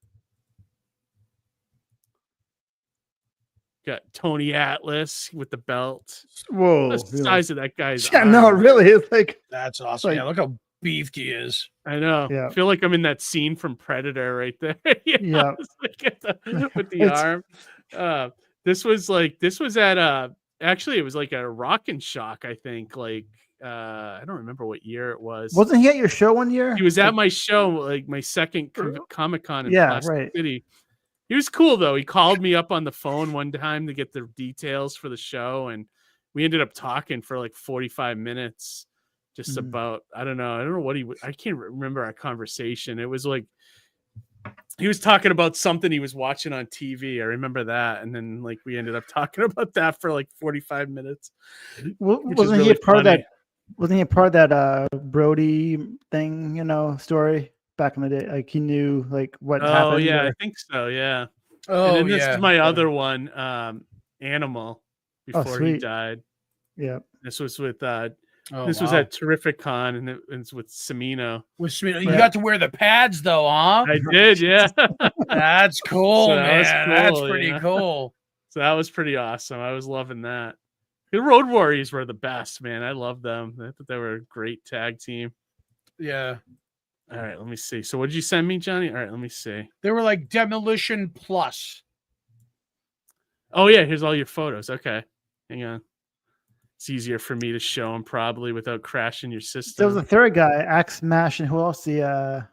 got Tony Atlas with the belt. Whoa. What's the size of that guy's Yeah, arm? no, really. It's like That's awesome. Like- Yeah, look how beefed he is. I know. Yeah. I feel like I'm in that scene from Predator right there. Yeah. It's like with the It's- arm. This was at actually it was like a Rock and Shock, I think. Like I don't remember what year it was. wasn't he at your show one year? He was at my show, like my second Comic Con in Yeah, Plastic right. City. He was cool though. He called me up on the phone one time to get the details for the show, and we ended up talking for like 45 minutes, just about I don't know what I can't remember our conversation. It was like he was talking about something he was watching on TV. I remember that, and then like we ended up talking about that for like 45 minutes. Wasn't he a part of that? Wasn't he a part of that Brody thing? Story back in the day. Like he knew like what happened. Oh yeah, I think so. Yeah. Oh, and then this yeah. is my other one, Animal, before he sweet. died. Yeah. This was with Oh, this was wow. at Terrific Con, and it's with Samino. With Smino. You got to wear the pads though, huh? I did, yeah. That's cool, So that was man. cool, That's pretty yeah. cool. So that was pretty awesome. I was loving that. The Road Warriors were the best, man. I love them. I thought they were a great tag team. Yeah. All right, let me see. So what did you send me, Johnny? All right, let me see. They were like Demolition Plus. Oh yeah, here's all your photos. Okay, hang on. It's easier for me to show them probably without crashing your system. There was a third guy, Axe Mash, and who else? There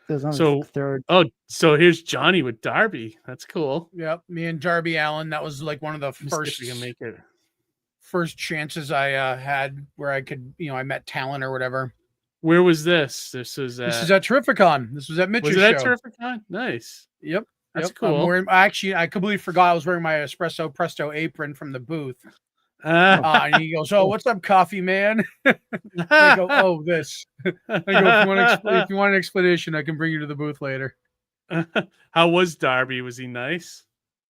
was another third. Oh, so here's Johnny with Darby. That's cool. Yep. Me and Darby Allen. That was like one of the Let me see first if we can make it. first chances I had where I could, I met talent or whatever. Where was this? This is at Terrificon. This was at Mitch's Was it at show. Terrificon? Nice. Yep. That's I'm cool. wearing, actually, I completely forgot I was wearing my Espresso Presto apron from the booth. And he goes, "Oh, what's up, coffee man?" I go, "Oh, this." I go, if you want an explanation, I can bring you to the booth later. How was Darby? Was he nice?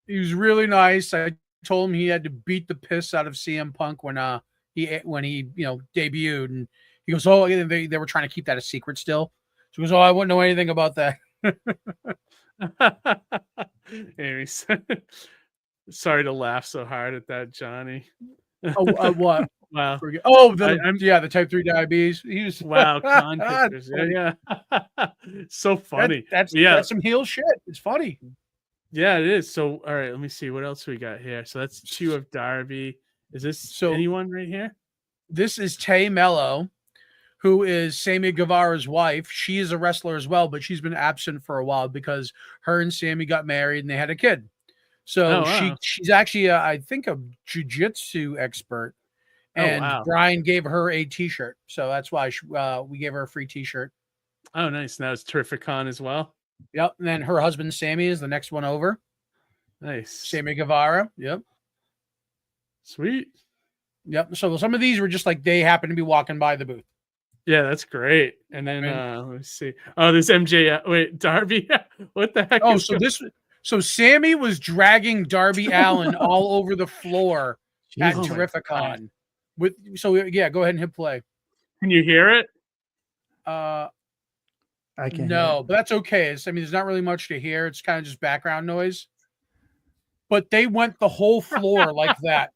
He was really nice. I told him he had to beat the piss out of CM Punk when he debuted, and he goes, "Oh, they were trying to keep that a secret still." So he goes, "Oh, I wouldn't know anything about that." Anyways, sorry to laugh so hard at that, Johnny. What? Wow. Oh, the type 3 diabetes. He was Wow, con pictures. Yeah. So funny. That's some heel shit. It's funny. Yeah, it is. So, all right, let me see what else we got here. So that's two of Darby. Is this anyone right here? This is Tay Mello, who is Sammy Guevara's wife. She is a wrestler as well, but she's been absent for a while because her and Sammy got married and they had a kid. So she's actually, I think, a jiu-jitsu expert. And Brian gave her a T-shirt. So that's why we gave her a free T-shirt. Oh, nice. That was Terrificon as well. Yep. And then her husband Sammy is the next one over. Nice. Sammy Guevara. Yep. Sweet. Yep. So some of these were just like they happened to be walking by the booth. Yeah, that's great. And then let me see. Oh, this MJ. Wait, Darby. What the heck? Oh, so Sammy was dragging Darby Allin all over the floor at Terrificon. Go ahead and hit play. Can you hear it? I can't. No, but that's okay. There's not really much to hear. It's kind of just background noise. But they went the whole floor like that.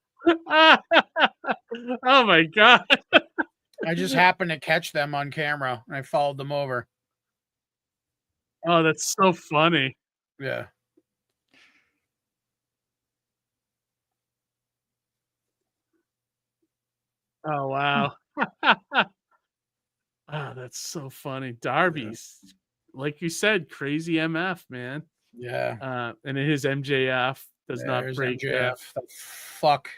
Oh my god. I just happened to catch them on camera and I followed them over. Oh, that's so funny. Yeah. Oh wow. Oh, that's so funny. Darby's, like you said, crazy MF, man. Yeah. And his MJF does not break MJF. Fuck.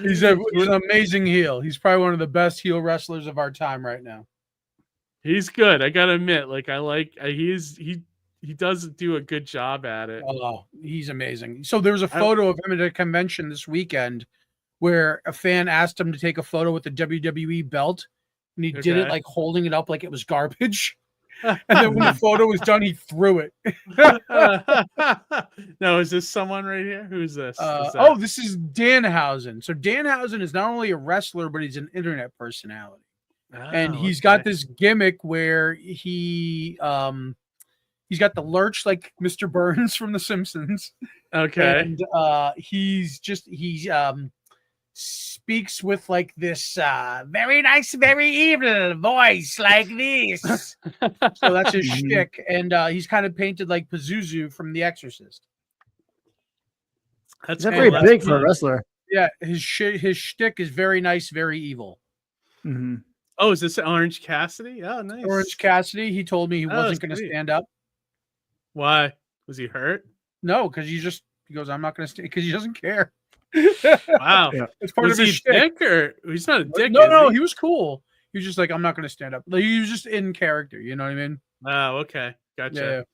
He's an amazing heel. He's probably one of the best heel wrestlers of our time right now. He's good. I gotta admit, he does do a good job at it. Oh, he's amazing. So there was a photo of him at a convention this weekend where a fan asked him to take a photo with the WWE belt, and he did it like holding it up like it was garbage. And then when the photo was done, he threw it. No, is this someone right here? Who's this? This is Danhausen. So Danhausen is not only a wrestler, but he's an internet personality. And he's got this gimmick where he's got the lurch like Mr. Burns from The Simpsons. Okay. And he speaks with like this very nice, very evil voice like this. So that's his shtick. And he's kind of painted like Pazuzu from The Exorcist. That's very big for a wrestler. Yeah, his shtick is very nice, very evil. Mm-hmm. Oh, is this Orange Cassidy? Oh, nice. Orange Cassidy. He told me he wasn't going to stand up. Why? Was he hurt? No, because he goes, I'm not going to stand because he doesn't care. Wow. Yeah. It's part was of his he shtick. dick or he's not a dick? No, he was cool. He was just like, I'm not going to stand up. Like, he was just in character. You know what I mean? Oh, okay. Gotcha.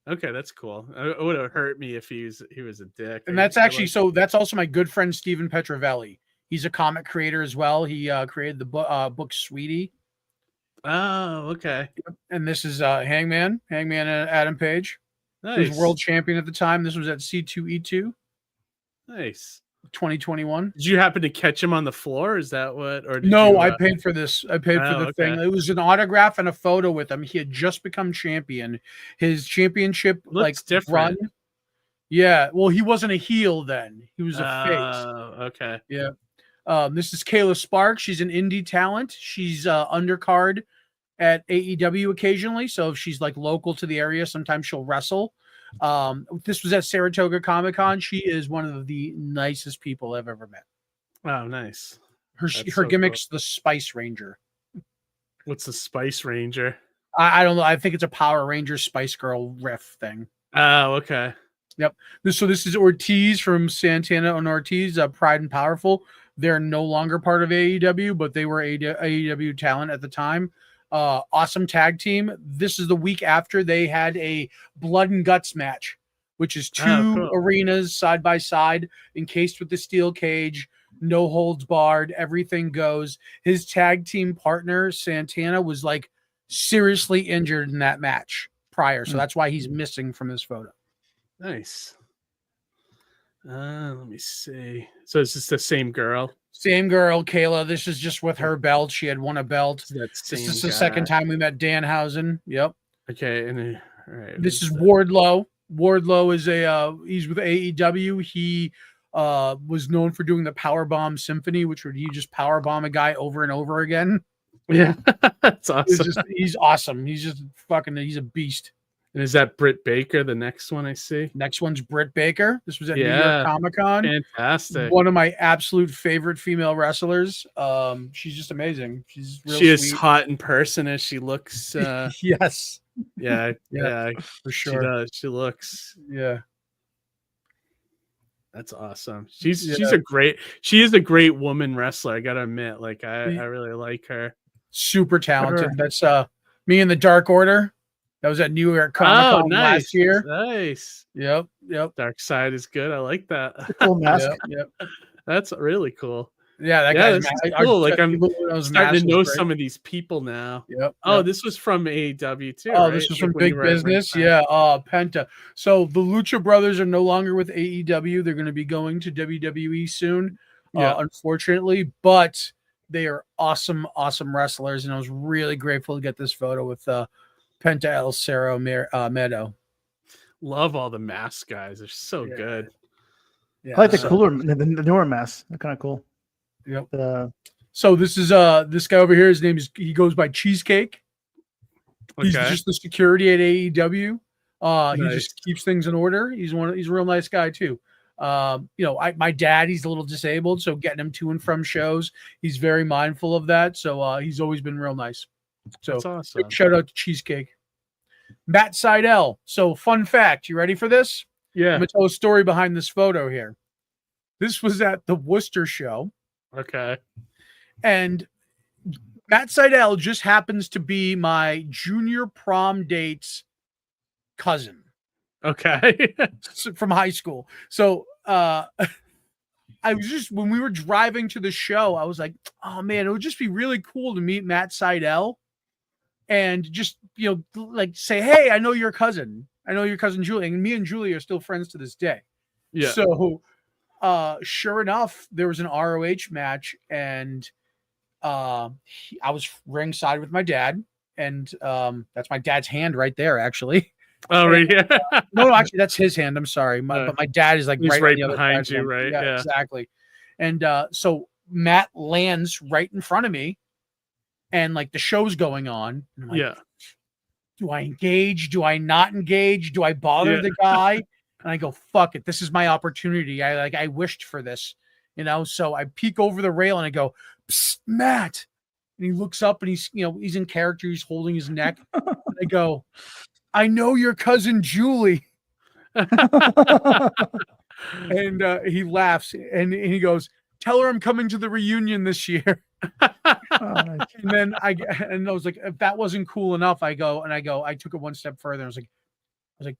Yeah. Okay, that's cool. It would have hurt me if he was a dick. And that's actually that's also my good friend Steven Petrovelli. He's a comic creator as well. He created the book Sweetie. Oh, okay. And this is Hangman Adam Page. Nice. He was world champion at the time. This was at C2E2. Nice. 2021. Did you happen to catch him on the floor? Is that what? Or I paid for this. I paid for the thing. It was an autograph and a photo with him. He had just become champion. His championship looks different. run. Yeah. Well, he wasn't a heel then. He was a face. Okay. Yeah. This is Kayla Sparks. She's an indie talent. She's undercard at AEW occasionally. So if she's like local to the area, sometimes she'll wrestle. This was at Saratoga Comic-Con. She is one of the nicest people I've ever met. Oh, nice. Her gimmick's the Spice Ranger. What's the Spice Ranger? I don't know. I think it's a Power Ranger Spice Girl riff thing. Oh, okay. Yep. This is Ortiz from Santana and Ortiz, Pride and Powerful. They're no longer part of AEW, but they were AEW talent at the time. Awesome tag team. This is the week after they had a blood and guts match, which is two arenas side by side, encased with the steel cage, no holds barred, everything goes. His tag team partner, Santana, was like seriously injured in that match prior. So that's why he's missing from this photo. Nice. Let me see. So is this the same girl? Same girl, Kayla. This is just with her belt. She had won a belt. This is the second time we met Danhausen. Yep. Okay. And all right. This is Wardlow. Wardlow is he's with AEW. He was known for doing the Powerbomb Symphony, which would he just powerbomb a guy over and over again. Yeah, that's awesome. He's awesome. He's just he's a beast. And is that Britt Baker, the next one I see? Next one's Britt Baker. This was at New York Comic-Con. Fantastic. One of my absolute favorite female wrestlers. She's just amazing. She's real she sweet. is hot in person as she looks. Yes. Yeah, for sure. She does. She looks. Yeah. That's awesome. She is a great woman wrestler. I gotta admit, like I really like her. super talented. That's me in the Dark Order. That was at New York Comic Con last year. Nice. Yep. Dark Side is good. I like that. Cool mask. Yep. That's really cool. Yeah, that guy's cool. Like I'm starting to know great. some of these people now. Yep. Oh, this was from AEW too. Oh, right? this was from Like when Big you were at Business. Ring Yeah. Penta. So the Lucha Brothers are no longer with AEW. They're going to be going to WWE soon. Unfortunately, but they are awesome wrestlers, and I was really grateful to get this photo with Penta El Cerro Meadow. Love all the mask guys. They're so good. Yeah, I like the cooler, the newer masks. They're kind of cool. Yep. So this is this guy over here. His name is, he goes by Cheesecake. He's just the security at AEW. He just keeps things in order. He's a real nice guy too. My dad, he's a little disabled, so getting him to and from shows, he's very mindful of that. So he's always been real nice. So that's awesome. Big shout out to Cheesecake. Matt Seidel. So fun fact, you ready for this? Yeah. I'm gonna tell a story behind this photo here. This was at the Worcester show. Okay. And Matt Seidel just happens to be my junior prom date's cousin. Okay. From high school. So I was just, when we were driving to the show, I was like, oh man, it would just be really cool to meet Matt Seidel and just, like say, hey, I know your cousin. I know your cousin Julie. And me and Julie are still friends to this day. Yeah. So sure enough, there was an ROH match, and I was ringside with my dad, and that's my dad's hand right there, actually. Oh, right. Yeah. No, actually, that's his hand. I'm sorry. But my dad is like right on the behind you, right? Yeah, exactly. And so Matt lands right in front of me, and like the show's going on. And I'm like, do I engage? Do I not engage? Do I bother the guy? And I go, fuck it. This is my opportunity. I wished for this, So I peek over the rail and I go, psst, Matt. And he looks up and he's in character. He's holding his neck. And I go, I know your cousin Julie. And he laughs and he goes, tell her I'm coming to the reunion this year. And then I was like, if that wasn't cool enough, I took it one step further. I was like,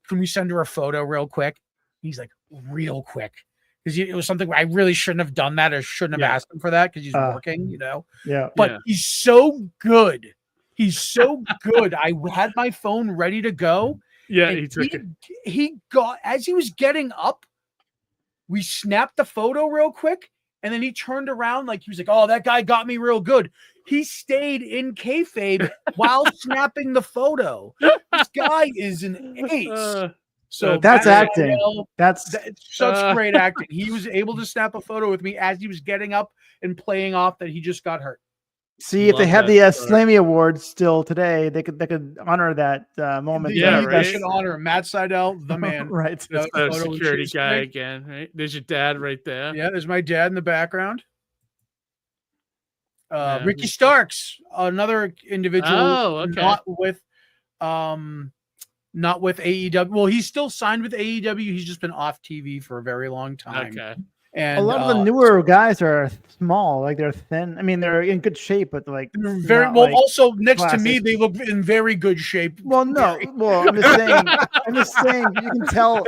can we send her a photo real quick? He's like, real quick. Because it was something where I really shouldn't have done that or shouldn't have asked him for that because he's working, Yeah. But he's so good. He's so good. I had my phone ready to go. Yeah, he got, as he was getting up, we snapped the photo real quick, and then he turned around like he was like, oh, that guy got me real good. He stayed in kayfabe while snapping the photo. This guy is an ace. So that's acting. That's such great acting. He was able to snap a photo with me as he was getting up and playing off that he just got hurt. See, if they had the Slammy Awards still today, they could honor that moment. Yeah, right. They should honor Matt Seidel, the man. Right. That's the security guy again, right? There's your dad right there. Yeah, there's my dad in the background. Ricky Starks, another individual. Oh, okay. Not with AEW. Well, he's still signed with AEW. He's just been off TV for a very long time. Okay. And a lot of the newer guys are small, like they're thin. I mean, they're in good shape, but like very well. Like also, next classic. To me, they look in very good shape. Well, no, well, I'm just saying, you can tell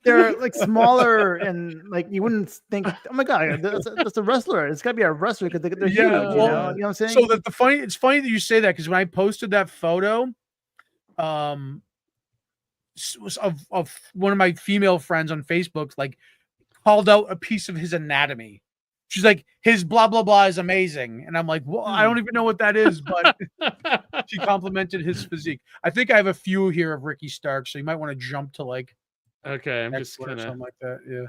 they're like smaller, and like you wouldn't think, oh my god, that's a wrestler. It's got to be a wrestler because they're huge. You know what I'm saying? So that it's funny that you say that because when I posted that photo, of one of my female friends on Facebook, like, called out a piece of his anatomy. She's like, his blah, blah, blah is amazing. And I'm like, well, I don't even know what that is, but she complimented his physique. I think I have a few here of Ricky Stark, so you might want to jump to like, okay, I'm just gonna something like that. Yeah.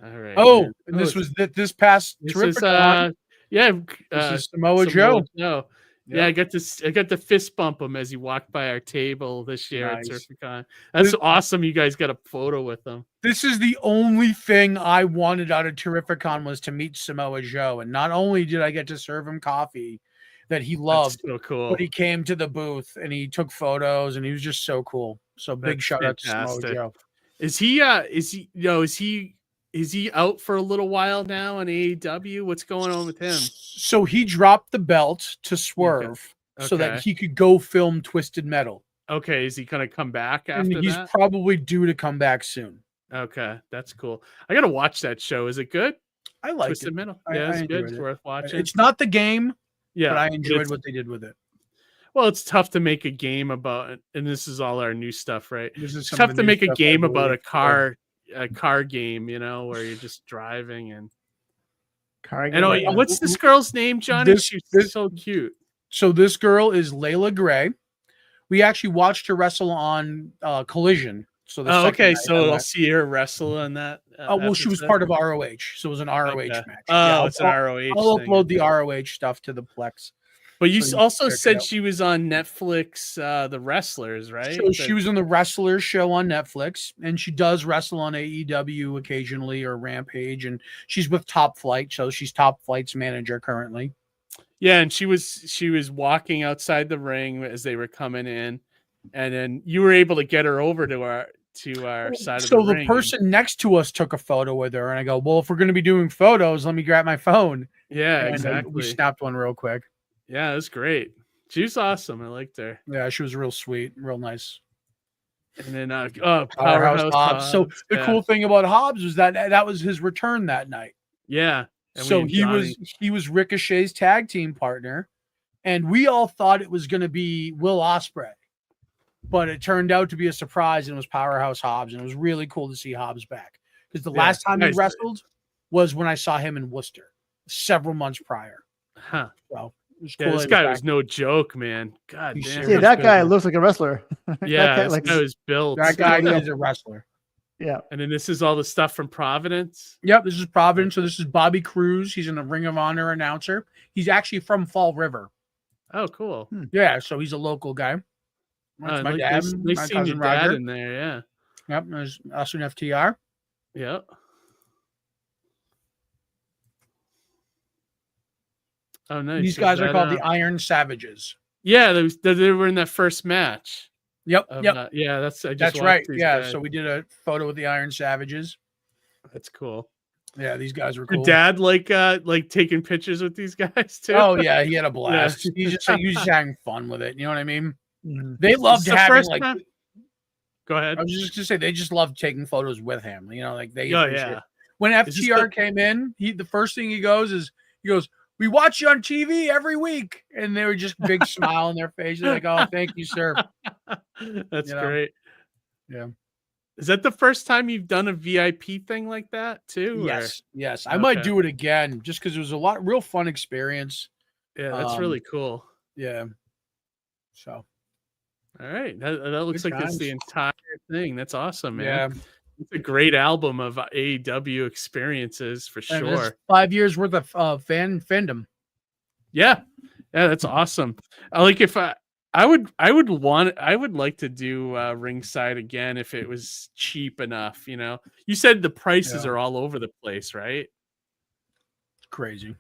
All right. Oh, and this was this past Terrificon. This is Samoa Joe. No. Yeah, I got to fist bump him as he walked by our table this year at Terrificon. That's awesome. You guys got a photo with him. This is the only thing I wanted out of Terrificon was to meet Samoa Joe. And not only did I get to serve him coffee that he loved, so cool. But he came to the booth and he took photos and he was just so cool. So big shout out to Samoa Joe. Is he is he out for a little while now on AEW? What's going on with him? So he dropped the belt to Swerve so that Okay. he could go film Twisted Metal. Okay, is he gonna come back And after he's that? probably due to come back soon. Okay, that's cool. I gotta watch that show. Is it good? I liked Twisted it. Metal. I Yeah, it's good. enjoyed It's it. worth watching. It's not the game, Yeah, but I but enjoyed it's- what they did with it. Well, it's tough to make a game about, and this is all our new stuff, right? This is It's some of tough the to new make a stuff I game about a believe. car game, you know, where you're just driving and. Car And game. what's this girl's name, Johnny? She's so cute. So this girl is Layla Gray. We actually watched her wrestle on Collision. So the second Okay, night so I I'll went. see her wrestle in that. Well, she was episode? part of ROH, so it was an ROH Okay. match. Oh, it's an ROH I'll thing. upload the ROH stuff to the Plex. But you so also can check it said out. she was on Netflix, The Wrestlers, right? So she was on the Wrestlers show on Netflix, and she does wrestle on AEW occasionally or Rampage, and she's with Top Flight, so she's Top Flight's manager currently. Yeah, and she was walking outside the ring as they were coming in, and then you were able to get her over to our side of the So ring. the person next to us took a photo with her, and I go, "Well, if we're going to be doing photos, let me grab my phone." Yeah, And exactly. we snapped one real quick. Yeah, it was great. She was awesome. I liked her. Yeah, she was real sweet, real nice. And then Powerhouse Hobbs. So the yeah. cool thing about Hobbs was that was his return that night. Yeah. And So we and he was Ricochet's tag team partner, and we all thought it was going to be Will Ospreay, but it turned out to be a surprise, and it was Powerhouse Hobbs, and it was really cool to see Hobbs back because the last time he wrestled was when I saw him in Worcester several months prior. Huh. So it was Yeah, cool. this that he guy back. was no joke, man. God He's damn. serious. Yeah, that guy looks like a wrestler. Yeah, That guy, this like, guy was built. That guy is a wrestler. yeah. And then this is all the stuff from Providence. Yep, this is Providence. So this is Bobby Cruz. He's in a Ring of Honor announcer. He's actually from Fall River. Oh, cool. Yeah, so he's a local guy. That's my dad. They my seen your cousin dad Roger. in there, yeah. Yep, there's us and FTR. Yep. Oh, nice. These Is guys are that, called the Iron Savages. Yeah, they were in that first match. Yep, of, yep. Yeah, that's I just That's watched right. these Yeah, guys. so we did a photo with the Iron Savages. That's cool. Yeah, these guys were Your cool. dad like taking pictures with these guys too. Oh yeah, he had a blast. Yeah. He was just having fun with it. You know what I mean? Mhm. They loved This is the having first like. time? Go ahead. I was just gonna say they just loved taking photos with him. You know, like they. Oh, appreciate yeah. it. When Is this FTR the- came in, the first thing he goes, "We watch you on TV every week," and they were just big smile on their face. They're like, "Oh, thank you, sir." That's You know? great. Yeah. Is that the first time you've done a VIP thing like that too? or- Yes, yes. I might Okay. do it again just because it was a real fun experience. Yeah, that's Um, really cool. Yeah. So All right, that looks Good like it's the times. entire thing. That's awesome, man. yeah, It's a great album of AEW experiences for and it's sure. 5 years worth of fandom. Yeah, that's awesome. I like if I would like to do ringside again if it was cheap enough. You know, you said the prices Yeah. are all over the place, right? It's crazy.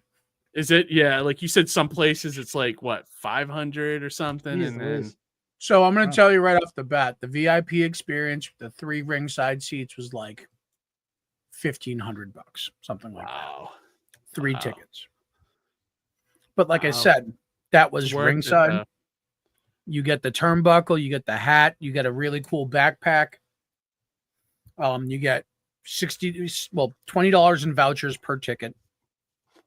Is it? Yeah, like you said, some places it's like what 500 or something, Jeez and then Louise. So I'm going Wow. to tell you right off the bat, the VIP experience with the 3 ringside seats was like $1,500, something like that. wow, 3 Wow. tickets. But like I Wow. said, that it's was worth it, ringside. though. You get the turnbuckle, you get the hat, you get a really cool backpack. You get $20 in vouchers per ticket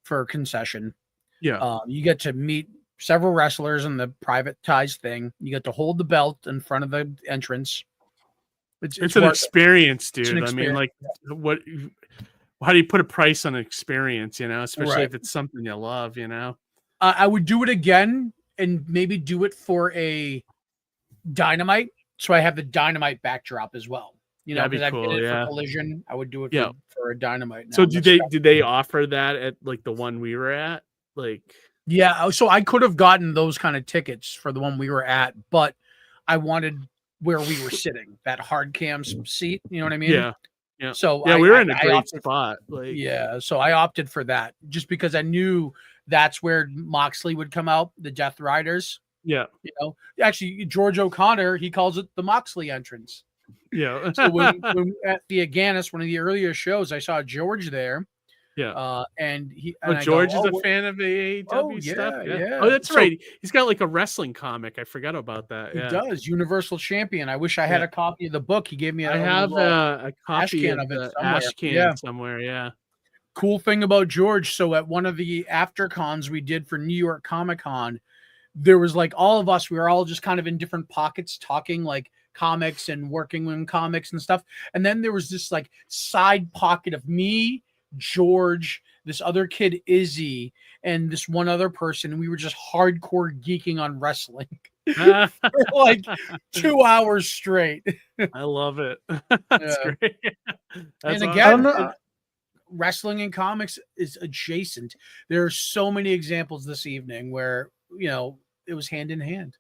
for a concession. Yeah, You get to meet several wrestlers in the privatized thing. You get to hold the belt in front of the entrance. it's an worth it. experience, dude. It's an I mean, like, what? How do you put a price on an experience? You know, especially Right. if it's something you love. You know. I would do it again and maybe do it for a Dynamite. So I have the Dynamite backdrop as well. You know, That'd be because I cool, did it yeah. for Collision. I would do it Yeah. for a Dynamite. So now. did they offer that at like the one we were at? Like, Yeah. So I could have gotten those kind of tickets for the one we were at, but I wanted where we were sitting, that hard cam seat. You know what I mean? yeah, yeah. So Yeah, I- we were I- in a I great opted- spot. Like, Yeah, so I opted for that just because I knew that's where Moxley would come out, the Death Riders. yeah, You know, actually, George O'Connor, he calls it the Moxley entrance. Yeah. So when at the Aganis, one of the earlier shows, I saw George there. Yeah. And he. Oh, And George I is go, a fan of the AEW stuff. Yeah. Oh, that's So right. He's got like a wrestling comic. I forgot about that. he Yeah. does. Universal Champion. I wish I had a copy of the book. He gave me I a have little, a copy can of of it the somewhere. ash can Yeah. somewhere. Yeah. Cool thing about George. So at one of the after cons we did for New York Comic Con, there was like all of us, we were all just kind of in different pockets talking like comics and working on comics and stuff. And then there was this like side pocket of me, George, this other kid, Izzy, and this one other person. And we were just hardcore geeking on wrestling for like 2 hours straight. I love it. That's great. That's and awesome. again, wrestling and comics is adjacent. There are so many examples this evening where, it was hand in hand.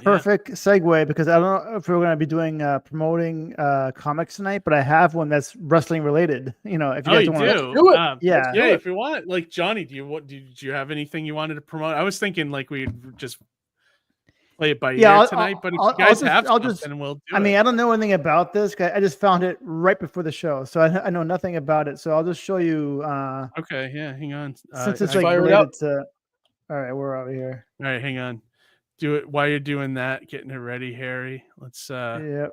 Perfect segue, because I don't know if we're going to be doing promoting comics tonight, but I have one that's wrestling related. If you guys want to do it. Yeah. If you want, like Johnny, did you have anything you wanted to promote? I was thinking like we'd just play it by ear tonight, but if you guys have something, we'll do it. I mean, I don't know anything about this. I just found it right before the show, so I know nothing about it. So I'll just show you. Okay, yeah, hang on. Since it's like related to. All right, we're out of here. All right, hang on. Do it while you're doing that, getting it ready, Harry. Let's Yep.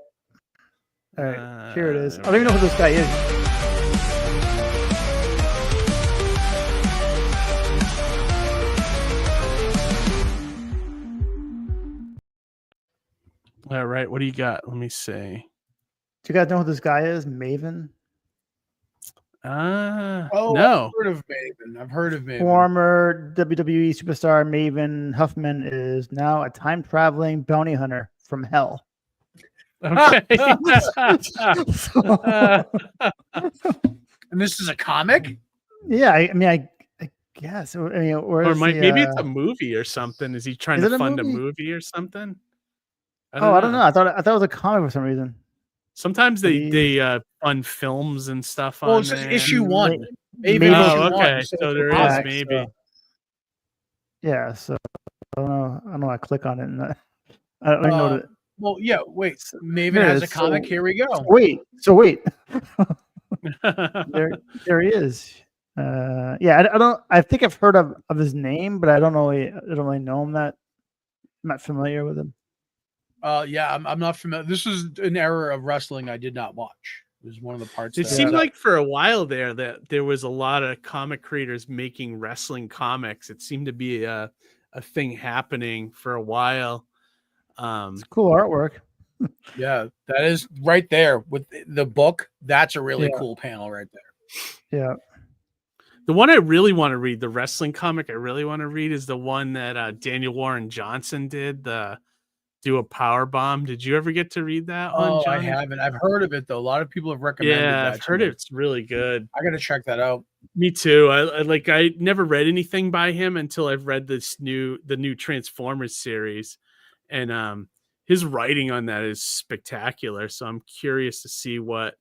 All right, here it is. I don't even know who this guy is. All right, what do you got? Let me see. Do you guys know who this guy is? Maven? No. I've heard of Maven. Former WWE superstar Maven Huffman is now a time-traveling bounty hunter from hell. Okay. And this is a comic? Yeah, I guess. Maybe it's a movie or something. Is he trying to fund a movie or something? I don't know. I thought it was a comic for some reason. Sometimes they fund films and stuff on. Well, it says issue 1. Maybe okay. One, So there is maybe. Yeah. So I don't know. I don't know. I click on it and I don't even know that. Well, yeah. Wait. Maven has a comic. Here we go. Wait. there he is. Yeah. I don't. I think I've heard of his name, but I don't really know him. I'm not familiar with him. Yeah, I'm not familiar. This is an era of wrestling I did not watch. It was one of the parts. It seemed like for a while there that there was a lot of comic creators making wrestling comics. It seemed to be a thing happening for a while. It's cool artwork. Yeah, that is right there with the book. That's a really cool panel right there. Yeah. The one I really want to read, the wrestling comic I really want to read, is the one that Daniel Warren Johnson did. Do a power bomb. Did you ever get to read that one? Oh, Johnny? I haven't. I've heard of it though. A lot of people have recommended that. Yeah, I've heard it's really good. I gotta check that out. Me too. I never read anything by him until I've read the new Transformers series, and his writing on that is spectacular. So I'm curious to see what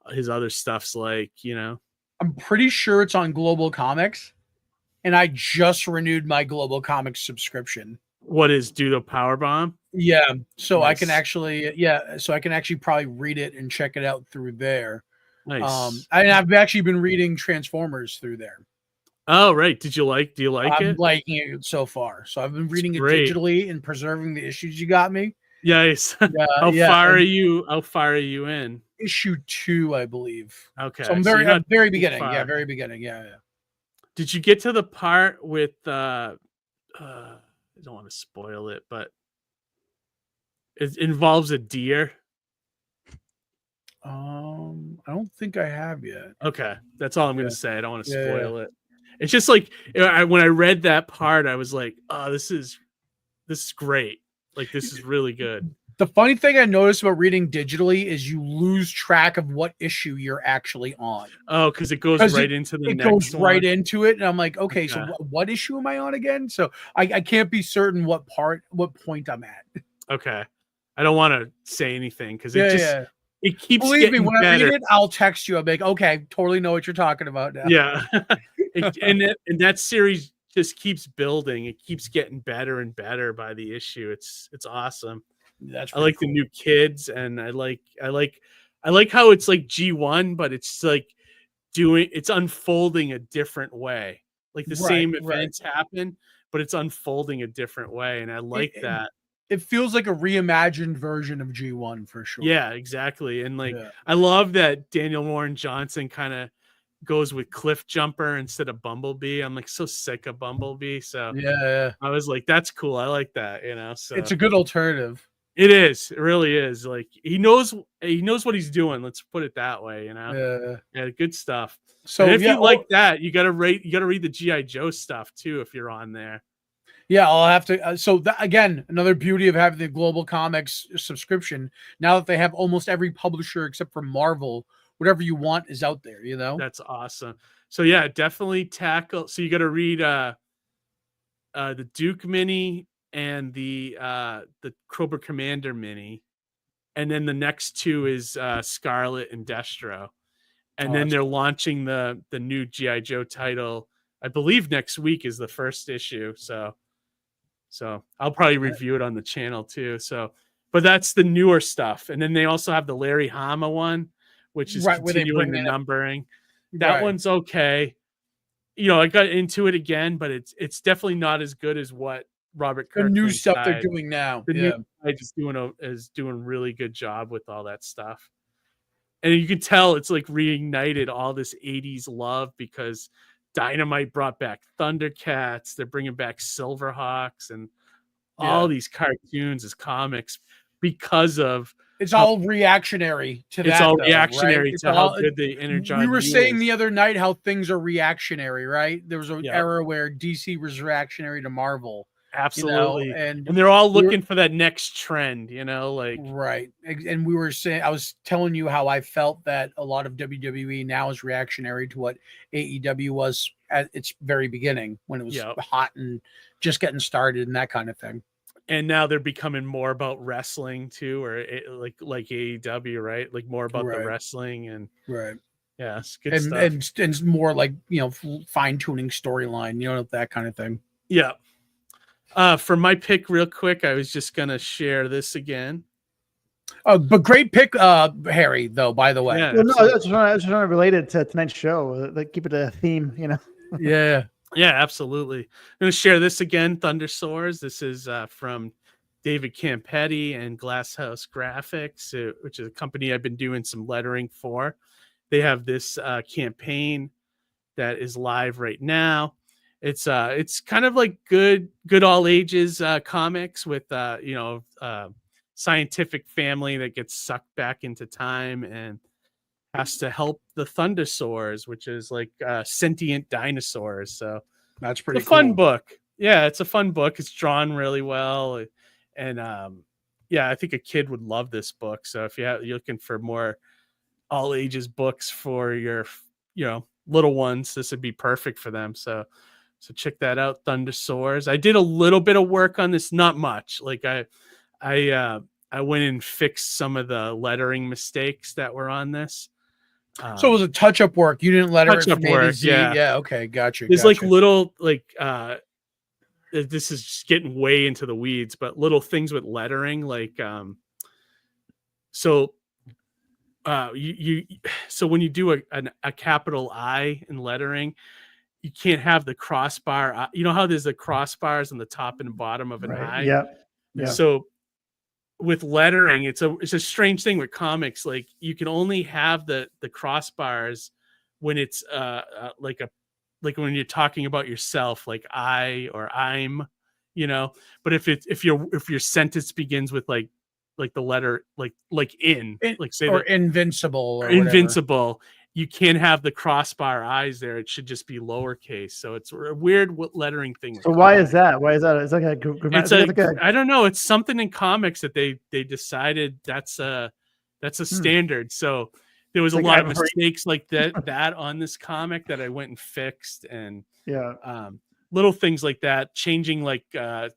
his other stuff's like. I'm pretty sure it's on Global Comics, and I just renewed my Global Comics subscription. What is Do the Power Bomb? Yeah, so Nice. I can actually probably read it and check it out through there. Nice. I've actually been reading Transformers through there. Oh, right. Do you like I'm it? liking it so far. So I've been reading it great. digitally and preserving the issues you got me. Yes. How far are you in? Issue 2, I believe. Okay. So I'm so you're not very too beginning. far. Yeah, very beginning. Yeah. Did you get to the part with I don't want to spoil it, but it involves a deer? I don't think I have yet. Okay, that's all I'm going to say. I don't want to spoil it. It's just like when I read that part, I was like, "Oh, this is great! Like this is really good." The funny thing I noticed about reading digitally is you lose track of what issue you're actually on. Oh, because it goes right into the next one. It goes right into it, and I'm like, okay, so what issue am I on again? So I can't be certain what point I'm at. Okay, I don't want to say anything because it keeps. Believe me, when better. I read it, I'll text you. I'll be like, okay, totally know what you're talking about now. Yeah, and that series just keeps building. It keeps getting better and better by the issue. It's awesome. That's I like the new kids, and I like how it's like G1, but it's like it's unfolding a different way. Like the same events happen, but it's unfolding a different way, and I like that. It feels like a reimagined version of G1 for sure. Yeah, exactly. And like I love that Daniel Warren Johnson kind of goes with Cliff Jumper instead of Bumblebee. I'm like so sick of Bumblebee, so yeah. I was like, that's cool. I like that, So it's a good alternative. It is. It really is. Like he knows what he's doing. Let's put it that way, Yeah, good stuff. So and if you like that, you gotta read the G.I. Joe stuff too if you're on there. Yeah, I'll have to. So again, another beauty of having the Global Comics subscription. Now that they have almost every publisher except for Marvel, whatever you want is out there. That's awesome. So yeah, definitely tackle. So you got to read the Duke mini and the Cobra Commander mini, and then the next two is Scarlet and Destro, and then they're launching the new G.I. Joe title. I believe next week is the first issue. So I'll probably review it on the channel too. So, but that's the newer stuff. And then they also have the Larry Hama one, which is continuing the numbering. That one's okay. I got into it again, but it's definitely not as good as what Robert Kirkman. The new stuff they're doing now. The new guy is doing a really good job with all that stuff. And you can tell it's like reignited all this 80s love because Dynamite brought back Thundercats. They're bringing back Silverhawks and all these cartoons as comics because of it's all reactionary to that. It's all reactionary to how good the Energon. We were saying the other night how things are reactionary, right? There was an era where DC was reactionary to Marvel. Absolutely. And they're all looking for that next trend, right. And we were saying, I was telling you how I felt that a lot of WWE now is reactionary to what AEW was at its very beginning when it was hot and just getting started and that kind of thing. And now they're becoming more about wrestling too, or like AEW, right? Like more about the wrestling and yeah, it's good stuff. And it's more like, fine tuning storyline, that kind of thing. Yeah. For my pick real quick, I was just going to share this again. But great pick, Harry, though, by the way. Yeah, well, no, I was trying to relate it to tonight's show. Like, keep it a theme, Yeah. Yeah, absolutely. I'm going to share this again, Thunder Soars. This is from David Campetti and Glasshouse Graphics, which is a company I've been doing some lettering for. They have this campaign that is live right now. It's kind of like good all ages comics with scientific family that gets sucked back into time and has to help the Thundersaurs, which is like sentient dinosaurs. So that's pretty fun book. Yeah, it's a fun book. It's drawn really well, and I think a kid would love this book. So if you're looking for more all ages books for your little ones, this would be perfect for them. So check that out, Thunder Soars. I did a little bit of work on this, not much. Like I went and fixed some of the lettering mistakes that were on this. So it was a touch-up work. You didn't letter it from A to Z. Yeah. Okay, gotcha. There's like little this is just getting way into the weeds, but little things with lettering, like so when you do a capital I in lettering, you can't have the crossbar. You know how there's the crossbars on the top and bottom of an I? Yeah. So with lettering, it's a strange thing with comics. Like you can only have the crossbars when it's like when you're talking about yourself, like I or I'm, But if your sentence begins with like the letter like in, like say or invincible or invincible, you can't have the crossbar I's there. It should just be lowercase. So it's a weird lettering thing. So why is that? Why is that? It's like I don't know. It's something in comics that they decided that's a standard. So there was a lot of mistakes like that on this comic that I went and fixed, and little things like that, changing like a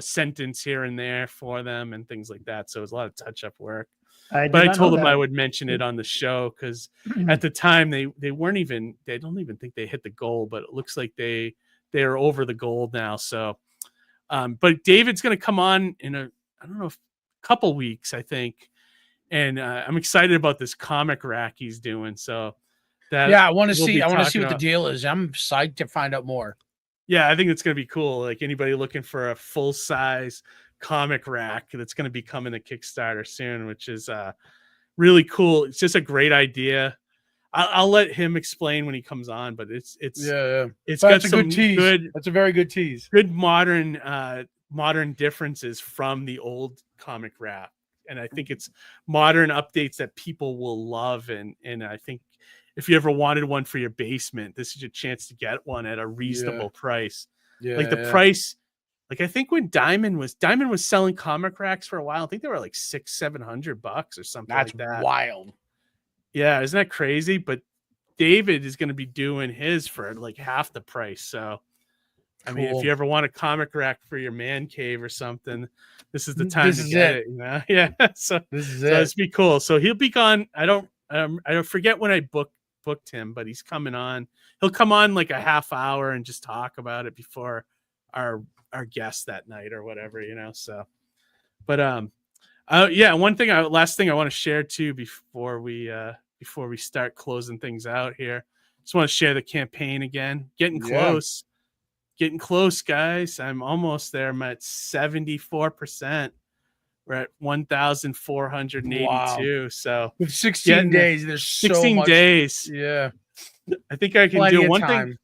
sentence here and there for them and things like that. So it was a lot of touch-up work. But I told them I would mention it on the show because at the time they don't even think they hit the goal, but it looks like they are over the goal now. So, but David's going to come on in a couple weeks, I think. And I'm excited about this comic rack he's doing. So that I want to we'll see. be I want to see talking what the about. deal is. I'm psyched to find out more. Yeah, I think it's going to be cool. Like anybody looking for a full size comic rack that's going to be coming to Kickstarter soon, which is really cool. It's just a great idea. I'll let him explain when he comes on, but it's got That's a some good tease. That's a very good tease. Good modern differences from the old comic rack, and I think it's modern updates that people will love. And I think if you ever wanted one for your basement, this is your chance to get one at a reasonable price. Like the price, like I think when Diamond was selling comic racks for a while, I think they were like $600-700 or something. That's like that. wild. Yeah, isn't that crazy? But David is going to be doing his for like half the price. So, I mean, if you ever want a comic rack for your man cave or something, this is the time to get it. You know? Yeah. So it's be cool. So he'll be gone. I don't forget when I booked him, but he's coming on. He'll come on like a half hour and just talk about it before our guest that night or whatever, you know. So, but yeah, last thing I want to share too before we start closing things out here. Just want to share the campaign again. Getting close, guys. I'm almost there. I'm at 74%. We're at 1,482. Wow. So with 16 days, there's 16 days. Yeah. I think I can Plenty do of one time. thing.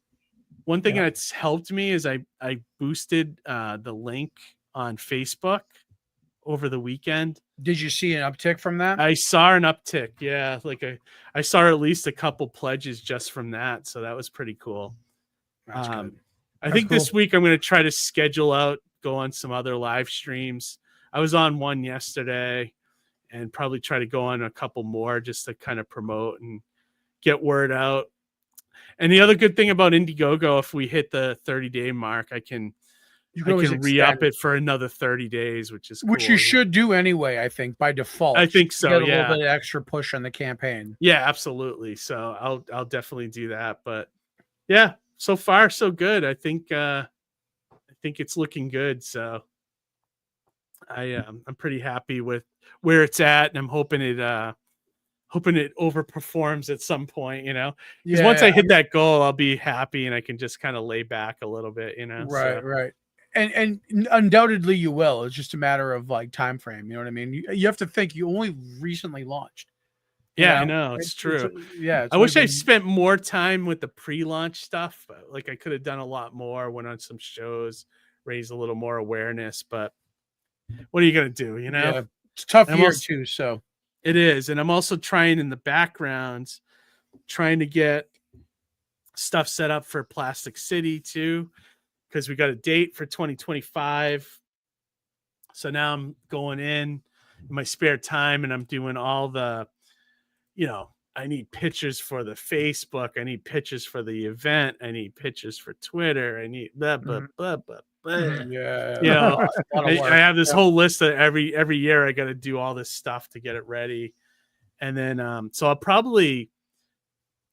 One thing that's helped me is I boosted the link on Facebook over the weekend. Did you see an uptick from that? I saw an uptick. Yeah. Like I saw at least a couple pledges just from that. So that was pretty cool. That's good. I think this week I'm going to try to schedule out, go on some other live streams. I was on one yesterday and probably try to go on a couple more just to kind of promote and get word out. And the other good thing about Indiegogo, if we hit the 30-day mark, I can re-up it for another 30 days, which is cool. Which you should do anyway, I think, by default. I think so. Get a little bit of extra push on the campaign. Yeah, absolutely. So I'll definitely do that. But yeah, so far so good. I think it's looking good. So I'm pretty happy with where it's at, and I'm hoping it overperforms at some point, you know, because once I hit that goal, I'll be happy and I can just kind of lay back a little bit, you know. Right. And undoubtedly you will. It's just a matter of like time frame. You know what I mean? You have to think you only recently launched. Yeah, I know. It's true. I wish I spent more time with the pre-launch stuff. Like I could have done a lot more, went on some shows, raised a little more awareness, but what are you going to do? You know, yeah, it's a tough year too. So it is. And I'm also trying in the background, trying to get stuff set up for Plastic City too, because we got a date for 2025. So now I'm going in my spare time and I'm doing all the, you know, I need pictures for the Facebook. I need pictures for the event. I need pictures for Twitter. I need blah, blah, blah, blah, blah. Yeah. You know, I have this whole list that every year I got to do all this stuff to get it ready. And then, so I'll probably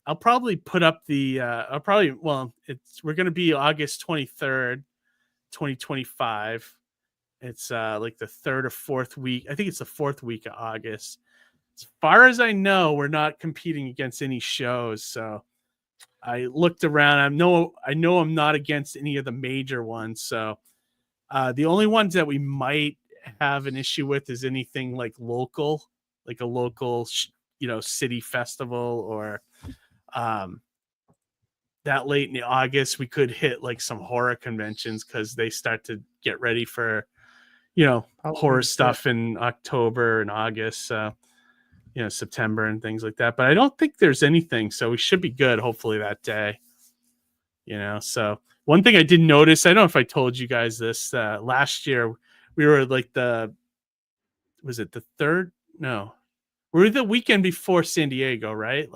put up the, we're going to be August 23rd, 2025. It's like the third or fourth week. I think it's the fourth week of August. As far as I know, we're not competing against any shows. So I looked around. I know I'm not against any of the major ones. So the only ones that we might have an issue with is anything like local, like a local, city festival, or that late in August, we could hit like some horror conventions because they start to get ready for, horror stuff in October and August. So, September and things like that. But I don't think there's anything. So we should be good, hopefully, that day. So one thing I did notice, I don't know if I told you guys this, last year we were like was it the third? No. We were the weekend before San Diego, right?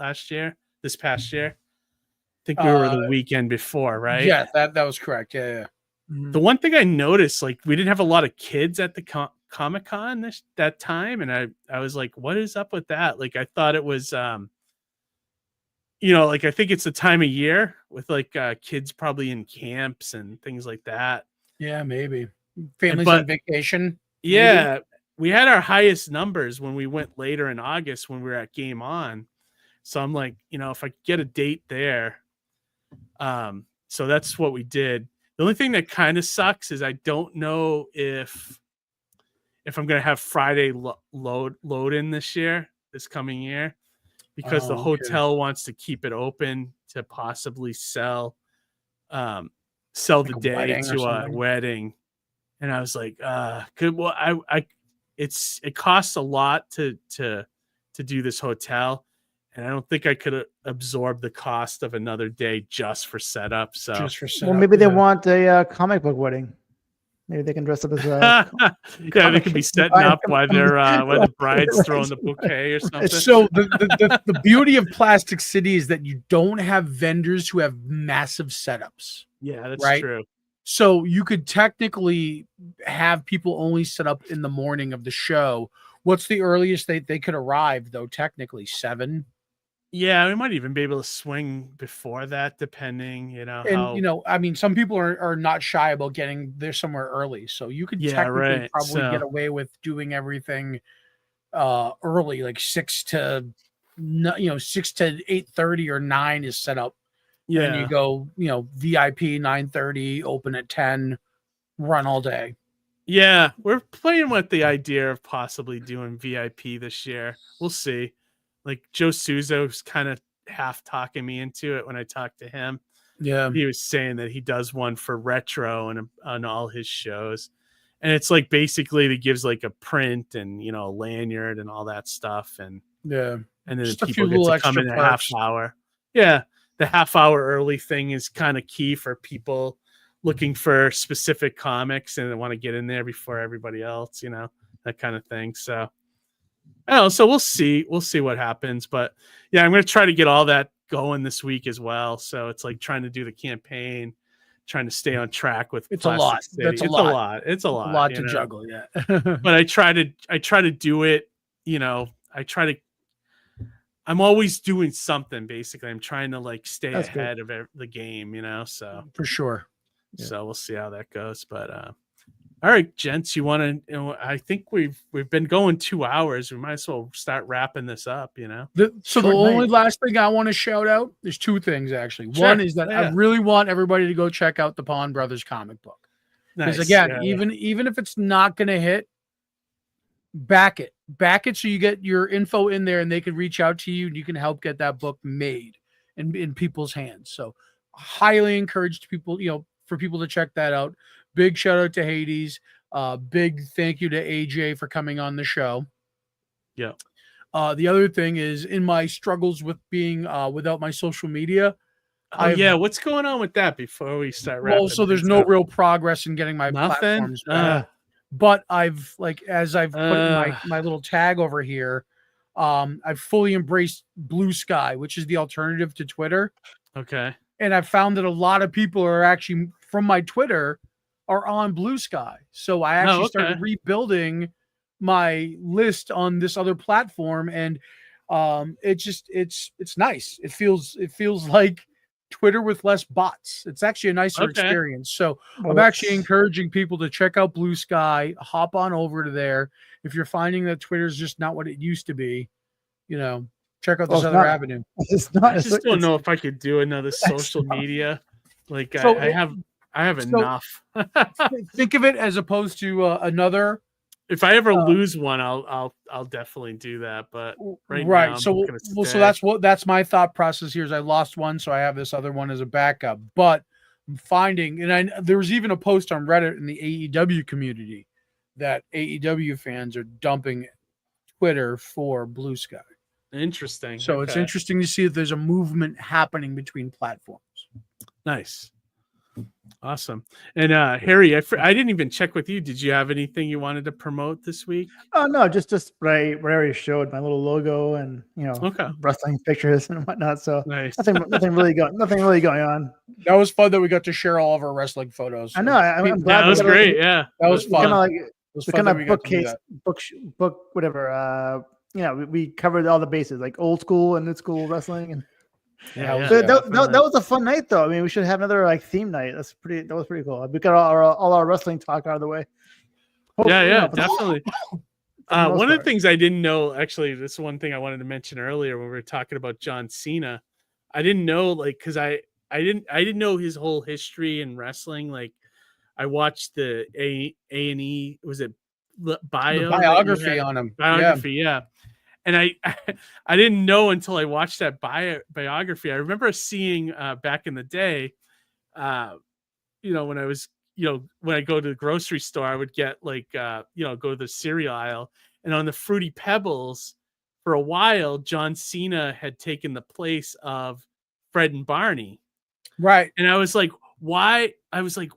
This past year. I think we were the weekend before, right? Yeah, that was correct. Yeah. The one thing I noticed, like, we didn't have a lot of kids at the Comic-Con that time, and I was like, what is up with that? Like, I thought it was I think it's the time of year with like kids probably in camps and things like that. Yeah, maybe families on vacation. Yeah, we had our highest numbers when we went later in August when we were at Game On. So I'm like, if I could get a date there. So that's what we did. The only thing that kind of sucks is I don't know if I'm going to have Friday load in this coming year, because the hotel wants to keep it open to possibly sell the day to a wedding. And I was like, it costs a lot to do this hotel. And I don't think I could absorb the cost of another day just for setup. So, well, maybe they want a comic book wedding. Maybe they can dress up as they could be setting up while the bride's throwing the bouquet or something. So the beauty of Plastic City is that you don't have vendors who have massive setups. Yeah, that's right? true. So you could technically have people only set up in the morning of the show. What's the earliest they could arrive, though? Technically 7. Yeah, we might even be able to swing before that, depending, I mean, some people are not shy about getting there somewhere early, so you could technically probably get away with doing everything early, like 6 to 8:30 or 9 is set up. Yeah, and you go, VIP 9:30, open at 10, run all day. Yeah, we're playing with the idea of possibly doing VIP this year. We'll see. Like Joe Souza's kind of half talking me into it when I talked to him. Yeah, he was saying that he does one for retro and on all his shows, and it's like basically he gives like a print and a lanyard and all that stuff, and then just people get to come in a half hour. Yeah, the half hour early thing is kind of key for people looking for specific comics and they want to get in there before everybody else, that kind of thing. So. Oh, so we'll see what happens, but yeah, I'm going to try to get all that going this week as well. So it's like trying to do the campaign, trying to stay on track with it's Plastic a lot. City. It's a lot. It's a lot to juggle. Yeah. But I try to do it, I'm always doing something. Basically, I'm trying to like stay ahead of the game, so for sure. Yeah. So we'll see how that goes, but, all right, gents, you want to? I think we've been going 2 hours. We might as well start wrapping this up. The only last thing I want to shout out, there's 2 things actually. Sure. One is that I really want everybody to go check out the Pawn Brothers comic book. Because again, even if it's not going to hit, back it so you get your info in there and they can reach out to you and you can help get that book made in people's hands. So highly encouraged people, for people to check that out. Big shout out to Hades. Big thank you to AJ for coming on the show. Yeah. The other thing is in my struggles with being without my social media. What's going on with that before we start wrapping? Well, so there's no real progress in getting my platforms back. But I've put in my little tag over here, I've fully embraced Blue Sky, which is the alternative to Twitter. Okay. And I've found that a lot of people are actually from my Twitter are on Blue Sky. So I actually started rebuilding my list on this other platform. And it's nice. It feels like Twitter with less bots. It's actually a nicer experience. So I'm actually encouraging people to check out Blue Sky, hop on over to there. If you're finding that Twitter's just not what it used to be, check out this other avenue. I just don't know if I could do another social media. Like I have enough. Think of it as opposed to another. If I ever lose one, I'll definitely do that. But now, so that's my thought process here. Is I lost one, so I have this other one as a backup. But I'm finding, and there was even a post on Reddit in the AEW community that AEW fans are dumping Twitter for Blue Sky. Interesting. So it's interesting to see if there's a movement happening between platforms. Nice. Awesome. And Harry, I didn't even check with you. Did you have anything you wanted to promote this week? Oh no, just what I already showed, my little logo and wrestling pictures and whatnot. So nice. nothing really going on. That was fun that we got to share all of our wrestling photos. I know. I'm glad that was great. Yeah, that was fun. Kind of bookcase, book, whatever. We covered all the bases, like old school and new school wrestling, and that was a fun night, though. I mean, we should have another theme night. That was pretty cool. We got all our wrestling talk out of the way. Definitely. One of the things I didn't know, actually, this is one thing I wanted to mention earlier when we were talking about John Cena. I didn't know, like, because I didn't know his whole history in wrestling. Like, I watched the A&E, was it bio? The biography on him. Biography, yeah. And I I didn't know until I watched that biography. I remember seeing back in the day, when I was, when I go to the grocery store, I would get like, go to the cereal aisle, and on the Fruity Pebbles, for a while, John Cena had taken the place of Fred and Barney. Right. And I was like, why? I was like,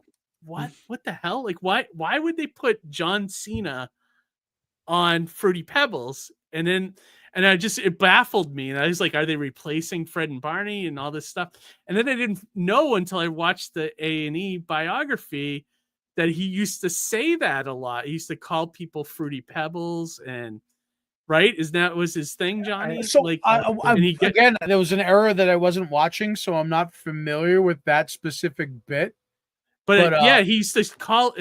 what the hell? Like, why would they put John Cena on Fruity Pebbles? And it baffled me. And I was like, are they replacing Fred and Barney and all this stuff? And then I didn't know until I watched the A&E biography that he used to say that a lot. He used to call people Fruity Pebbles, and right? Was his thing, Johnny? Again, there was an era that I wasn't watching, so I'm not familiar with that specific bit. But he used to call,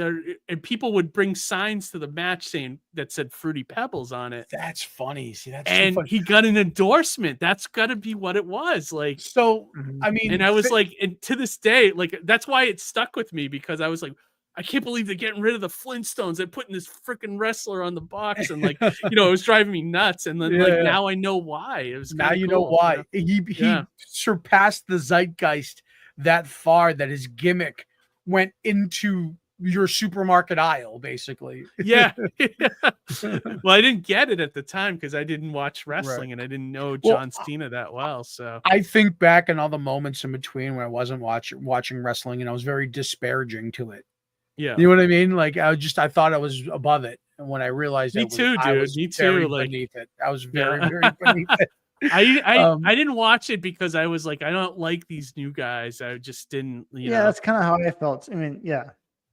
and people would bring signs to the match saying that said Fruity Pebbles on it. That's funny. See, that's and funny. He got an endorsement. That's got to be what it was. Like, so, I mean, and I was like, and to this day, like, that's why it stuck with me, because I was like, I can't believe they're getting rid of the Flintstones. They're putting this freaking wrestler on the box, and like, it was driving me nuts. And then now I know why. It was now you know why he surpassed the zeitgeist that far that his gimmick went into your supermarket aisle, basically. Yeah. Well, I didn't get it at the time because I didn't watch wrestling, and I didn't know John Cena that well. So I think back on all the moments in between when I wasn't watching wrestling, and I was very disparaging to it. Yeah. You know what I mean? Like, I thought I was above it. And when I realized Me too, dude. Me too. Like, beneath it. I was very, very beneath it. I didn't watch it because I was like, I don't like these new guys. I just didn't, that's kind of how I felt. I mean,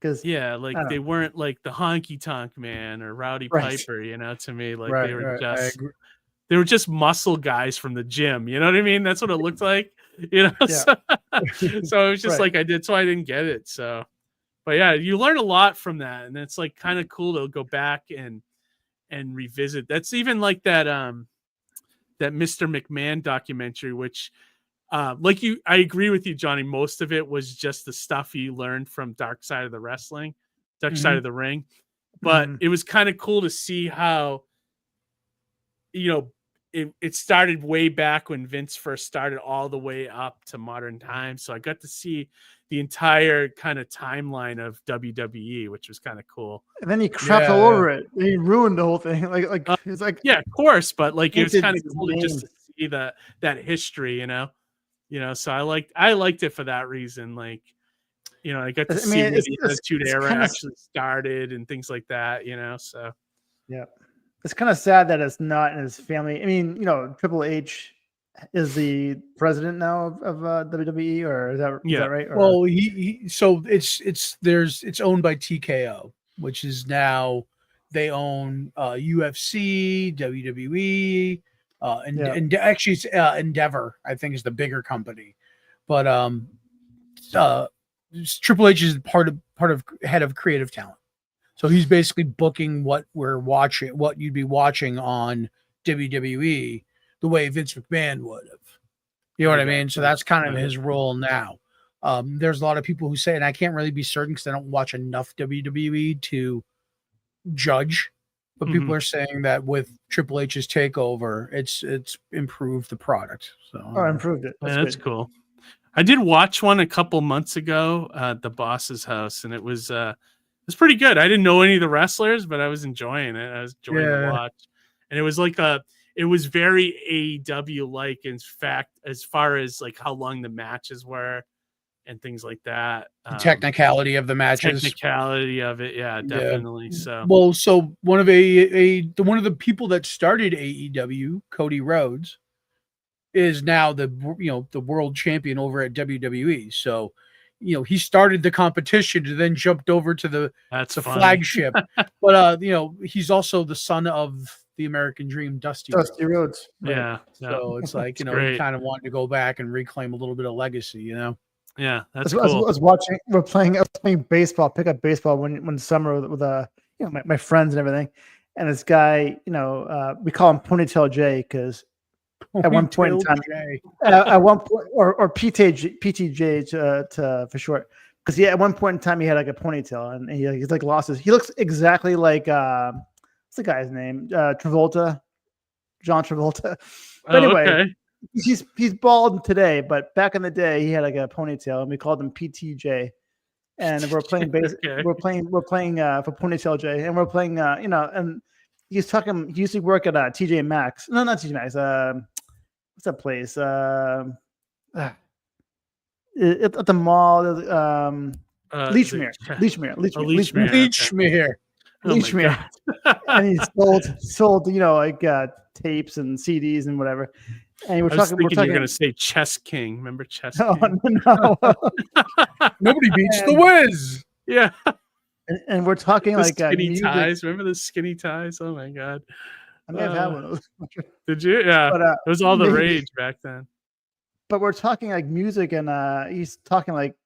because they weren't like the Honky Tonk Man or Rowdy Piper, to me, like they were just muscle guys from the gym. You know what I mean? That's what it looked like, So it was just like, so I didn't get it. So, but yeah, you learn a lot from that, and it's like kind of cool to go back and revisit. That's even like that that Mr. McMahon documentary, which I agree with you, Johnny. Most of it was just the stuff you learned from Dark Side of the Ring, but it was kind of cool to see how, it started way back when Vince first started all the way up to modern times. So I got to see the entire kind of timeline of WWE, which was kind of cool. And then he crapped all over it. He ruined the whole thing. It's like, yeah, of course, but like it was kind of cool just to see that history, So I liked it for that reason. Like, I got to see where the Attitude Era actually started and things like that, So yeah, it's kind of sad that it's not in his family. I mean, Triple H is the president now of WWE, or is that right? Or? Well, it's owned by TKO, which is now they own UFC, WWE, and actually it's, Endeavor, I think, is the bigger company, but Triple H is part of head of creative talent, so he's basically booking what you'd be watching on WWE the way Vince McMahon would have. You know what I mean? So that's kind of his role now. There's a lot of people who say, and I can't really be certain because I don't watch enough WWE to judge, but people are saying that with Triple H's takeover, it's improved the product. So improved it. That's cool. I did watch one a couple months ago at the boss's house, and it was pretty good. I didn't know any of the wrestlers, but I was enjoying it. I was enjoying the watch, and it was like it was very AEW like, in fact, as far as like how long the matches were and things like that. The technicality of the matches. Technicality of it, yeah, definitely. Yeah. So one of the people that started AEW, Cody Rhodes, is now the world champion over at WWE. So, he started the competition and then jumped over to the flagship. But he's also the son of the American Dream, Dusty Rhodes. Yeah. So it's like, he kind of wanted to go back and reclaim a little bit of legacy, Yeah, that's cool. I cool. was watching. I was playing baseball, pick up baseball one summer with my friends and everything. And this guy, we call him Ponytail J because at one point in time, at one point, or PTJ for short, because at one point in time he had like a ponytail and he's like lost his. He looks exactly like what's the guy's name? John Travolta. But anyway, okay. he's bald today, but back in the day he had like a ponytail and we called him PTJ. And we're playing bass. Okay. We're playing for Ponytail J, and we're playing. And he's talking. He used to work at TJ Maxx. No, not TJ Maxx. What's that place? At the mall. Leachmere. Leachmere. And he sold. Like tapes and CDs and whatever. And we're talking. You're going to say Chess King. Remember Chess King? No. Nobody beats the Wiz. Yeah. And we're talking the like skinny music. ties. Remember the skinny ties? Oh my god. I may have had one of those. Did you? Yeah. But, it was all the rage back then. But we're talking like music, and he's talking like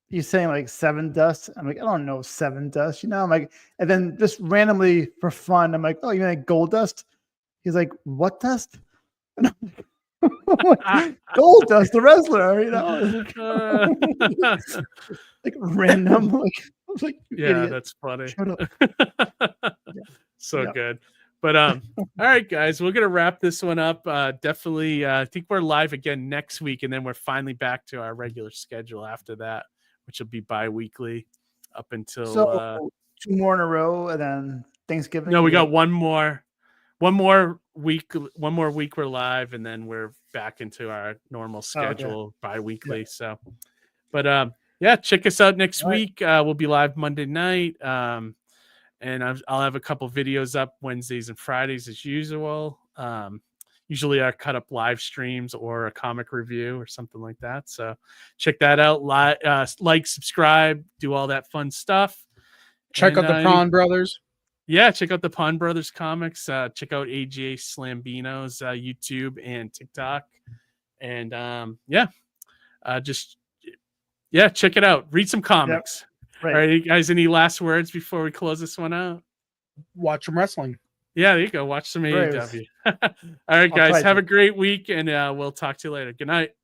he's saying like Seven Dust. I'm like, I don't know Seven Dust. I'm like, and then just randomly for fun, I'm like, oh, you mean like Gold Dust? He's like, what dust? Gold Dust, the wrestler, like random, like yeah, idiot. that's funny. Shut up. So good. But all right, guys, we're gonna wrap this one up. Definitely, I think we're live again next week, and then we're finally back to our regular schedule after that, which will be bi-weekly up until 2 more in a row, and then Thanksgiving. No, we got one more week we're live, and then we're back into our normal schedule bi-weekly. Yeah. So, but check us out next week. We'll be live Monday night, and I'll have a couple videos up Wednesdays and Fridays as usual. Usually I cut up live streams or a comic review or something like that. So check that out. Like, subscribe, do all that fun stuff. Check out the Prawn Brothers. Yeah, check out the Pawn Brothers comics. Check out AJ Slambino's YouTube and TikTok. And check it out. Read some comics. Yep. Right. All right, you guys, any last words before we close this one out? Watch some wrestling. Yeah, there you go. Watch some AEW. All right, guys, have a great week, and we'll talk to you later. Good night.